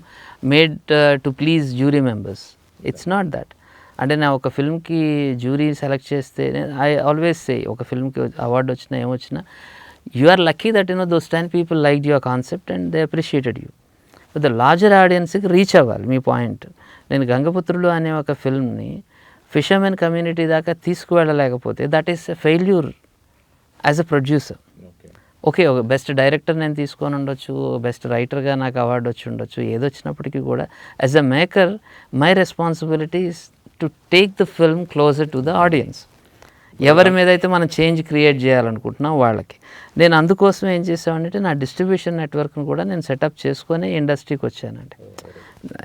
made to please jury members. It's not that. అంటే నా ఒక ఫిల్మ్కి జ్యూరీ సెలెక్ట్ చేస్తే I always say, ఒక ఫిల్మ్కి అవార్డు వచ్చినా ఏమొచ్చినా, you are lucky that those 10 people like your concept and they appreciated you. But the larger ఆడియన్స్కి రీచ్ అవ్వాలి మీ పాయింట్. నేను గంగపుత్రులు అనే ఒక ఫిల్మ్ని ఫిషర్మెన్ కమ్యూనిటీ దాకా తీసుకువెళ్ళలేకపోతే that is a failure as a producer. Okay, ఒక బెస్ట్ డైరెక్టర్ నేను తీసుకొని ఉండొచ్చు, బెస్ట్ రైటర్గా నాకు అవార్డు వచ్చి ఉండొచ్చు, ఏదొచ్చినప్పటికీ కూడా as a maker my responsibility is to take the film closer to the audience. ఎవరి మీద అయితే మనం చేంజ్ క్రియేట్ చేయాలనుకుంటున్నాం వాళ్ళకి. నేను అందుకోసం ఏం చేసామంటే నా డిస్ట్రిబ్యూషన్ నెట్వర్క్ను కూడా నేను సెటప్ చేసుకొని ఇండస్ట్రీకి వచ్చానండి.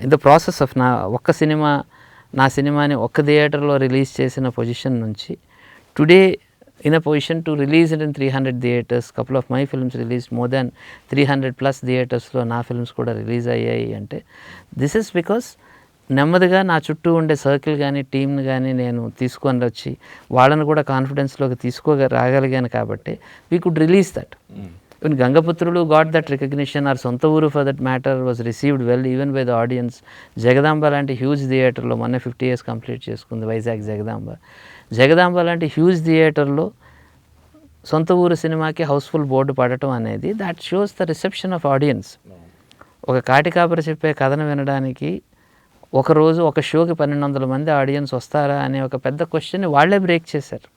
ఇన్ ద ప్రాసెస్ ఆఫ్ నా సినిమాని ఒక్క థియేటర్లో రిలీజ్ చేసిన పొజిషన్ నుంచి today in a position to release it in 300 theatres. Couple of my films released more than 300+ theatres-లో నా ఫిల్మ్స్ కూడా రిలీజ్ అయ్యాయి అంటే దిస్ ఇస్ బికాస్ నెమ్మదిగా నా చుట్టూ ఉండే సర్కిల్ కానీ టీమ్ని కానీ నేను తీసుకొని వచ్చి వాళ్ళని కూడా కాన్ఫిడెన్స్లోకి రాగలిగాను కాబట్టి we could release that. When Gangaputrulu got that recognition, or Sonta Uru for that matter was received well even by the audience. Jagadamba లాంటి హ్యూజ్ థియేటర్లో మొన్న 50 years కంప్లీట్ చేసుకుంది వైజాగ్ జగదాంబ లాంటి హ్యూజ్ థియేటర్లో సొంత ఊరు సినిమాకి హౌస్ఫుల్ బోర్డు పడటం అనేది that shows the reception of audience. ఒక కాటికాపరి చెప్పే కథను వినడానికి ఒకరోజు ఒక షోకి 1200 మంది ఆడియన్స్ వస్తారా అనే ఒక పెద్ద క్వశ్చన్ని వాళ్ళే బ్రేక్ చేశారు.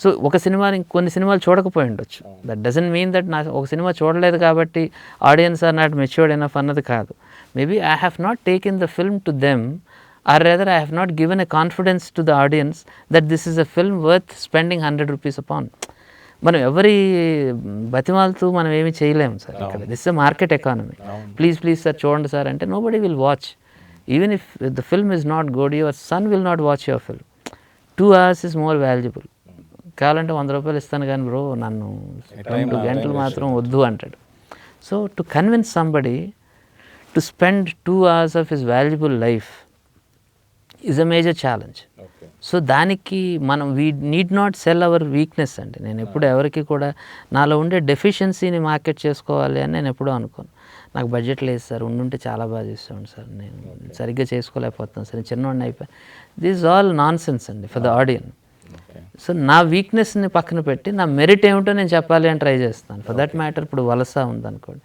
సో ఒక సినిమాని కొన్ని సినిమాలు చూడకపోయి ఉండొచ్చు, దట్ డజంట్ మీన్ దట్ నా ఒక సినిమా చూడలేదు కాబట్టి audience are not matured enough అన్నది కాదు. Maybe I have not taken the film to them, or rather I have not given a confidence to the audience that this is a film worth spending 100 rupees upon. మనం ఎవరి బతిమాలతో మనం ఏమి చేయలేము sir ఇక్కడ. This is a market economy. Please sir చూడండి sir అంటే nobody will watch. Even if the film is not good, your son will not watch your film. 2 hours is more valuable. కావాలంటే 100 రూపాయలు ఇస్తాను కానీ bro నన్ను 2 గంటలు మాత్రం వద్దు అంటాడు. So to convince somebody to spend 2 hours of his valuable life is a major challenge. So దానికి మనం we need not cell hour weakness అండి. నేను ఎప్పుడు ఎవరికి కూడా నాలో ఉండే డెఫిషియన్సీని మార్కెట్ చేసుకోవాలి అని నేను ఎప్పుడూ అనుకోను. నాకు బడ్జెట్ లేదు సార్, ఉండుంటే చాలా బాగా చేస్తాను సార్, నేను సరిగ్గా చేసుకోలేకపోతున్నాను సార్, చిన్నవాడిని అయిపోయి. దిస్ ఆల్ నాన్ సెన్స్ అండి ఫర్ ద ఆడియన్స్. సో నా వీక్నెస్ని పక్కన పెట్టి నా మెరిట్ ఏమిటో నేను చెప్పాలి అని ట్రై చేస్తాను. ఫర్ దట్ మ్యాటర్ ఇప్పుడు వలస ఉందనుకోండి,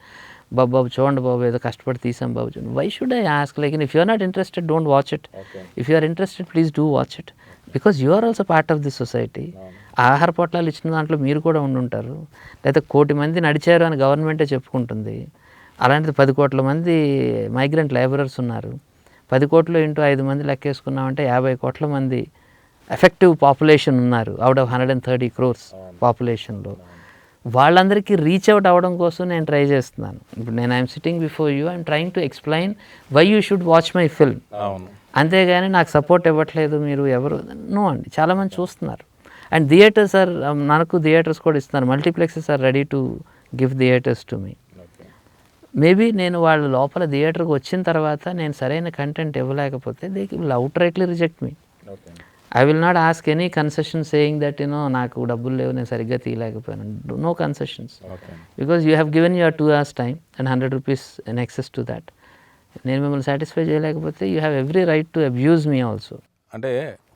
బాబు చూడండి బాబు ఏదో కష్టపడి తీసాం బాబు చూడండి, why should I ask? Like if you are not interested don't watch it. If you are interested please do watch it, because you are also part of this society. ఆహార పొట్లాలు ఇచ్చిన దాంట్లో మీరు కూడా ఉండుంటారు. లేకపోతే 1 కోటి మంది నడిచారు అని గవర్నమెంటే చెప్పుకుంటుంది. అలాంటిది 10 కోట్ల మంది మైగ్రెంట్ లేబరర్స్ ఉన్నారు. 10 కోట్లు ఇంటూ 5 మంది లెక్కేసుకున్నామంటే 50 కోట్ల మంది ఎఫెక్టివ్ పాపులేషన్ ఉన్నారు అవుట్ ఆఫ్ 130 crores పాపులేషన్లో. వాళ్ళందరికీ రీచ్ అవుట్ అవ్వడం కోసం నేను ట్రై చేస్తున్నాను. ఇప్పుడు నేను I'm sitting before you, I'm trying to explain why you should watch my film. అంతేగాని నాకు సపోర్ట్ ఇవ్వట్లేదు మీరు ఎవరు నో అండి. చాలామంది చూస్తున్నారు. అండ్ థియేటర్స్ ఆర్, నాకు థియేటర్స్ కూడా ఇస్తున్నారు. Multiplexes are ready to give theatres to me. Maybe నేను వాళ్ళ లోపల థియేటర్కి వచ్చిన తర్వాత నేను సరైన కంటెంట్ ఇవ్వలేకపోతే they will outrightly reject me. I will not ask any concession saying that నాకు డబ్బులు లేవు నేను సరిగ్గా తీయలేకపోయాను. No concessions, because you have given your 2 hours time and 100 rupees in excess to that. నేను మిమ్మల్ని సాటిస్ఫై చేయలేకపోతే you have every right to abuse me also. అంటే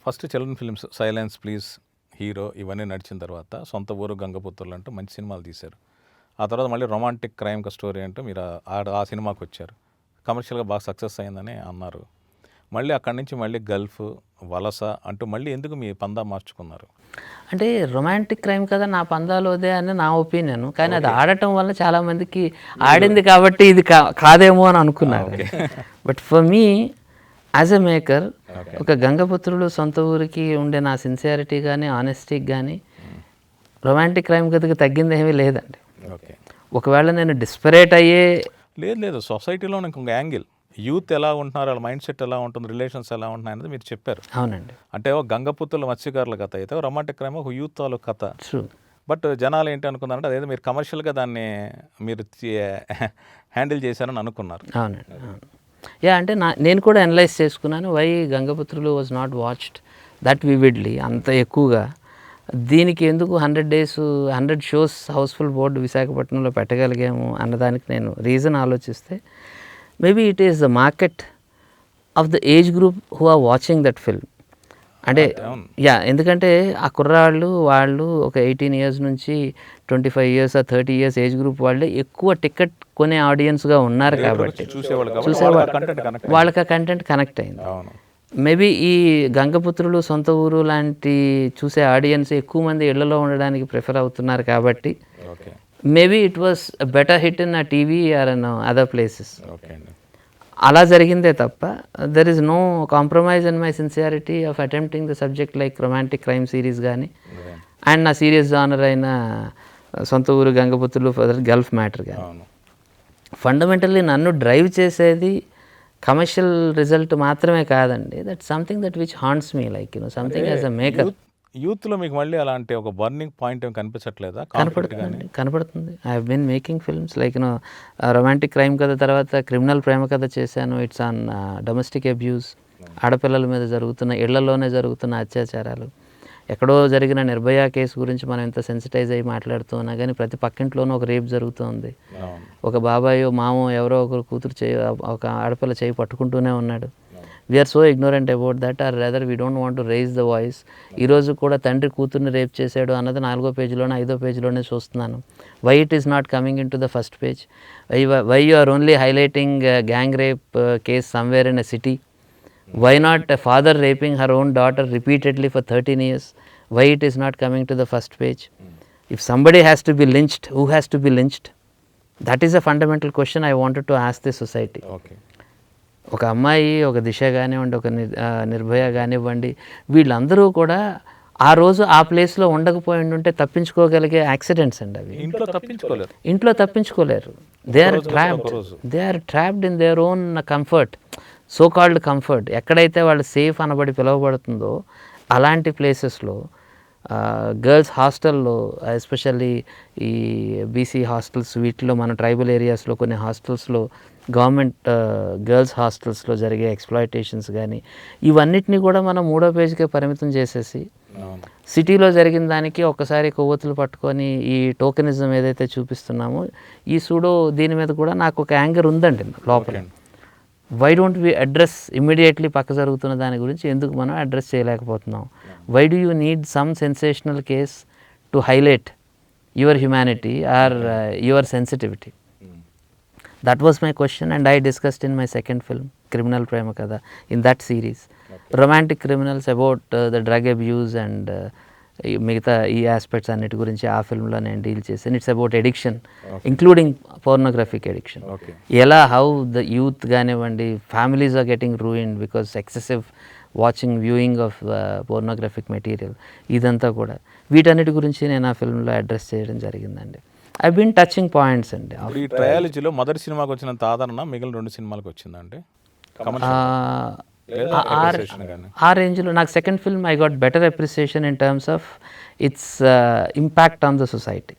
first children films silence please, hero ఇవన్నీ నడిచిన తర్వాత సొంత ఊరు గంగపుత్రులు అంటూ మంచి సినిమాలు తీశారు. ఆ తర్వాత మళ్ళీ రొమాంటిక్ క్రైమ్ స్టోరీ అంటూ మీరు ఆ సినిమాకి వచ్చారు. కమర్షియల్గా బాగా సక్సెస్ అయిందని అన్నారు. మళ్ళీ అక్కడి నుంచి మళ్ళీ గల్ఫ్, వలస అంటూ మళ్ళీ ఎందుకు మీ పందా మార్చుకున్నారు? అంటే రొమాంటిక్ క్రైమ్ కదా నా పందాలోదే అని నా ఒపీనియన్. కానీ అది ఆడటం వల్ల చాలామందికి ఆడింది కాబట్టి ఇది కాదేమో అని అనుకున్నారు. But for me as a maker ఒక గంగపుత్రులు సొంత ఊరికి ఉండే నా సిన్సియారిటీ కానీ ఆనెస్టీకి కానీ రొమాంటిక్ క్రైమ్ గదికి తగ్గింది ఏమీ లేదండి. ఓకే. ఒకవేళ నేను డిస్పరేట్ అయ్యే లేదు సొసైటీలో ఇంకొక యాంగిల్, యూత్ ఎలా ఉంటున్నారు, వాళ్ళ మైండ్ సెట్ ఎలా ఉంటుంది, రిలేషన్స్ ఎలా ఉంటున్నాయి అనేది మీరు చెప్పారు. అవునండి. అంటే ఒక గంగపుత్రుల మత్స్యకారుల కథ అయితే రొమాంటిక్ క్రైమ్ ఒక యూత్ వాళ్ళ కథ. ట్రూ. బట్ జనాలు ఏంటి అనుకున్నారంటే అదేదో మీరు కమర్షియల్గా దాన్ని మీరు హ్యాండిల్ చేశారని అనుకున్నారు. అవునండి. అవును. యా అంటే నేను కూడా అనలైజ్ చేసుకున్నాను why Gangaputrulu was not watched that vividly అంత ఎక్కువగా. దీనికి ఎందుకు 100 days 100 shows హౌస్ఫుల్ బోర్డు విశాఖపట్నంలో పెట్టగలిగాము అన్నదానికి నేను రీజన్ ఆలోచిస్తే maybe it is the market of the age group who are watching that film. అంటే యా ఎందుకంటే ఆ కుర్రాళ్ళు వాళ్ళు ఒక 18 years నుంచి 25 years 30 years ఏజ్ గ్రూప్ వాళ్ళే ఎక్కువ టికెట్ కొనే ఆడియన్స్గా ఉన్నారు కాబట్టి వాళ్ళకి ఆ కంటెంట్ కనెక్ట్ అయింది. మేబీ ఈ గంగపుత్రులు సొంత ఊరు లాంటి చూసే ఆడియన్స్ ఎక్కువ మంది ఇళ్లలో ఉండడానికి ప్రిఫర్ అవుతున్నారు కాబట్టి maybe it was better hit in ఆ TV or in other places. అలా జరిగిందే తప్ప there is no compromise in my sincerity of attempting the subject like romantic crime series కానీ అండ్ నా సీరియస్ జానర్ అయిన సొంత ఊరు గంగపుత్రులు గల్ఫ్ మ్యాటర్ కానీ. Fundamentally నన్ను drive చేసేది కమర్షియల్ రిజల్ట్ మాత్రమే కాదండి. That something that which haunts me like something as a maker. యూత్లో మీకు మళ్ళీ అలాంటి ఒక బర్నింగ్ పాయింట్ ఏం కనిపించట్లేదా? కనపడుతుంది. I have been making films like romantic crime కథ తర్వాత క్రిమినల్ ప్రేమ కథ చేశాను. ఇట్స్ ఆన్ డొమెస్టిక్ అబ్యూస్, ఆడపిల్లల మీద జరుగుతున్న ఇళ్లలోనే జరుగుతున్న అత్యాచారాలు. ఎక్కడో జరిగిన నిర్భయ కేసు గురించి మనం ఎంత సెన్సిటైజ్ అయ్యి మాట్లాడుతూ ఉన్నా కానీ ప్రతి పక్కింట్లోనూ ఒక రేప్ జరుగుతుంది. ఒక బాబాయో మామో ఎవరో ఒకరు కూతురు చేయి ఒక ఆడపిల్ల చేయి పట్టుకుంటూనే ఉన్నాడు. We're so ignorant about that or rather we don't want to raise the voice. ఈరోజు కూడా తండ్రి కూతుర్ని రేప్ చేశాడు అన్నది 4వ పేజీలోనే 5వ పేజీలోనే చూస్తున్నాను. Why it is not coming in to the first page? Why you are only highlighting gang rape case somewhere in a city? Why not a father raping her own daughter repeatedly for 13 years? Why it is not coming to the first page? If somebody has to be lynched, who has to be lynched? That is a fundamental question I wanted to ask the society. ఒక అమ్మాయి ఒక దిశ కానివ్వండి, ఒక నిర్భయ కానివ్వండి, వీళ్ళందరూ కూడా ఆ రోజు ఆ ప్లేస్లో ఉండకపోయి ఉంటే తప్పించుకోగలిగే యాక్సిడెంట్స్ అండి అవి. ఇంట్లో తప్పించుకోలేరు. They are trapped in their own comfort, so called comfort. ఎక్కడైతే వాళ్ళు సేఫ్ అనబడి పిలువబడుతుందో అలాంటి ప్లేసెస్లో గర్ల్స్ హాస్టల్లో ఎస్పెషల్లీ ఈ బీసీ హాస్టల్స్ వీటిలో మన ట్రైబల్ ఏరియాస్లో కొన్ని హాస్టల్స్లో గవర్నమెంట్ గర్ల్స్ హాస్టల్స్లో జరిగే ఎక్స్ప్లాయిటేషన్స్ కానీ ఇవన్నిటిని కూడా మనం 3వ పేజీకే పరిమితం చేసేసి సిటీలో జరిగిన దానికి ఒక్కసారి కొవ్వొత్తులు పట్టుకొని ఈ టోకెనిజం ఏదైతే చూపిస్తున్నామో ఈ సూడో దీని మీద కూడా నాకు ఒక యాంగర్ ఉందండి లోపల. Why don't we address immediately పక్క జరుగుతున్న దాని గురించి ఎందుకు మనం అడ్రస్ చేయలేకపోతున్నాం? Why do you need some sensational case to highlight your humanity or your sensitivity? That was my question and I discussed in my second film, Criminal Prema Kada, in that series. Romantic criminals about the drug abuse and మిగతా ఈ aspects అన్నిటి గురించి ఆ ఫిల్మ్లో నేను deal చేశాను. It's about addiction, including pornographic addiction. ఎలా how the youth కానివ్వండి, families are getting ruined because excessive watching viewing of pornographic material. ఇదంతా కూడా వీటన్నిటి గురించి నేను ఆ ఫిల్మ్లో అడ్రస్ చేయడం జరిగిందండి. ఐ బీన్ టచింగ్ పాయింట్స్ అండి. ఈ ట్రయాలజీలో మొదటి సినిమాకి వచ్చినంత ఆదరణ మిగిలిన 2 సినిమాలకు వచ్చిందండి. ఆ రేంజ్లో నాకు second film I got better appreciation in terms of its impact on the society.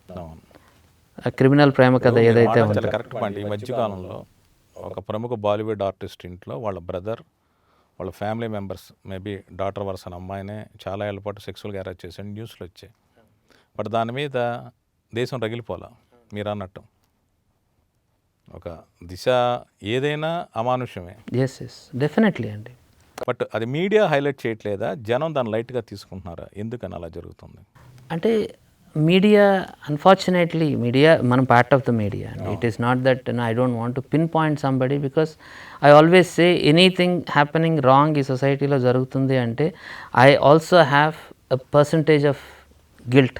Criminal Prema Katha ఏదైతే ఉందో కరెక్ట్ పాయింట్. ఈ మధ్యకాలంలో ఒక ప్రముఖ బాలీవుడ్ ఆర్టిస్ట్ ఇంట్లో వాళ్ళ బ్రదర్, వాళ్ళ family members, maybe daughter worsen అమ్మాయినే చాలా ఏళ్ళ పాటు సెక్సువల్గా అరెస్ట్ చేసి న్యూస్లో వచ్చాయి. బట్ దాని మీద దేశం రగిలిపోలా. మీరు అన్నట్టు ఒక దిశ ఏదైనా అమానుష్యమే. ఎస్ డెఫినెట్లీ అండి. బట్ అది మీడియా హైలైట్ చేయట్లేదా? జనం దాన్ని లైట్గా తీసుకుంటున్నారా? ఎందుకని అలా జరుగుతుంది? అంటే మీడియా అన్ఫార్చునేట్లీ మీడియా మనం పార్ట్ ఆఫ్ ద మీడియా అండి. It is not that I don't want to pin point somebody, because I always say anything happening wrong ఈ సొసైటీలో జరుగుతుంది అంటే I also have a percentage of guilt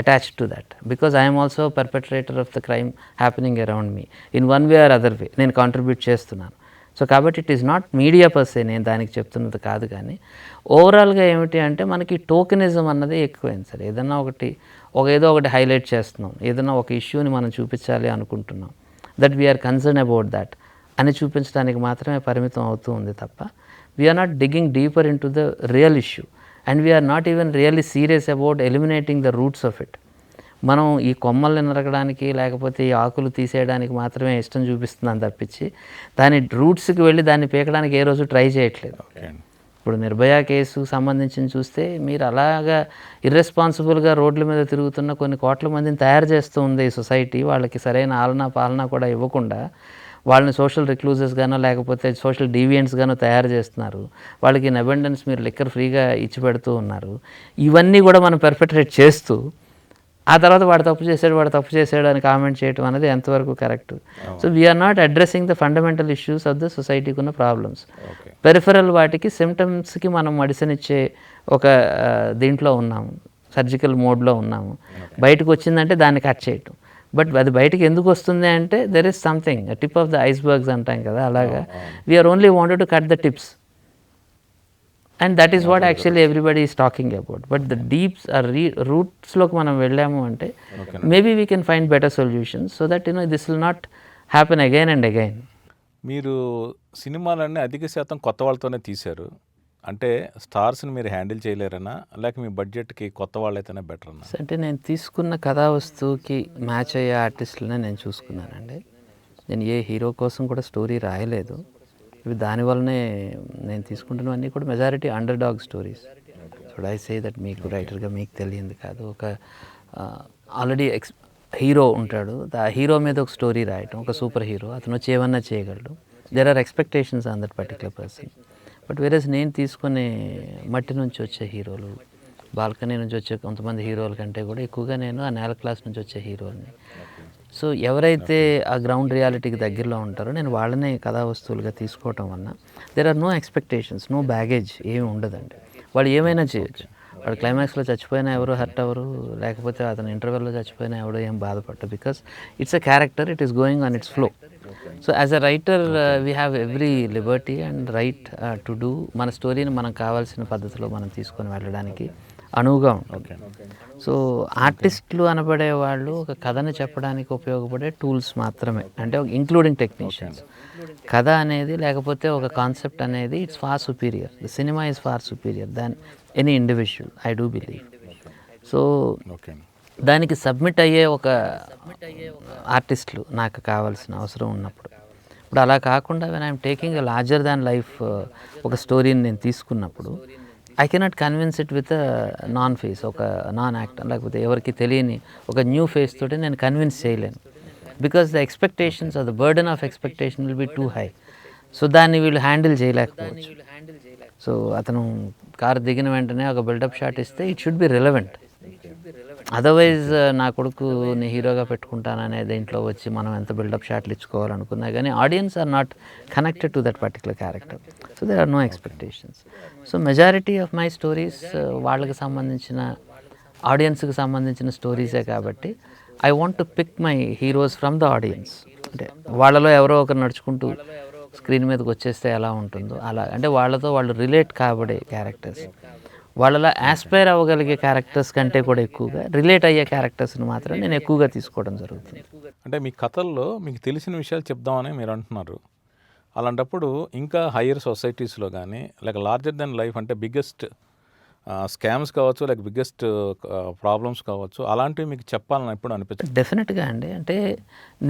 attached to that, because I am also a perpetrator of the crime happening around me in one way or other way. నేను contribute చేస్తున్నాను. So కాబట్టి it is not media per se నేను దానికి చెప్తున్నది కాదు. కానీ ఓవరాల్గా ఏమిటి అంటే మనకి టోకెనిజం అన్నది ఎక్కువైంది సార్. ఏదన్నా ఏదో ఒకటి హైలైట్ చేస్తున్నాం, ఏదన్నా ఒక ఇష్యూని మనం చూపించాలి అనుకుంటున్నాం, that we're concern about that అని చూపించడానికి మాత్రమే పరిమితం అవుతూ ఉంది తప్ప we're not digging deeper in to the real issue. And we're not even really serious about eliminating the roots of it. మనం ఈ కొమ్మల్ని నరకడానికి లేకపోతే ఈ ఆకులు తీసేయడానికి మాత్రమే ఇష్టం చూపిస్తున్నాను తప్పించి దాని రూట్స్కి వెళ్ళి దాన్ని పీకడానికి ఏ రోజు ట్రై చేయట్లేదు. ఇప్పుడు నిర్భయ కేసు సంబంధించి చూస్తే మీరు అలాగా ఇర్రెస్పాన్సిబుల్గా రోడ్ల మీద తిరుగుతున్న కొన్ని కోట్ల మందిని తయారు చేస్తూ ఉంది ఈ సొసైటీ. వాళ్ళకి సరైన ఆలనా పాలన కూడా ఇవ్వకుండా వాళ్ళని సోషల్ రిక్లూజెస్ గానో లేకపోతే సోషల్ డీవియంట్స్ గానో తయారు చేస్తున్నారు. వాళ్ళకి ఇన్ అబెండెన్స్ మీరు లిక్కర్ ఫ్రీగా ఇచ్చి పెడుతూ ఉన్నారు. ఇవన్నీ కూడా మనం పెర్పెట్రేట్ చేస్తూ ఆ తర్వాత వాడు తప్పు చేసాడు అని కామెంట్ చేయడం అనేది ఎంతవరకు correct? So we're not addressing the fundamental issues of the సొసైటీకి ఉన్న ప్రాబ్లమ్స్. పెరిఫరల్ వాటికి సిమ్టమ్స్కి మనం మెడిసిన్ ఇచ్చే ఒక దీంట్లో ఉన్నాము, సర్జికల్ మోడ్లో ఉన్నాము. బయటకు వచ్చిందంటే దాన్ని కట్ చేయటం. బట్ అది బయటకు ఎందుకు వస్తుంది అంటే there is something tip of the icebergs అంటాం కదా, అలాగా we are only wanted to cut the tips. And that is what actually everybody is talking about. But the deeps or రూట్స్లోకి మనం వెళ్ళాము అంటే maybe we can find better solutions so that this will not happen again and again. మీరు సినిమాలన్నీ అధిక శాతం కొత్త వాళ్ళతోనే తీశారు. అంటే స్టార్స్ని మీరు హ్యాండిల్ చేయలేరనా, లేక మీ బడ్జెట్కి కొత్త వాళ్ళైతేనే బెటర్ అన్నా? అంటే నేను తీసుకున్న కథా వస్తువుకి మ్యాచ్ అయ్యే ఆర్టిస్టులనే నేను చూసుకున్నానండి. నేను ఏ హీరో కోసం కూడా స్టోరీ రాయలేదు. ఇవి దానివల్లనే నేను తీసుకుంటున్నవన్నీ కూడా majority under dog stories. So I say that మీకు రైటర్గా మీకు తెలియంది కాదు, ఒక ఆల్రెడీ హీరో ఉంటాడు, ఆ హీరో మీద ఒక స్టోరీ రాయటం, ఒక సూపర్ హీరో అతను వచ్చి ఏమన్నా చేయగలడు. There are expectations on that particular person. But whereas నేను తీసుకునే మట్టి నుంచి వచ్చే హీరోలు, బాల్కనీ నుంచి వచ్చే కొంతమంది హీరోల కంటే కూడా ఎక్కువగా నేను ఆ నేల క్లాస్ నుంచి వచ్చే హీరోల్ని. సో ఎవరైతే ఆ గ్రౌండ్ రియాలిటీకి దగ్గరలో ఉంటారో నేను వాళ్ళనే కథా వస్తువులుగా తీసుకోవటం వలన there are no expectations, no baggage ఏమి ఉండదండి. వాళ్ళు ఏమైనా చేయొచ్చు. వాడు క్లైమాక్స్లో చచ్చిపోయినా ఎవరు హర్ట్ అవ్వరు, లేకపోతే అతను ఇంటర్వెల్లో చచ్చిపోయినా ఎవడో ఏం బాధపడ్డు, because it's a character, it is going on its flow. So as a writer we have every liberty and right to do మన స్టోరీని మనం కావాల్సిన పద్ధతిలో మనం తీసుకొని వెళ్ళడానికి అనువుగా ఉంటుంది. సో ఆర్టిస్టులు అనబడే వాళ్ళు ఒక కథను చెప్పడానికి ఉపయోగపడే టూల్స్ మాత్రమే, అంటే ఇంక్లూడింగ్ టెక్నీషియన్స్. కథ అనేది లేకపోతే ఒక కాన్సెప్ట్ అనేది it's far superior, the cinema is far superior than any individual, I do believe. So దానికి సబ్మిట్ అయ్యే ఒక ఆర్టిస్టులు నాకు కావాల్సిన అవసరం ఉన్నప్పుడు, ఇప్పుడు అలా కాకుండా when I'm taking a larger than life ఒక స్టోరీని నేను తీసుకున్నప్పుడు I cannot convince it with non face, ఒక నాన్ యాక్టర్ లేకపోతే ఎవరికి తెలియని ఒక న్యూ ఫేస్ తోటి నేను కన్విన్స్ చేయలేను. Because the expectations or the burden of expectation will be too high. So దాన్ని వీళ్ళు హ్యాండిల్ చేయలేకపోవచ్చు. సో అతను కారు దిగిన వెంటనే ఒక బిల్డప్ షాట్ ఇస్తే it should be relevant. Otherwise నా కొడుకుని హీరోగా పెట్టుకుంటాననే దీంట్లో వచ్చి మనం ఎంత బిల్డప్ షాట్లు ఇచ్చుకోవాలనుకున్నా కానీ audience are not connected to that particular character. So there are no expectations. So majority of my stories వాళ్ళకి సంబంధించిన ఆడియన్స్కి సంబంధించిన స్టోరీసే కాబట్టి I want to pick my heroes from the audience. అంటే వాళ్ళలో ఎవరో ఒకరు నడుచుకుంటూ స్క్రీన్ మీదకి వచ్చేస్తే ఎలా ఉంటుందో అలా, అంటే వాళ్ళతో వాళ్ళు రిలేట్ కాబడే క్యారెక్టర్స్, వాళ్ళలా యాస్పైర్ అవ్వగలిగే క్యారెక్టర్స్ కంటే కూడా ఎక్కువగా రిలేట్ అయ్యే క్యారెక్టర్స్ని మాత్రం నేను ఎక్కువగా తీసుకోవడం జరుగుతుంది. అంటే మీ కథల్లో మీకు తెలిసిన విషయాలు చెప్దామని మీరు అంటున్నారు. అలాంటప్పుడు ఇంకా హయ్యర్ సొసైటీస్లో కానీ లేక లార్జర్ దెన్ లైఫ్ అంటే బిగ్గెస్ట్ స్కామ్స్ కావచ్చు, లేక బిగ్గెస్ట్ ప్రాబ్లమ్స్ కావచ్చు, అలాంటివి మీకు చెప్పాలని ఎప్పుడు అనిపించింది? డెఫినెట్గా అండి. అంటే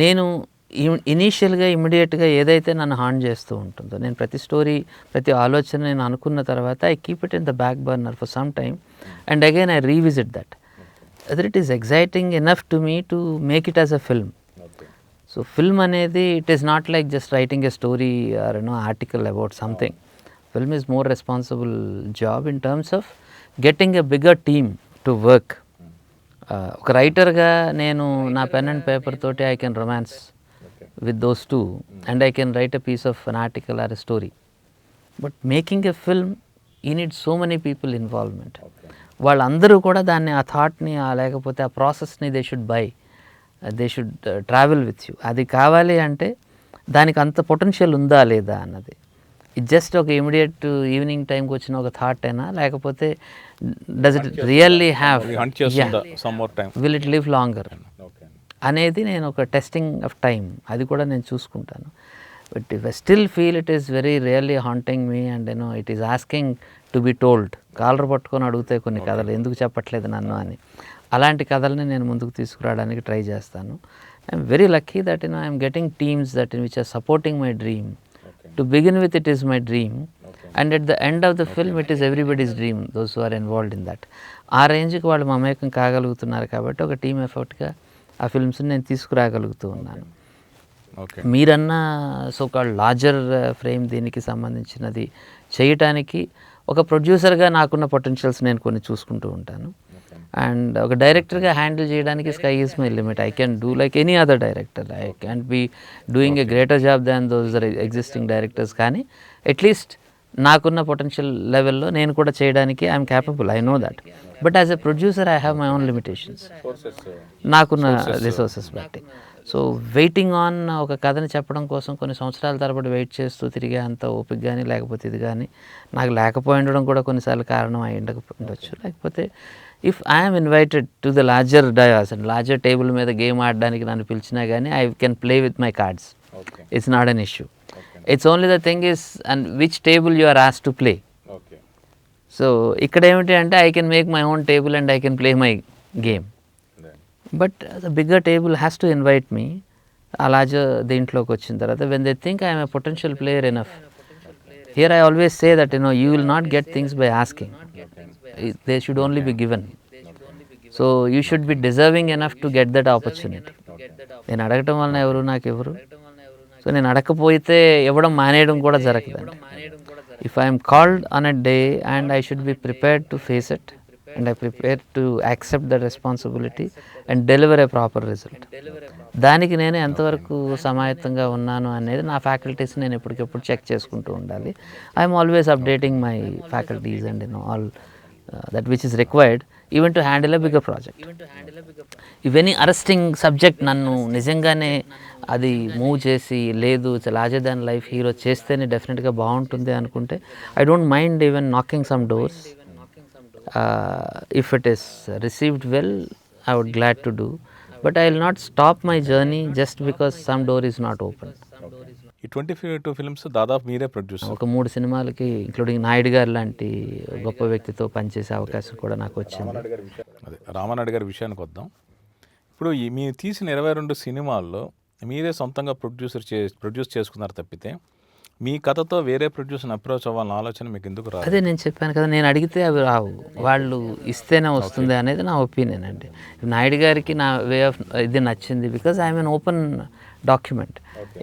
నేను ఇనీషియల్గా ఇమ్మీడియట్గా ఏదైతే నన్ను హార్న్ చేస్తూ ఉంటుందో, నేను ప్రతి స్టోరీ ప్రతి ఆలోచన నేను అనుకున్న తర్వాత I keep it in the back burner for some time and again I revisit that whether it is exciting enough to me to make it as a film. So film అనేది it is not like just writing a story or article about something. Film is more responsible job in terms of getting a bigger team to work ఒక రైటర్గా నేను నా pen and paper తోటి I can romance with those two and I can write a piece of an article or a story. But making a film you need so many people involvement. వాళ్ళందరూ కూడా దాన్ని ఆ థాట్ని లేకపోతే ఆ ప్రాసెస్ని they should buy, they should travel with you. అది కావాలి అంటే దానికి అంత పొటెన్షియల్ ఉందా లేదా అన్నది. ఇది జస్ట్ ఒక ఇమీడియట్ ఈవినింగ్ టైంకి వచ్చిన ఒక థాట్ అయినా, లేకపోతే does it really have, haunt చేస్తుందా some more time, will it live longer okay అనేది నేను ఒక టెస్టింగ్ ఆఫ్ టైం అది కూడా నేను చూసుకుంటాను. But if I still feel it is very really haunting me and it is asking to be told, collar పట్టుకొని అడుగుతాయి కొన్ని కథలు, ఎందుకు చెప్పట్లేదు నన్ను అని. అలాంటి కథల్ని నేను ముందుకు తీసుకురావడానికి ట్రై చేస్తాను. I'm very lucky that I'm getting teams that which are supporting my dream. To begin with it is my dream and at the end of the film it is everybody's dream, those who are involved in that. ఆ రేంజ్కి వాళ్ళు మమేకం కాగలుగుతున్నారు కాబట్టి ఒక team ఎఫర్ట్గా ఆ ఫిల్మ్స్ని నేను తీసుకురాగలుగుతూ ఉన్నాను. Okay. మీరన్న సోకాల్డ్ లార్జర్ ఫ్రేమ్ దీనికి సంబంధించినది చేయటానికి ఒక ప్రొడ్యూసర్గా నాకున్న పొటెన్షియల్స్ నేను కొన్ని చూసుకుంటూ ఉంటాను. అండ్ ఒక డైరెక్టర్గా హ్యాండిల్ చేయడానికి sky is my limit. I can do like any other director, I can be doing a greater job than those are existing directors. కానీ అట్లీస్ట్ నాకున్న పొటెన్షియల్ లెవెల్లో నేను కూడా చేయడానికి I'm capable, I know that. But as a producer I have my own limitations, నాకున్న resources బట్టి. So waiting on ఒక కథని చెప్పడం కోసం కొన్ని సంవత్సరాల తరబడి వెయిట్ చేస్తూ తిరిగే అంత ఓపిక కానీ, లేకపోతే ఇది కానీ నాకు లేకపోయి ఉండడం కూడా కొన్నిసార్లు కారణం అయి ఉండొచ్చు. లేకపోతే if I'm invited to the larger dais and larger table మీద గేమ్ ఆడడానికి నన్ను పిలిచినా కానీ I can play with my cards. It's not an issue. It's only the thing is and which table you are asked to play. So ఇక్కడ ఏమిటి అంటే I can make my own table and I can play my game. But the bigger table has to invite me. ఆ larger దీంట్లోకి వచ్చిన తర్వాత when they think I'm a potential player enough. Here I always say that you will not get things by asking, they should only be given. So you should be deserving enough to get that opportunity. నేను అడగటం వలన ఎవరు నాకు ఎవరు. So నేను అడగకపోతే ఇవ్వడం మానేయడం కూడా జరగదండి. If I'm called on a day and I should be prepared to face it and I prepare to accept the responsibility and deliver a proper result. దానికి నేను ఎంతవరకు సమాయత్తంగా ఉన్నాను అనేది నా ఫ్యాకల్టీస్ నేను ఎప్పటికెప్పుడు చెక్ చేసుకుంటూ ఉండాలి. I'm always updating my faculties and all that which is required even to handle a bigger project. If any arresting subject నన్ను నిజంగానే అది మూవ్ చేసి లేదు లార్జర్ దాన్ లైఫ్ హీరో చేస్తేనే డెఫినెట్గా బాగుంటుంది అనుకుంటే I don't mind even knocking some doors. If it is received well I would glad to do, but I will not stop my journey just because some door is not open. ఈ 22 films దాదాపు మీరే produce. ఒక 3 సినిమాలకి including Naidu గారు లాంటి గొప్ప వ్యక్తితో పనిచేసే అవకాశం కూడా నాకు వచ్చింది. అదే రామానాయుడు గారి విషయానికి వద్దాం. ఇప్పుడు మీరు తీసిన 22 సినిమాల్లో మీరే సొంతంగా ప్రొడ్యూస్ చేసుకున్నారు తప్పితే మీ కథతో వేరే ప్రొడ్యూసర్ని అప్రోచ్ అవ్వాలన్న ఆలోచన మీకు ఎందుకు రాదు? అదే నేను చెప్పాను కదా, నేను అడిగితే అవి రావు, వాళ్ళు ఇస్తేనే వస్తుంది అనేది నా ఒపీనియన్ అండి. నాయుడు గారికి నా వే ఆఫ్ ఇది నచ్చింది because I'm an open document.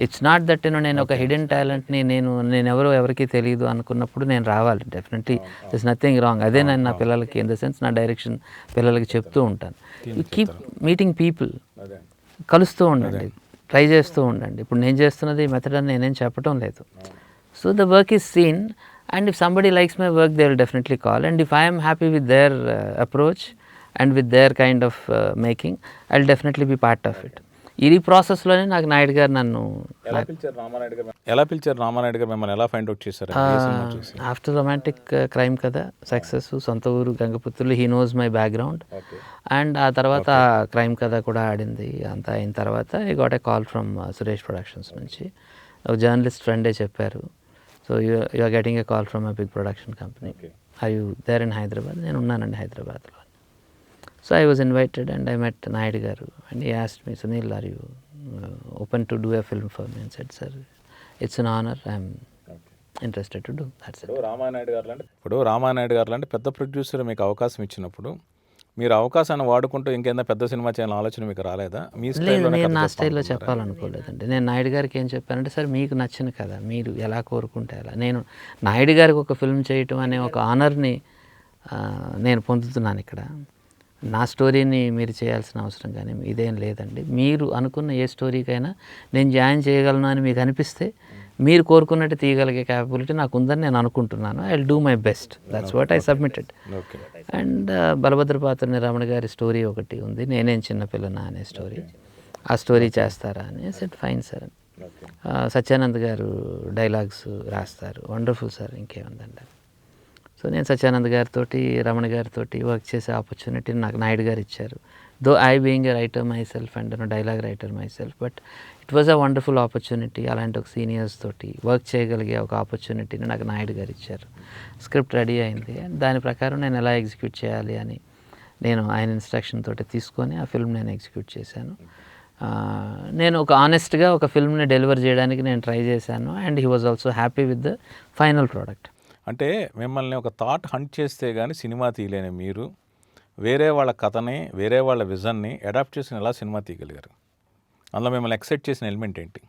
It's not that నేను ఒక హిడెన్ టాలెంట్ని నేను ఎవరికి తెలియదు అనుకున్నప్పుడు నేను రావాలి. Definitely this nothing wrong. అదే నేను నా పిల్లలకి ఇన్ ద సెన్స్ నా డైరెక్షన్ పిల్లలకి చెప్తూ ఉంటాను. యూ కీప్ మీటింగ్ పీపుల్, కలుస్తూ ఉండండి, ట్రై చేస్తూ ఉండండి. ఇప్పుడు నేను చేస్తున్నది మెథడ్ అని నేనేం చెప్పడం లేదు. So the work is seen and if somebody likes my work they will definitely call and if I'm happy with their approach and with their kind of making I will definitely be part of it. ఈ ప్రాసెస్లోనే నాకు నాయుడు గారు నన్ను ఎలా పిలిచారు రామానాయుడు గారు మిమ్మల్ని ఎలా ఫైండ్ అవుట్ చేశారు? ఆఫ్టర్ రొమాంటిక్ క్రైమ్ కదా success, Sontha Ooru Gangaputrulu, he knows my background and ఆ తర్వాత క్రైమ్ కథ కూడా ఆడింది. అంతా అయిన తర్వాత I got a call from Suresh Productions నుంచి. ఒక జర్నలిస్ట్ ఫ్రెండే చెప్పారు, so you are getting a call from a big production company, I you there in Hyderabad. నేను ఉన్నానండి హైదరాబాద్లో. So I was invited and I met Naidu garu and he asked me, Sunil, are you open to do a film for me? And said, sir, it's an honor, I'm interested to do. That's it. ఇప్పుడు రామానాయుడు గారు లాంటి పెద్ద producer మీకు అవకాశం ఇచ్చినప్పుడు మీరు అవకాశాన్ని వాడుకుంటూ ఇంకేందా పెద్ద సినిమా చేయాలని ఆలోచన మీకు రాలేదా? మీ లేదు, నేను నా స్టైల్లో చెప్పాలనుకోలేదండి. నేను నాయుడు గారికి ఏం చెప్పానంటే, సార్ మీకు నచ్చిన కదా మీరు ఎలా కోరుకుంటే అలా. నేను నాయుడు గారికి ఒక ఫిల్మ్ చేయటం అనే ఒక ఆనర్ని నేను పొందుతున్నాను ఇక్కడ. నా స్టోరీని మీరు చేయాల్సిన అవసరం కానీ ఇదేం లేదండి. మీరు అనుకున్న ఏ స్టోరీకైనా నేను జాయిన్ చేయగలను అని మీకు అనిపిస్తే మీరు కోరుకున్నట్టు తీయగలిగే క్యాపబిలిటీ నాకు ఉందని నేను అనుకుంటున్నాను. I will do my best. That's what I submitted. Okay. And Balabhadrapatruni Ramana గారి స్టోరీ ఒకటి ఉంది, నేనేం చిన్నపిల్లనా అనే స్టోరీ. ఆ స్టోరీ చేస్తారా అని సెట్ ఫైన్ సార్ అని. సత్యానంద్ గారు డైలాగ్స్ రాస్తారు. వండర్ఫుల్ సార్, ఇంకేముందండి. సో నేను సత్యానంద్ గారితో రమణ గారితో వర్క్ చేసే ఆపర్చునిటీని నాకు నాయుడు గారు ఇచ్చారు. Though I being a writer my self and dialogue writer my self, but it was a wonderful opportunity. అలాంటి ఒక సీనియర్స్ తోటి వర్క్ చేయగలిగే ఒక ఆపర్చునిటీని నాకు నాయుడు గారు ఇచ్చారు. స్క్రిప్ట్ రెడీ అయింది, దాని ప్రకారం నేను ఎలా ఎగ్జిక్యూట్ చేయాలి అని నేను ఆయన ఇన్స్ట్రక్షన్ తోటి తీసుకొని ఆ ఫిల్మ్ నేను ఎగ్జిక్యూట్ చేశాను. నేను ఒక ఆనెస్ట్గా ఒక ఫిల్మ్ని డెలివర్ చేయడానికి నేను ట్రై చేశాను. And he was also happy with the final product. అంటే మిమ్మల్ని ఒక థాట్ హంట్ చేస్తే కానీ సినిమా తీయలేని మీరు వేరే వాళ్ళ కథని, వేరే వాళ్ళ విజన్ని అడాప్ట్ చేసి ఎలా సినిమా తీయగలిగారు? అందులో మిమ్మల్ని ఎక్సైట్ చేసిన ఎలిమెంట్ ఏంటి?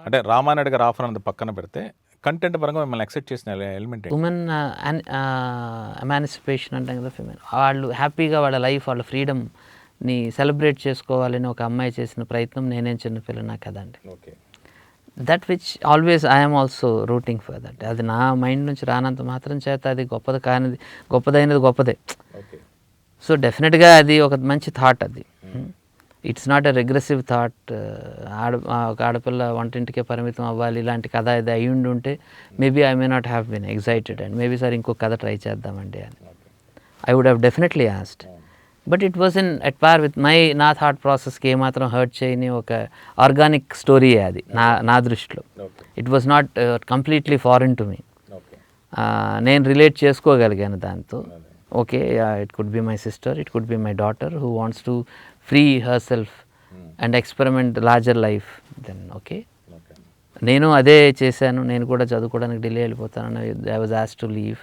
అంటే రామానాయుడు గారు ఆఫర్ అన్నది పక్కన పెడితే కంటెంట్ పరంగా మిమ్మల్ని ఎక్సైట్ చేసిన ఎలిమెంట్ ఏంటి? ఉమెన్ ఎమాన్సిపేషన్ అంటాం కదా, ఫిమెన్ వాళ్ళు హ్యాపీగా వాళ్ళ లైఫ్, వాళ్ళ ఫ్రీడమ్ని సెలబ్రేట్ చేసుకోవాలని ఒక అమ్మాయి చేసిన ప్రయత్నం నేనేం చిన్నపిల్లనా కదండి. Okay. That which always I'm also rooting for that. అది నా మైండ్ నుంచి రానంత మాత్రం చేత అది గొప్పది కానిది, గొప్పదైనది గొప్పదే. ఓకే. సో డెఫినెట్గా అది ఒక మంచి థాట్. అది it's not a regressive thought. ఒక ఆడపిల్ల వంటింటికే పరిమితం అవ్వాలి ఇలాంటి కథ ఇది అయ్యి ఉంటే maybe I may not have been excited and maybe sir ఇంకో కథ ట్రై చేద్దామండి అని I would have definitely asked. But it was in at par with నా థాట్ ప్రాసెస్కి ఏమాత్రం హర్ట్ చేయని ఒక ఆర్గానిక్ స్టోరీయే అది నా దృష్టిలో. It was not completely foreign to me. నేను రిలేట్ చేసుకోగలిగాను దాంతో. Okay, it could be my sister, it could be my daughter who wants to free her self and experiment larger life, then okay. నేను అదే చేశాను. నేను కూడా చదువుకోవడానికి ఢిల్లీ వెళ్ళిపోతాను. I was asked to leave.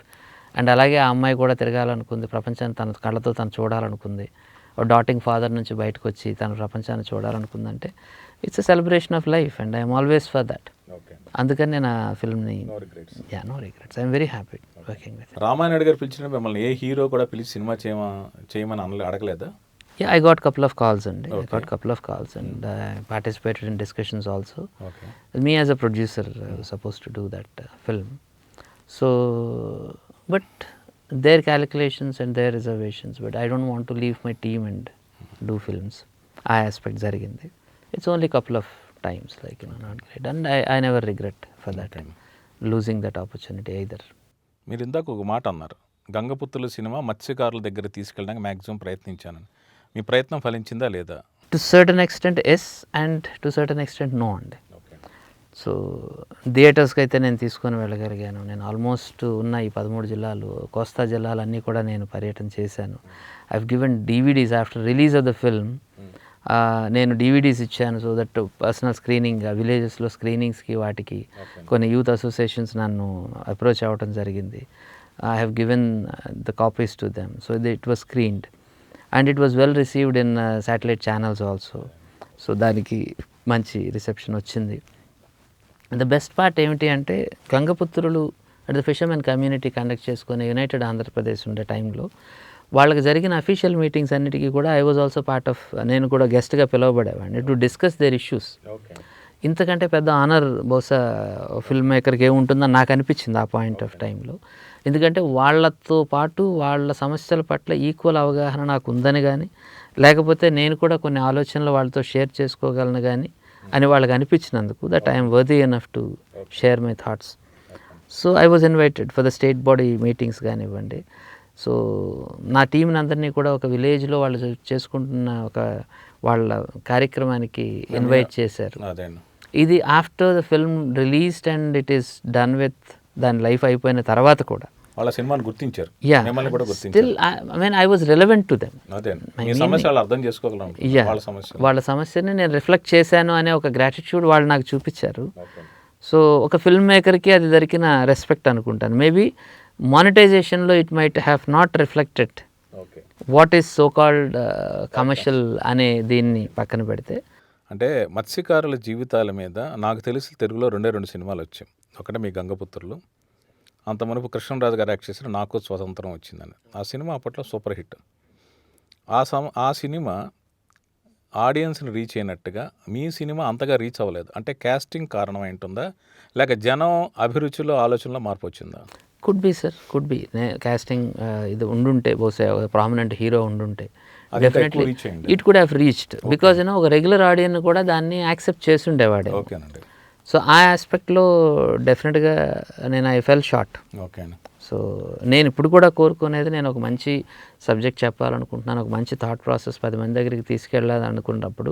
And అలాగే ఆ అమ్మాయి కూడా తిరగాలనుకుంది, ప్రపంచాన్ని తన కళ్ళతో తను చూడాలనుకుంది. ఒక డాటింగ్ ఫాదర్ నుంచి బయటకు వచ్చి తన ప్రపంచాన్ని చూడాలనుకుందంటే it's a celebration of life and I'm always for that. అందుకని నేను ఆ ఫిల్మ్ని no regrets, I'm very happy working with. Ramanaidu గారు పిలిచిన మిమ్మల్ని ఏ హీరో కూడా పిలిచి సినిమా చేయమని అడగలేదా? Yeah, I got couple of calls and I got couple of calls and I participated in discussions also. Okay. Me as a producer was supposed to do that film. So, but their calculations and their reservations, but I don't want to leave my team and do films. I aspect zarigindi. It's only couple of times, like, not great. And I never regret for that time losing that opportunity either. మీరు ఇందాక ఒక మాట అన్నారు, గంగపుత్రుల cinema మత్స్యకారుల దగ్గర తీసుకెళ్ళడానికి maximum ప్రయత్నించానని. మీ ప్రయత్నం ఫలించిందా లేదా? To certain extent yes and to certain extent no అండి. సో థియేటర్స్కి అయితే నేను తీసుకొని వెళ్ళగలిగాను. నేను ఆల్మోస్ట్ ఉన్న ఈ 13 జిల్లాలు, కోస్తా జిల్లాలన్నీ కూడా నేను పర్యటన చేశాను. I have given DVDs after release of the film. నేను DVDs ఇచ్చాను సో దట్ పర్సనల్ స్క్రీనింగ్, విలేజెస్లో స్క్రీనింగ్స్కి వాటికి కొన్ని యూత్ అసోసియేషన్స్ నన్ను అప్రోచ్ అవ్వడం జరిగింది. I have given the copies to them so it was screened and it was well received in satellite channels also. So దానికి మంచి రిసెప్షన్ వచ్చింది. ద బెస్ట్ పార్ట్ ఏమిటి అంటే గంగపుత్రులు at the fishermen community conduct చేసుకునే United Andhra Pradesh ఉండే టైంలో వాళ్ళకి జరిగిన అఫీషియల్ మీటింగ్స్ అన్నిటికీ కూడా I was also part of, నేను కూడా గెస్ట్గా పిలువబడేవాడిని టు డిస్కస్ దేర్ ఇష్యూస్. ఇంతకంటే పెద్ద ఆనర్ బహుశా ఫిల్మ్ మేకర్కి ఏముంటుందని నాకు అనిపించింది ఆ పాయింట్ ఆఫ్ టైంలో. ఎందుకంటే వాళ్ళతో పాటు వాళ్ళ సమస్యల పట్ల ఈక్వల్ అవగాహన నాకు ఉందని కానీ, లేకపోతే నేను కూడా కొన్ని ఆలోచనలు వాళ్ళతో షేర్ చేసుకోగలను కానీ అని వాళ్ళకి అనిపించినందుకు that I'm worthy enough to share my thoughts. So I was invited for the state body meetings కానివ్వండి. సో నా టీంని అందరినీ కూడా ఒక విలేజ్లో వాళ్ళు చేసుకుంటున్న ఒక వాళ్ళ కార్యక్రమానికి ఇన్వైట్ చేశారు. ఇది after the film released and it is done with, దాని లైఫ్ అయిపోయిన తర్వాత కూడా వాళ్ళ సినిమాని గుర్తించారు. Still I was relevant to them. వాళ్ళ సమస్యని నేను రిఫ్లెక్ట్ చేశాను అనే ఒక గ్రాటిట్యూడ్ వాళ్ళు నాకు చూపించారు. సో ఒక ఫిల్మ్ మేకర్కి అది దొరికిన రెస్పెక్ట్ అనుకుంటాను. మేబీ మానిటైజేషన్లో it might have not reflected what is so called commercial అనే దీన్ని పక్కన పెడితే. అంటే మత్స్యకారుల జీవితాల మీద నాకు తెలిసి తెలుగులో 2 సినిమాలు వచ్చాయి. ఒకటి మీ గంగపుత్రులు, అంత మునుపు కృష్ణరాజు గారు యాక్ట్ చేసిన నాకు స్వతంత్రం వచ్చిందని. ఆ సినిమా అప్పట్లో సూపర్ హిట్. ఆ సినిమా ఆడియన్స్ని రీచ్ అయినట్టుగా మీ సినిమా అంతగా రీచ్ అవ్వలేదు. అంటే కాస్టింగ్ కారణం ఏంటుందా, లేక జనం అభిరుచిలో ఆలోచనలో మార్పు వచ్చిందా? Could be sir, could be. Casting ఇది ఉండుంటే, బహుశా ప్రామినెంట్ హీరో ఉండుంటే అది ఇంకా ఎక్కువ డెఫినెట్లీ రీచ్ అయింది. It could have reached, because ఒక రెగ్యులర్ ఆడియన్ కూడా దాన్ని యాక్సెప్ట్ చేస్తుండేవాడే. ఓకేనండి. సో ఆ ఆస్పెక్ట్లో డెఫినెట్గా ఐ ఫెల్ షార్ట్. ఓకే అండి. సో నేను ఇప్పుడు కూడా కోరుకునేది, నేను ఒక మంచి సబ్జెక్ట్ చెప్పాలనుకుంటున్నాను, ఒక మంచి థాట్ ప్రాసెస్ 10 మంది దగ్గరికి తీసుకెళ్ళాలి అనుకున్నప్పుడు,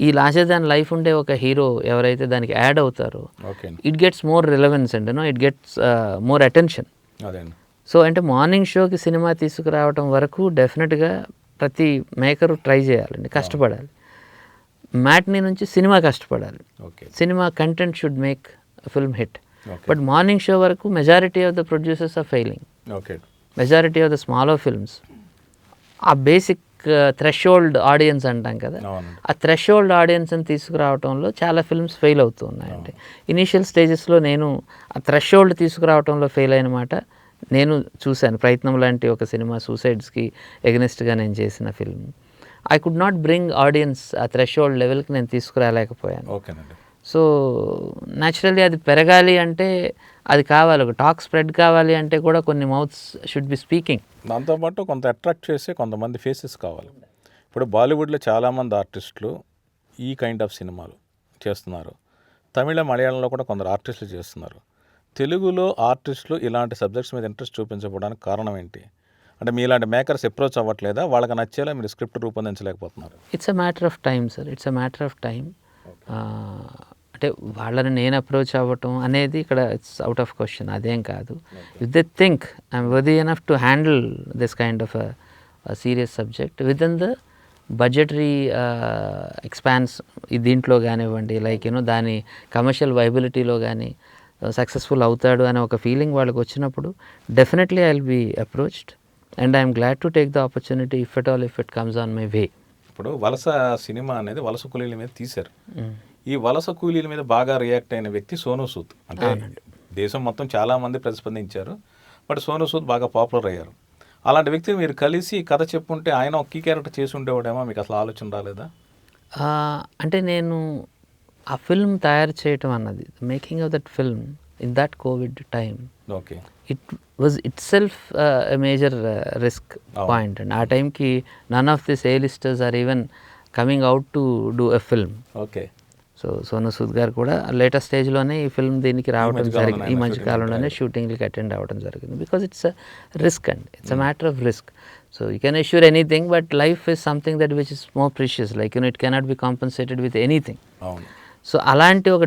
ఈ లార్జర్ దాన్ లైఫ్ ఉండే ఒక హీరో ఎవరైతే దానికి యాడ్ అవుతారో, ఓకే అండి. It gets more relevance and it gets more attention. అదే అండి. సో అంటే మార్నింగ్ షోకి సినిమా తీసుకురావడం వరకు డెఫినెట్గా ప్రతి మేకరు ట్రై చేయాలండి, కష్టపడాలి. మ్యాట్నీ నుంచి సినిమా కష్టపడాలి. ఓకే. సినిమా content should make film hit. Okay. But morning show వరకు majority of the producers are failing. Okay. Majority of the smaller films ఆ బేసిక్ థ్రెషోల్డ్ ఆడియన్స్ అంటాం కదా, అవునండి. ఆ థ్రెషోల్డ్ ఆడియన్స్ని తీసుకురావడంలో చాలా ఫిల్మ్స్ ఫెయిల్ అవుతూ ఉన్నాయండి. ఇనీషియల్ స్టేజెస్లో నేను ఆ థ్రెషోల్డ్ తీసుకురావడంలో ఫెయిల్ అయిన మాట నేను చూశాను. ప్రయత్నం లాంటి ఒక సినిమా సూసైడ్స్కి ఎగనెస్ట్గా నేను చేసిన film, I could not bring audience ఆ థ్రెషోల్డ్ లెవెల్కి నేను తీసుకురాలేకపోయాను. ఓకేనండి. సో న్యాచురల్లీ అది పెరగాలి అంటే అది కావాలి, ఒక టాక్ స్ప్రెడ్ కావాలి అంటే కూడా కొన్ని మౌత్స్ షుడ్ బి స్పీకింగ్. దాంతోపాటు కొంత అట్రాక్ట్ చేసే కొంతమంది ఫేసెస్ కావాలి. ఇప్పుడు బాలీవుడ్లో చాలామంది ఆర్టిస్టులు ఈ కైండ్ ఆఫ్ సినిమాలు చేస్తున్నారు. తమిళ, మలయాళంలో కూడా కొందరు ఆర్టిస్టులు చేస్తున్నారు. తెలుగులో ఆర్టిస్టులు ఇలాంటి సబ్జెక్ట్స్ మీద ఇంట్రెస్ట్ చూపించకపోవడానికి కారణం ఏంటి? అంటే మీ ఇలాంటి మేకర్స్ అప్రోచ్ అవ్వట్లేదా? వాళ్ళకి నచ్చేలా మీరు స్క్రిప్ట్ రూపొందించలేకపోతున్నారు? It's a matter of time sir, it's a matter of time. అంటే వాళ్ళని నేను అప్రోచ్ అవ్వటం అనేది ఇక్కడ ఇట్స్ అవుట్ ఆఫ్ క్వశ్చన్, అదేం కాదు. If they think I'm worthy enough to handle this kind of serious subject with in the budgetary expanse, దీంట్లో కానివ్వండి, లైక్ దాని కమర్షియల్ వైబిలిటీలో కానీ సక్సెస్ఫుల్ అవుతాడు అనే ఒక ఫీలింగ్ వాళ్ళకి వచ్చినప్పుడు definitely I will be approached and I'm glad to take the opportunity if at all, if it comes on my way. ఇప్పుడు వలస సినిమా అనేది వలస కూలీల మీద తీశారు. ఈ వలస కూలీల మీద బాగా రియాక్ట్ అయిన వ్యక్తి సోనూ సూద్. అంటే దేశం మొత్తం చాలామంది ప్రతిస్పందించారు, బట్ సోనూ సూద్ బాగా పాపులర్ అయ్యారు. అలాంటి వ్యక్తిని మీరు కలిసి కథ చెప్పుంటే ఆయన ఒక కీ క్యారెక్టర్ చేసి ఉండేవాడేమో, మీకు అసలు ఆలోచన రాలేదా? అంటే నేను ఆ ఫిల్మ్ తయారు చేయటం అన్నది, making of that film in that COVID time, okay, it was itself a major risk point. And ఆ టైంకి none of this A listers are even coming out to do a film. Okay. So Sonu Sood గారు కూడా latest స్టేజ్లోనే ఈ film దీనికి రావడం జరిగింది. ఈ మధ్య కాలంలోనే షూటింగ్కి అటెండ్ అవ్వడం జరిగింది. Because it's a risk and it's a matter of risk. So you can assure anything, but life is something that which is more precious, like it cannot be compensated with anything. So అలాంటి ఒక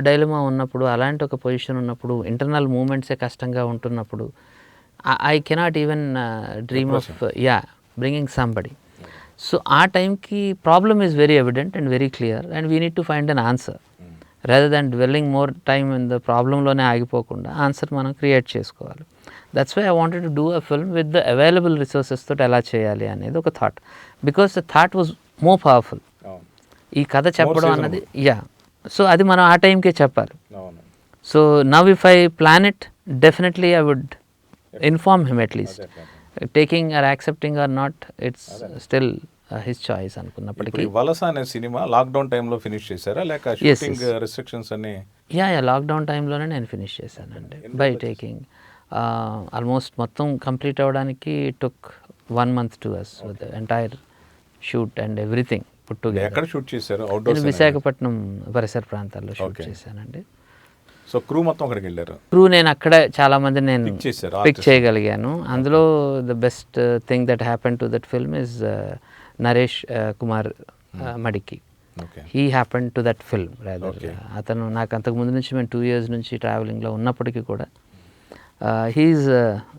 dilemma ఉన్నప్పుడు, అలాంటి ఒక position ఉన్నప్పుడు, internal మూమెంట్సే కష్టంగా ఉంటున్నప్పుడు, I cannot even dream of bringing somebody. So ఆ టైంకి problem is very evident and very clear and we need to find an answer rather than dwelling more time in the ప్రాబ్లంలోనే ఆగిపోకుండా answer మనం create చేసుకోవాలి. That's why I wanted to do a film with the available resources తోటి ఎలా చేయాలి అనేది ఒక thought, because the thought was more powerful. ఈ కథ చెప్పడం అన్నది సో అది మనం ఆ టైంకే చెప్పాలి. So now if I plan it, definitely I would inform him at least. Taking or accepting or not, it's still his choice అనుకున్నప్పటికీ. వలస అనే సినిమా లాక్డౌన్ టైంలో ఫినిష్ చేశారా, లేక షూటింగ్ రిస్ట్రిక్షన్స్ అన్ని? లాక్డౌన్ టైంలోనే నేను ఫినిష్ చేశానండి. బై టేకింగ్ ఆల్మోస్ట్ మొత్తం కంప్లీట్ అవ్వడానికి టుక్ 1 month to us with the entire shoot and everything put together. ఎక్కడ షూట్ చేశారు? నేను విశాఖపట్నం పరిసర ప్రాంతాల్లో షూట్ చేశానండి. సో క్రూ మొత్తం అక్కడికి వెళ్ళారు? క్రూ నేను అక్కడ చాలా మంది నేను పిక్ చేయగలిగాను. అందులో the best thing that happen to that film is Naresh Kumar Madiki. He happen to that film rather. అతను నాకు అంతకుముందు నుంచి మేము 2 years నుంచి ట్రావెలింగ్లో ఉన్నప్పటికీ కూడా హీఈస్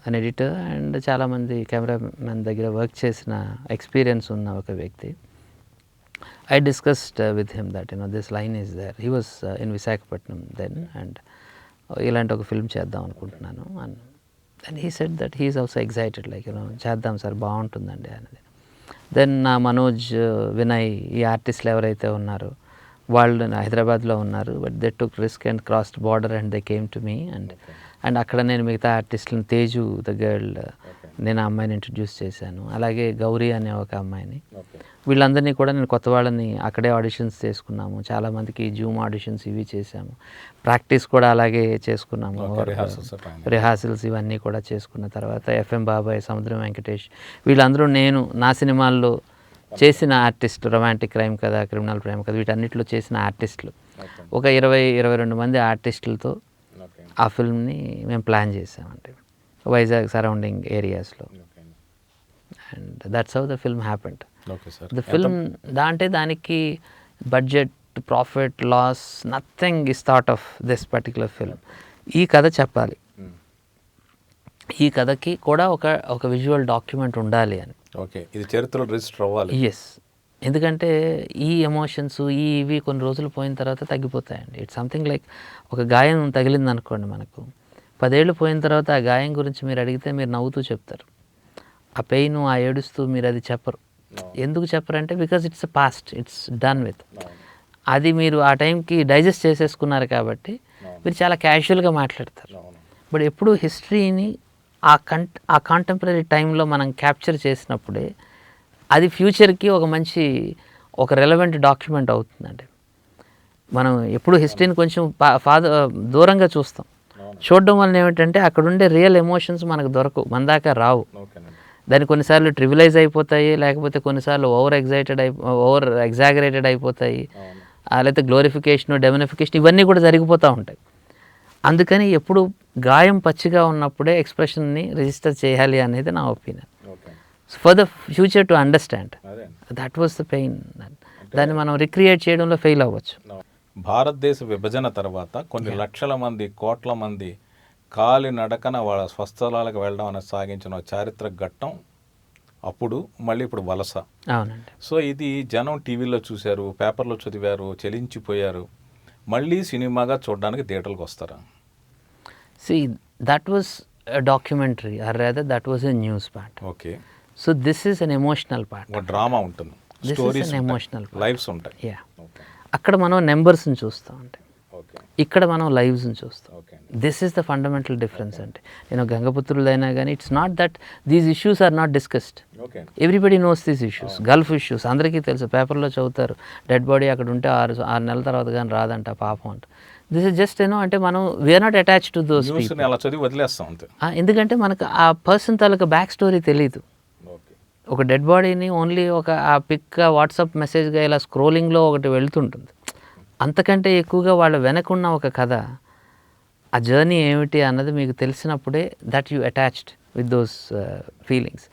అన్ ఎడిటర్ అండ్ చాలామంది కెమెరామెన్ దగ్గర వర్క్ చేసిన ఎక్స్పీరియన్స్ ఉన్న ఒక వ్యక్తి. I discussed with him that this line is there. He was in Visakhapatnam then and ఇలాంటి ఒక ఫిల్మ్ చేద్దాం అనుకుంటున్నాను and he said that he is also excited, like చేద్దాం సార్ బాగుంటుందండి అనేది. దెన్ నా మనోజ్, వినయ్, ఈ ఆర్టిస్టులు ఎవరైతే ఉన్నారో వాళ్ళు హైదరాబాద్లో ఉన్నారు, but they took risk and crossed border and they came to me and అక్కడ నేను మిగతా ఆర్టిస్టులను, తేజు ద గర్ల్ నేను ఆ అమ్మాయిని ఇంట్రడ్యూస్ చేశాను. అలాగే గౌరీ అనే ఒక అమ్మాయిని. ఓకే. వీళ్ళందరినీ కూడా నేను కొత్త వాళ్ళని అక్కడే ఆడిషన్స్ చేసుకున్నాము. చాలామందికి జూమ్ ఆడిషన్స్ ఇవి చేశాము. ప్రాక్టీస్ కూడా అలాగే చేసుకున్నాము. రిహార్సల్స్ ఇవన్నీ కూడా చేసుకున్న తర్వాత ఎఫ్ఎం బాబాయ్, సముద్రం వెంకటేష్ వీళ్ళందరూ నేను నా సినిమాల్లో చేసిన ఆర్టిస్టులు, రొమాంటిక్ క్రైమ్ కథ, క్రిమినల్ ప్రేమ కథ వీటన్నిటిలో చేసిన ఆర్టిస్టులు ఒక 20-22 మంది ఆర్టిస్టులతో ఆ ఫిల్మ్ని మేము ప్లాన్ చేసామండి వైజాగ్ సరౌండింగ్ ఏరియాస్లో. And that's how the film happened. Okay sir. The film దానికి budget, profit, loss nothing is thought of this particular film. ఈ కథ చెప్పాలి, ఈ కథకి కూడా ఒక విజువల్ డాక్యుమెంట్ ఉండాలి అని. ఓకే, ఇది చరిత్రలో రిజిస్టర్ అవ్వాలి. ఎస్, ఎందుకంటే ఈ ఎమోషన్స్ ఇవి కొన్ని రోజులు పోయిన తర్వాత తగ్గిపోతాయండి. ఇట్స్ సంథింగ్ లైక్ ఒక గాయం తగిలింది అనుకోండి, మనకు 10 ఏళ్ళు పోయిన తర్వాత ఆ గాయం గురించి మీరు అడిగితే మీరు నవ్వుతూ చెప్తారు. ఆ పెయిన్, ఆ ఏడుస్తూ మీరు అది చెప్పరు. ఎందుకు చెప్పరంటే because it's a past, it's done with. అది మీరు ఆ టైంకి డైజెస్ట్ చేసేసుకున్నారు కాబట్టి మీరు చాలా క్యాజువల్గా మాట్లాడతారు. బట్ ఎప్పుడు హిస్టరీని ఆ కాంటెంపరీ టైంలో మనం క్యాప్చర్ చేసినప్పుడే అది ఫ్యూచర్కి ఒక రెలవెంట్ డాక్యుమెంట్ అవుతుందండి. మనం ఎప్పుడు హిస్టరీని కొంచెం దూరంగా చూస్తాం. చూడడం వల్ల ఏమిటంటే అక్కడ ఉండే రియల్ ఎమోషన్స్ మనకు దొరకవు, మన దాకా రావు. దాన్ని కొన్నిసార్లు ట్రివిలైజ్ అయిపోతాయి, లేకపోతే కొన్నిసార్లు ఓవర్ ఎగ్జాగరేటెడ్ అయిపోతాయి, లేకపోతే గ్లోరిఫికేషన్, డెమినిఫికేషన్ ఇవన్నీ కూడా జరిగిపోతూ ఉంటాయి. అందుకని ఎప్పుడు గాయం పచ్చిగా ఉన్నప్పుడే ఎక్స్ప్రెషన్ని రిజిస్టర్ చేయాలి అనేది నా opinion. For the future to understand that was the pain. దాన్ని మనం రిక్రియేట్ చేయడంలో ఫెయిల్ అవ్వచ్చు. భారతదేశ విభజన తర్వాత కొన్ని లక్షల మంది, కోట్ల మంది కాలి నడకన వాళ్ళ స్వస్థలాలకు వెళ్ళడం అనేది సాగించిన చారిత్రక ఘట్టం అప్పుడు, మళ్ళీ ఇప్పుడు వలస. అవునండి. సో ఇది జనం టీవీలో చూశారు, పేపర్లో చదివారు, చెలించిపోయారు. మళ్ళీ సినిమాగా చూడడానికి థియేటర్లకు వస్తారా? See, that was a documentary, or rather that was a news part. Okay. So this is an emotional part. ఒక డ్రామా ఉంటుంది, This is an emotional part. Lives ఉంటాయి. Yeah. అక్కడ మనం నెంబర్స్ని చూస్తాం అంటే, ఓకే. ఇక్కడ మనం లైవ్స్ని చూస్తాం. Okay. This is the fundamental difference అంటే. నేను గంగపుత్రులైనా కానీ it's not that these issues are not discussed. Okay. Everybody knows these issues. Gulf issues అందరికీ తెలుసు, పేపర్లో చదువుతారు. డెడ్ బాడీ అక్కడ ఉంటే 6 నెలల తర్వాత కానీ రాదంట పాపం అంట. దిస్ ఇస్ జస్ట్ మనం we're not attach to those people. అలా చదివి వదిలేస్తాం అంతే. ఎందుకంటే మనకు ఆ పర్సన్ తాలూకా బ్యాక్ స్టోరీ తెలియదు. ఒక డెడ్ బాడీని ఓన్లీ ఆ పిక్ వాట్సాప్ మెసేజ్గా ఇలా స్క్రోలింగ్లో ఒకటి వెళ్తుంటుంది. అంతకంటే ఎక్కువగా వాళ్ళ వెనకున్న ఒక కథ, ఆ జర్నీ ఏమిటి అన్నది మీకు తెలిసినప్పుడే that you attached with those feelings.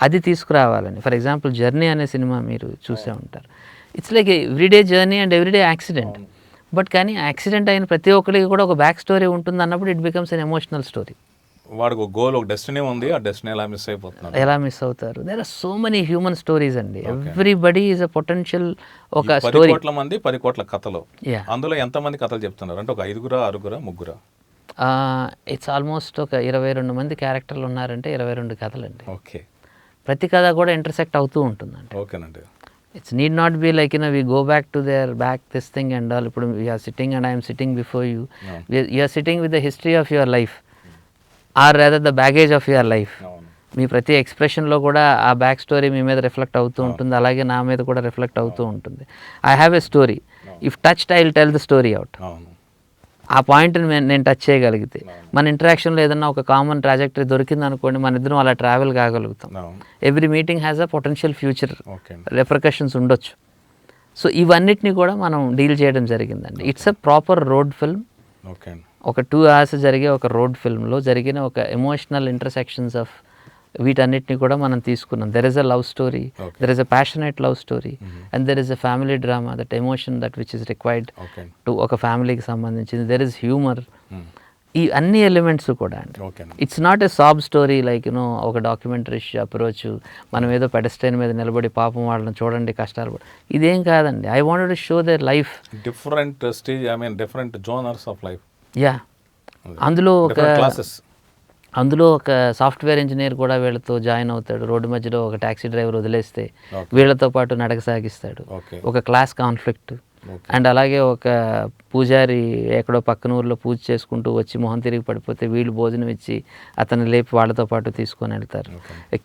అది తీసుకురావాలని. ఫర్ ఎగ్జాంపుల్ జర్నీ అనే సినిమా మీరు చూసే ఉంటారు. It's like everyday journey and everyday accident. But కానీ యాక్సిడెంట్ అయిన ప్రతి ఒక్కరికి కూడా ఒక బ్యాక్ స్టోరీ ఉంటుంది అన్నప్పుడు it becomes an emotional story. వాడికి ఒక గోల్, ఒక డెస్టినీ ఉంది, ఆ డెస్టినీ ఎలా మిస్ అయిపోతున్నారు, ఎలా మిస్ అవుతారు. There are so many human stories అండి. ఎవ్రీబడి ఈజ్ అ పొటెన్షియల్ ఒక 10 స్టోరీ. కోట్ల మంది 10 కోట్ల కథలు. అందులో ఎంతమంది కథలు చెప్తున్నారు అంటే ఒక 5గురా, 6గురా, 3గురా? ఇట్స్ ఆల్మోస్ట్ ఒక 22 మంది క్యారెక్టర్లు ఉన్నారంటే 22 కథలండి. ఓకే. ప్రతి కథ కూడా ఇంటర్సెక్ట్ అవుతూ ఉంటుందండి. ఓకేనండి. It's need not be like we go back to there back this thing and all. ఇప్పుడు we are sitting and I'm sitting before you. You are sitting with the history of your life or rather the baggage of your life. మీ ప్రతి ఎక్స్ప్రెషన్లో కూడా ఆ back story మీ మీద reflect అవుతూ ఉంటుంది, అలాగే నా మీద కూడా రిఫ్లెక్ట్ అవుతూ ఉంటుంది. I have a story. If touched I will tell the story out. ఆ పాయింట్ని నేను టచ్ చేయగలిగితే మన ఇంటరాక్షన్లో ఏదన్నా ఒక కామన్ ట్రాజెక్టరీ దొరికింది అనుకోండి, మన ఇద్దరం అలా ట్రావెల్ కాగలుగుతాం. Every meeting has a potential future repercussions ఉండొచ్చు. సో ఇవన్నిటిని కూడా మనం డీల్ చేయడం జరిగిందండి. It's a proper road film. ఒక 2 hours జరిగే ఒక రోడ్ ఫిల్మ్లో జరిగిన ఒక ఎమోషనల్ ఇంటర్సెక్షన్స్ ఆఫ్ వీటన్నిటిని కూడా మనం తీసుకున్నాం. There is a love story, there is a passionate love story, and there is a family drama, that emotion that which is required to ఒక ఫ్యామిలీకి సంబంధించింది. There is humour. ఈ అన్ని ఎలిమెంట్స్ కూడా అండి. It's not a Saab story like ఒక documentary approach, మనం ఏదో పెడస్టైన్ మీద నిలబడి పాపం వాళ్ళని చూడండి కష్టాలు, ఇదేం కాదండి. I wanted to show their life. Different stage, I mean different genres of life. Yeah. అందులో ఒక సాఫ్ట్వేర్ ఇంజనీర్ కూడా వీళ్ళతో జాయిన్ అవుతాడు. రోడ్డు మధ్యలో ఒక ట్యాక్సీ డ్రైవర్ వదిలేస్తే వీళ్ళతో పాటు నడక సాగిస్తాడు. ఒక క్లాస్ కాన్ఫ్లిక్ట్, అండ్ అలాగే ఒక పూజారి ఎక్కడో పక్కన ఊర్లో పూజ చేసుకుంటూ వచ్చి మొహం తిరిగి పడిపోతే వీళ్ళు భోజనం ఇచ్చి అతను లేపి వాళ్ళతో పాటు తీసుకొని వెళ్తారు.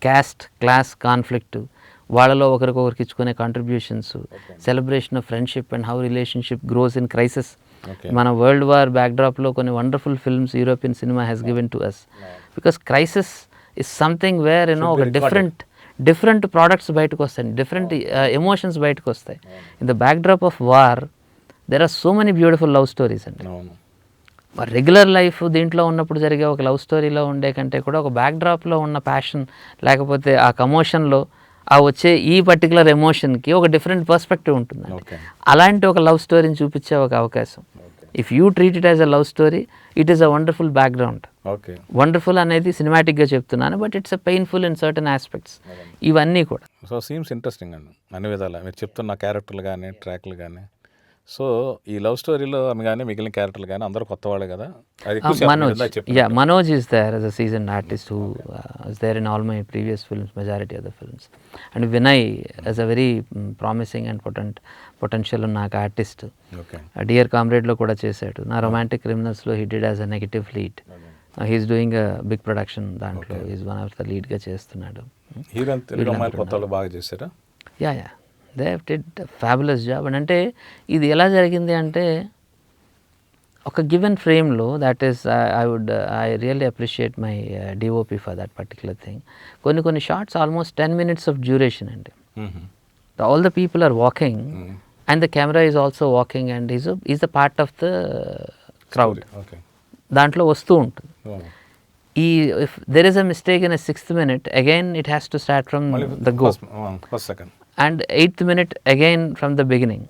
క్యాస్ట్ క్లాస్ కాన్ఫ్లిక్ట్, వాళ్ళలో ఒకరికొకరికి ఇచ్చుకునే contributions, celebration of friendship and how relationship grows in crisis. మన వరల్డ్ వార్ బ్యాక్డ్రాప్లో కొన్ని wonderful films European cinema has given to us, because crisis is something where ఒక డిఫరెంట్ ప్రోడక్ట్స్ బయటకు వస్తాయి, డిఫరెంట్ ఎమోషన్స్ బయటకు వస్తాయి. In the backdrop of war there are so many beautiful love stories అండి. Regular life దీంట్లో ఉన్నప్పుడు జరిగే ఒక లవ్ స్టోరీలో ఉండే కంటే కూడా ఒక బ్యాక్డ్రాప్లో ఉన్న ప్యాషన్ లేకపోతే ఆ కమోషన్లో ఆ వచ్చే ఈ పర్టికులర్ ఎమోషన్కి ఒక డిఫరెంట్ పర్స్పెక్టివ్ ఉంటుంది. అలాంటి ఒక లవ్ స్టోరీని చూపించే ఒక అవకాశం. If you treat it as a love story, it is a wonderful background. Wonderful అనేది సినిమాటిక్గా చెప్తున్నాను, but it's a painful in certain aspects. ఇవన్నీ కూడా సో సీమ్స్ ఇంట్రెస్టింగ్ అండి అన్ని విధాలా మీరు చెప్తున్న క్యారెక్టర్లు కానీ ట్రాక్లు కానీ. సో ఈ లవ్ స్టోరీలో ఆమె కానీ మిగిలిన క్యారెక్టర్లు కానీ అందరూ కొత్త వాళ్ళే కదా. Manoj is there as a seasoned artist who is there in all my previous films, majority of the films. And Vinay is a very promising and potential నాకు ఆర్టిస్ట్. డియర్ కామ్రేడ్లో కూడా చేశాడు. నా రొమాంటిక్ క్రిమినల్స్లో he did as a negative lead. He is doing a big production, దాంట్లో is one of the లీడ్గా చేస్తున్నాడు. బాగా చేశారా? Yeah they have did fabulous job. అని అంటే ఇది ఎలా జరిగింది అంటే ఒక గివెన్ ఫ్రేమ్లో, that is I really appreciate my DOP for that particular thing. కొన్ని shots almost 10 minutes of duration అండి. All the people are walking and the camera is also walking and is the part of the crowd. దాంట్లో వస్తూ ఉంటుంది. If there is a mistake in a 6th minute, again it has to start from the go. And 8th minute again from the beginning.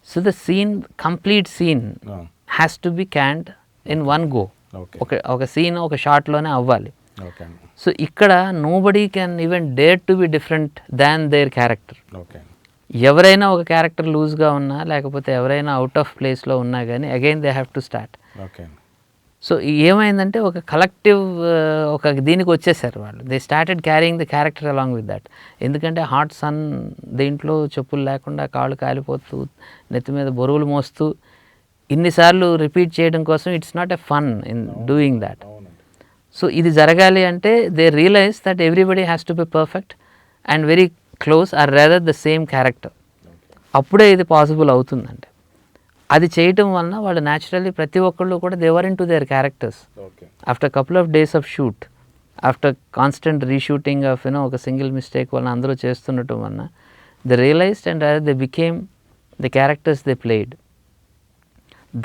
So the complete scene has to be canned in one go. ఒక scene ఒక shot లోనే అవ్వాలి. So ఇక్కడ nobody can even dare to be different than their character. ఎవరైనా ఒక character లూజ్గా ఉన్నా లేకపోతే ఎవరైనా అవుట్ ఆఫ్ ప్లేస్లో ఉన్నా కానీ again they have to start. So ఏమైందంటే ఒక కలెక్టివ్ ఒక దీనికి వచ్చేసారు వాళ్ళు. They started carrying the character along with that. ఎందుకంటే హాట్ సన్, దీంట్లో చెప్పులు లేకుండా కాళ్ళు కాలిపోతూ నెత్తి మీద బరువులు మోస్తూ ఇన్నిసార్లు రిపీట్ చేయడం కోసం it's not a fun in doing that. So ఇది జరగాలి అంటే they realise that everybody has to be perfect and very close or rather the same character. అప్పుడే ఇది పాసిబుల్ అవుతుందండి. అది చేయటం వలన వాళ్ళు న్యాచురల్లీ ప్రతి ఒక్కళ్ళు కూడా they were into their characters. After couple of days of shoot, after constant reshooting of ఒక సింగిల్ మిస్టేక్ వలన అందరూ చేస్తుండటం వలన they realised and they became the characters they played.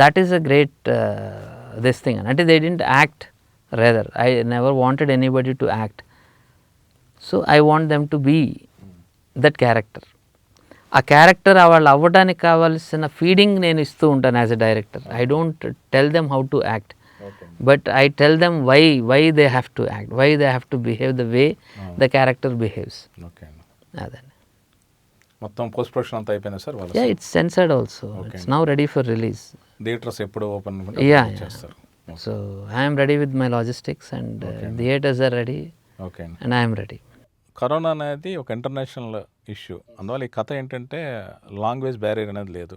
That is a great this thing. అంటే they didn't act, rather I never wanted anybody to act. So I want them to be that character. ఆ character వాళ్ళు అవ్వడానికి కావాల్సిన feeding నేను ఇస్తూ ఉంటాను as a director. I don't tell them how to act, but I tell them why they have to act, why they have to behave the way the character behaves. అదండి. మొత్తం post production అంతా అయిపోయింది sir? Yeah, it's censored also. It's now ready for release. Theatres ఎప్పుడు open చేస్తారు? So I'm ready with my logistics and theatres are ready and I'm ready. Corona అనేది ఒక international issue. అందువల్ల ఈ కథ ఏంటంటే లాంగ్వేజ్ బ్యారియర్ అనేది లేదు.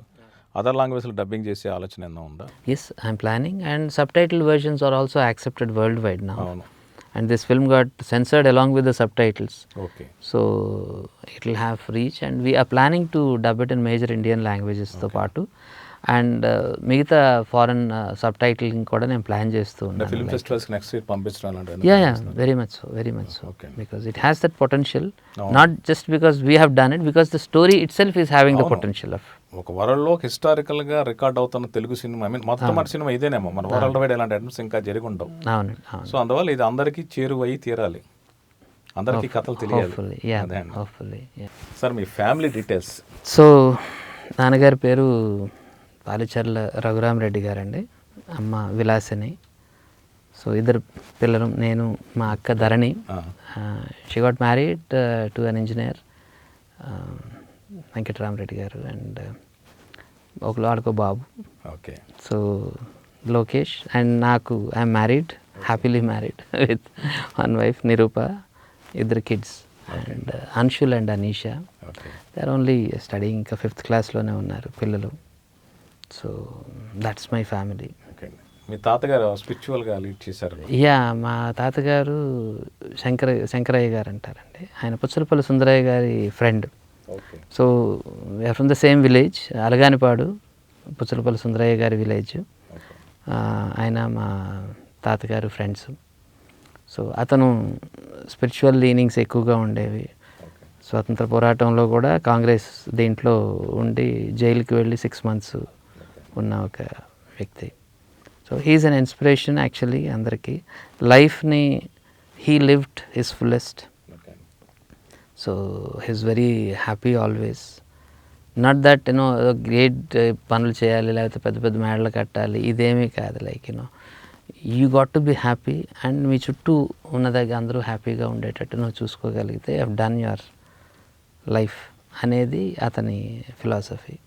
అదర్ లాంగ్వేజ్లో డబ్బింగ్ చేసే ఆలోచన ఏమన్నా ఉందా? Yes, I'm planning and subtitle versions are also accepted worldwide now. And this film got censored along with the subtitles. So it will have reach and we are planning to dub it in major Indian languages తో పాటు and మిగతా foreign sub titling కూడా నేను plan చేస్తూ ఉన్నాను. Film festivals next year పంపించడానికి? Yeah very much so because it has that potential, not just because we have done it, because the story it self is having the potential of ఒక వరల్డ్లో హిస్టారికల్గా record అవుతున్న Telugu cinema. I mean మొట్టమొదటి cinema ఇదేనేమో మన world wide ఎలాంటి attempts ఇంకా జరిగి ఉండవు. అవును. సో అందువల్ల ఇది అందరికీ చేరువయ్యి తీరాలి, అందరికీ కథలు తెలియాలి. సార్ మీ ఫ్యామిలీ డీటెయిల్స్? సో నాన్నగారి పేరు పాలిచర్ల రఘురామరెడ్డి గారండి, అమ్మ విలాసిని. సో ఇద్దరు పిల్లలు, నేను మా అక్క Dharani. She got married to an engineer Venkataramareddy garu and వాడికో బాబు. ఓకే. సో లోకేష్ అండ్ నాకు I'm married, happily married with one wife Nirupa, ఇద్దరు kids and Anshul and Anisha. They are only study, ఇంకా 5th క్లాస్లోనే ఉన్నారు పిల్లలు. So that's my family. Okay. మీ తాతగారు స్పిరిచువల్గా లీడ్ చేశారు. యా, మా తాతగారు శంకరయ్య గారు అంటారండి. ఆయన పుచ్చలపల్లి సుందరయ్య గారి friend. Okay. So we are from the same village, Alaganipadu, Puchalapalli Sundarayya గారి విలేజ్. ఆయన మా తాతగారు ఫ్రెండ్స్. సో అతను స్పిరిచువల్ లీనింగ్స్ ఎక్కువగా ఉండేవి. స్వాతంత్ర పోరాటంలో కూడా కాంగ్రెస్ దీంట్లో ఉండి జైలుకి వెళ్ళి 6 months ఉన్న ఒక వ్యక్తి. So he is an inspiration actually అందరికీ. లైఫ్ని he lived his fullest. So he's very happy always. Not that you know great పనులు చేయాలి లేకపోతే పెద్ద పెద్ద మేడలు కట్టాలి, ఇదేమీ కాదు. Like you know you got to be happy and మీ చుట్టూ ఉన్న దగ్గర అందరూ హ్యాపీగా ఉండేటట్టు నువ్వు చూసుకోగలిగితే హ్యావ్ డన్ యువర్ లైఫ్ అనేది అతని ఫిలాసఫీ.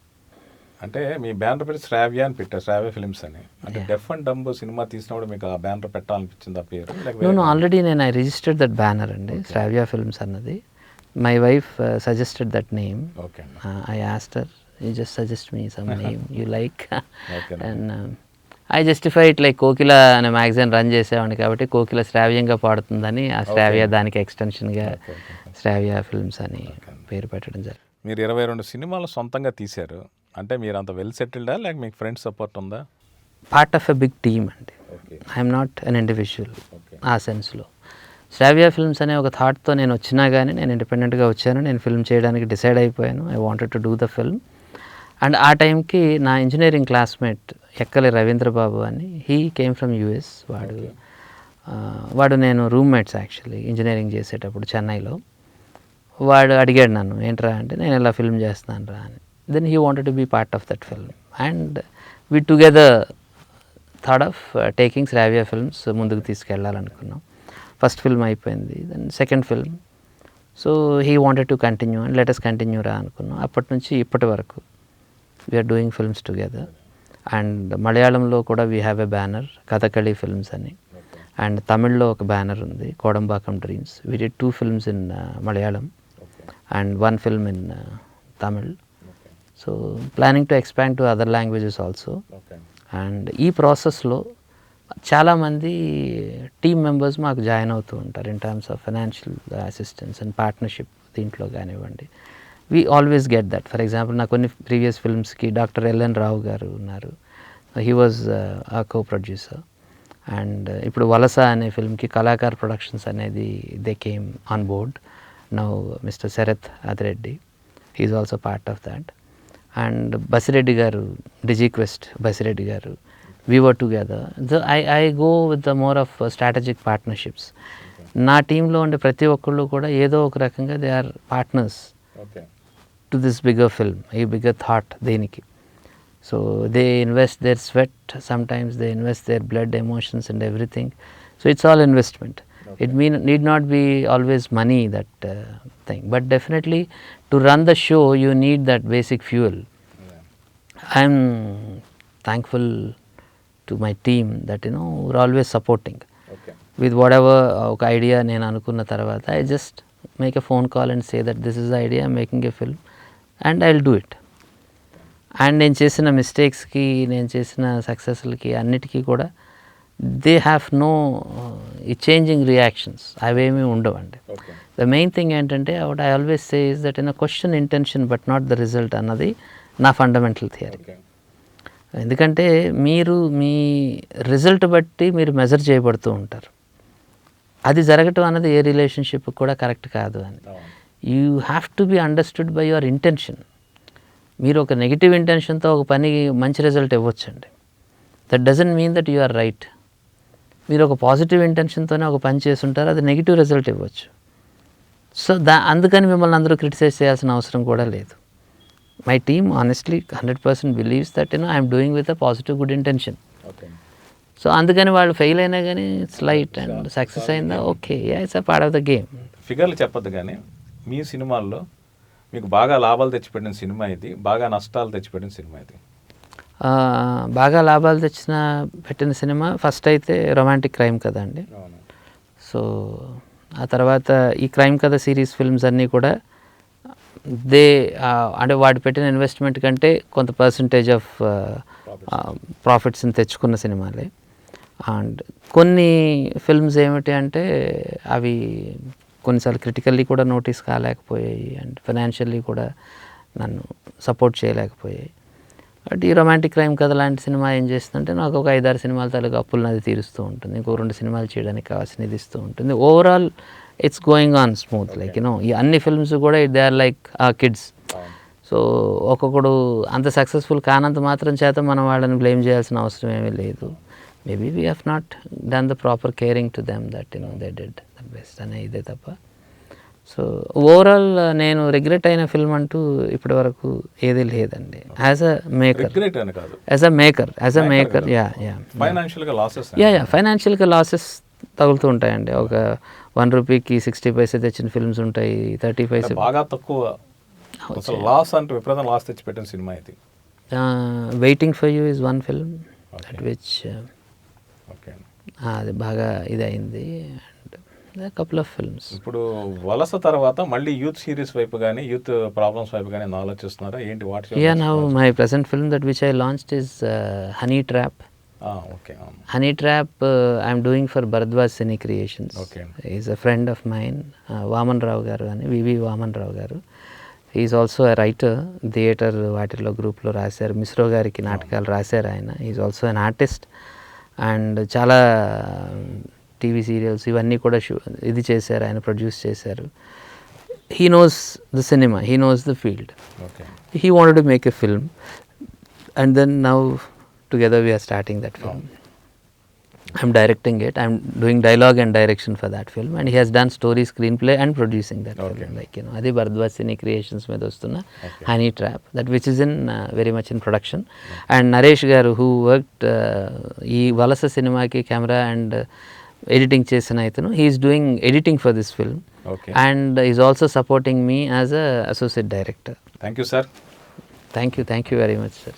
అంటే మీ బ్యానర్ పేరు శ్రావ్య అని పెట్టారు, శ్రావ్య ఫిల్మ్స్ అని. అంటే డెఫ్ అండ్ డంబ్ సినిమా తీసినప్పుడు మీకు ఆ బ్యానర్ పెట్టాలనిపించింది ఆ పేరు? నేను already I registered that banner అండి, శ్రావ్య ఫిల్మ్స్ అన్నది. My wife suggested that name. Okay. I asked her, you just suggest me some name you like. Okay. And I justify it like కోకిల అనే magazine run చేసేవాడిని కాబట్టి కోకిల శ్రావ్యంగా పాడుతుందని ఆ శ్రావ్య దానికి ఎక్స్టెన్షన్గా శ్రావ్య films అని పేరు పెట్టడం జరిగింది. మీరు 22 సినిమాలు సొంతంగా తీశారు. అంటే మీరు అంత వెల్ సెటిల్డా లేక మీకు ఫ్రెండ్స్ సపోర్ట్ ఉందా? Part of a big team అండి. Okay. I'm not an individual okay. ఆ సెన్స్లో. శ్రావ్య ఫిల్మ్స్ అనే ఒక థాట్తో నేను వచ్చినా కానీ నేను ఇండిపెండెంట్గా వచ్చాను. నేను ఫిల్మ్ చేయడానికి డిసైడ్ అయిపోయాను. I wanted to do the film. And ఆ టైంకి నా ఇంజనీరింగ్ క్లాస్మేట్ ఎక్కలి రవీంద్రబాబు అని, హీ కేమ్ ఫ్రమ్ యూఎస్. వాడు నేను రూమ్మేట్స్ యాక్చువల్లీ ఇంజనీరింగ్ చేసేటప్పుడు చెన్నైలో. వాడు అడిగాడు నన్ను, ఏంట్రా అంటే నేను ఇలా ఫిల్మ్ చేస్తున్నాను రా అని. Then he wanted to be part of that film and we together thought of taking Shravya Films ముందుకు తీసుకెళ్ళాలనుకున్నాం. ఫస్ట్ ఫిల్మ్ అయిపోయింది, then second film. So he wanted to continue and let us continue రా అనుకున్నాం. అప్పటి నుంచి ఇప్పటి వరకు we're doing films together. And మలయాళంలో కూడా we have a banner, Kathakali Films అని. అండ్ తమిళ్లో ఒక బ్యానర్ ఉంది, Kodambakkam Dreams. We did 2 films in Malayalam and 1 film in Tamil. So planning to expand to other languages also. And ఈ ప్రాసెస్లో చాలామంది టీమ్ మెంబర్స్ మాకు జాయిన్ అవుతూ ఉంటారు in terms of financial assistance and partnership దీంట్లో కానివ్వండి. We always get that. For example నా కొన్ని ప్రీవియస్ ఫిల్మ్స్కి డాక్టర్ ఎల్ఎన్ రావు గారు ఉన్నారు, హీ వాజ్ ఆ కో ప్రొడ్యూసర్. అండ్ ఇప్పుడు వలస అనే ఫిల్మ్కి కళాకార్ ప్రొడక్షన్స్ అనేది they came on board. Now mister Sharath Adireddy, he is also part of that. And Basireddy గారు, డిజిక్వెస్ట్ బసిరెడ్డి గారు, we were together. So I go with the more of strategic partnerships. నా టీంలో ఉండే ప్రతి ఒక్కళ్ళు కూడా ఏదో ఒక రకంగా they are partners to this bigger film, ఈ బిగ్గర్ థాట్ దేనికి. So they invest their sweat, sometimes they invest their blood, emotions and everything. So it's all investment. It need not be always money, that thing, but definitely to run the show you need that basic fuel. I am thankful to my team that we're always supporting with whatever ఒక idea నేను అనుకున్న తర్వాత I just make a phone call and say that this is the idea, I'm making a film and I'll do it. And నేను చేసిన మిస్టేక్స్కి, నేను చేసిన సక్సెస్లకి అన్నిటికీ కూడా they have no changing reactions, అవేమీ ఉండవండి. ద మెయిన్ థింగ్ ఏంటంటే what I always say is that question intention but not the result అన్నది నా ఫండమెంటల్ థియరీ. ఎందుకంటే మీరు మీ రిజల్ట్ బట్టి మీరు మెజర్ చేయబడుతూ ఉంటారు. అది జరగటం అన్నది ఏ రిలేషన్షిప్ కూడా కరెక్ట్ కాదు అని. You have to be understood by your intention. మీరు ఒక నెగిటివ్ ఇంటెన్షన్తో ఒక పని మంచి రిజల్ట్ ఇవ్వచ్చండి, that doesn't mean that you are right. మీరు ఒక పాజిటివ్ ఇంటెన్షన్తోనే ఒక పని చేస్తుంటారు, అది నెగిటివ్ రిజల్ట్ ఇవ్వచ్చు. సో అందుకని మిమ్మల్ని అందరూ క్రిటిసైజ్ చేయాల్సిన అవసరం కూడా లేదు. My team honestly 100% believes that I'm doing with a positive good intention. So అందుకని వాళ్ళు ఫెయిల్ అయినా కానీ ఇట్స్ లైట్, అండ్ సక్సెస్ అయిందా okay, it's a part of the game. ఫిగర్లు చెప్పొద్దు కానీ మీ సినిమాల్లో మీకు బాగా లాభాలు తెచ్చిపెట్టిన సినిమా ఇది, బాగా నష్టాలు తెచ్చిపెట్టిన సినిమా ఇది? బాగా లాభాలు పెట్టిన సినిమా ఫస్ట్ అయితే రొమాంటిక్ క్రైమ్ కథ అండి. సో ఆ తర్వాత ఈ క్రైమ్ కథ సిరీస్ ఫిల్మ్స్ అన్నీ కూడా దే అంటే వాడు పెట్టిన ఇన్వెస్ట్మెంట్ కంటే కొంత పర్సంటేజ్ ఆఫ్ ప్రాఫిట్స్ని తెచ్చుకున్న సినిమాలే. అండ్ కొన్ని ఫిల్మ్స్ ఏమిటి అంటే అవి కొన్నిసార్లు క్రిటికల్లీ కూడా నోటీస్ కాలేకపోయాయి అండ్ ఫైనాన్షియల్లీ కూడా నన్ను సపోర్ట్ చేయలేకపోయాయి. బట్ ఈ రొమాంటిక్ క్రైమ్ కథ లాంటి సినిమా ఏం చేస్తుందంటే నాకు ఒక 5-6 సినిమాల తాలూకు అప్పులను అది తీరుస్తూ ఉంటుంది, ఇంకో 2 సినిమాలు చేయడానికి కావాల్సిన ఇది ఇస్తూ ఉంటుంది. Overall it's going on smooth, like ఈ అన్ని ఫిల్మ్స్ కూడా they are like kids. So ఒక్కొక్కడు అంత సక్సెస్ఫుల్ కానంత మాత్రం చేత మనం వాళ్ళని బ్లేమ్ చేయాల్సిన అవసరం ఏమీ లేదు. Maybe we have not done the proper caring to them that they did the best అనే ఇదే తప్ప. సో ఓవరాల్ నేను రిగ్రెట్ అయిన ఫిల్మ్ అంటూ ఇప్పటి వరకు ఏదీ లేదండి. యాజ్ అ మేకర్, రిగ్రెట్ అని కాదు, యాజ్ అ మేకర్ యా ఫైనాన్షియల్గా లాసెస్. ఫైనాన్షియల్గా లాసెస్ తగులుతూ ఉంటాయండి. ఒక 1 రూపీకి 60 పైసే తెచ్చిన ఫిల్మ్స్ ఉంటాయి, 30 పైసే. బాగా తక్కువ అసలు లాస్ అంటే విపరీతం లాస్ తెచ్చి పెట్టిన సినిమా ఇది. Waiting for you is one film that which okay, అది బాగా ఇది అయింది. And couple of films. ఇప్పుడు వలస తర్వాత మళ్ళీ యూత్ సిరీస్ వైపు కానీ యూత్ ప్రాబ్లమ్స్ వైపు కానీ ఆలోచిస్తున్నారా ఏంటి? Now my present film that which I launched is honey trap. Okay, honey trap I'm doing for Bharadwaj cine creations. Okay, is a friend of mine, Vaman Rao garu అని, V V Vaman Rao garu. Is also a writer, theatre వాటిలో గ్రూప్లో రాశారు, మిశ్రో గారికి నాటకాలు రాశారు ఆయన. Is also an artist and చాలా టీవీ సీరియల్స్ ఇవన్నీ కూడా ఇది చేశారు ఆయన, ప్రొడ్యూస్ చేశారు. He knows the cinema, he knows the field. Okay, he wanted to make a film and then now together we are starting that film. I'm directing it. I'm doing dialogue and direction for that film, and he has done story, screenplay and producing that film. Like adi Bharadwaj Cine Creations మీద వస్తున్న Honey Trap, that which is in very much in production. And Naresh garu who worked ఈ వలస సినిమాకి camera and editing చేసిన ఇతను, he is doing editing for this film. Okay, and is also supporting me as a associate director. Thank you sir. Thank you very much sir.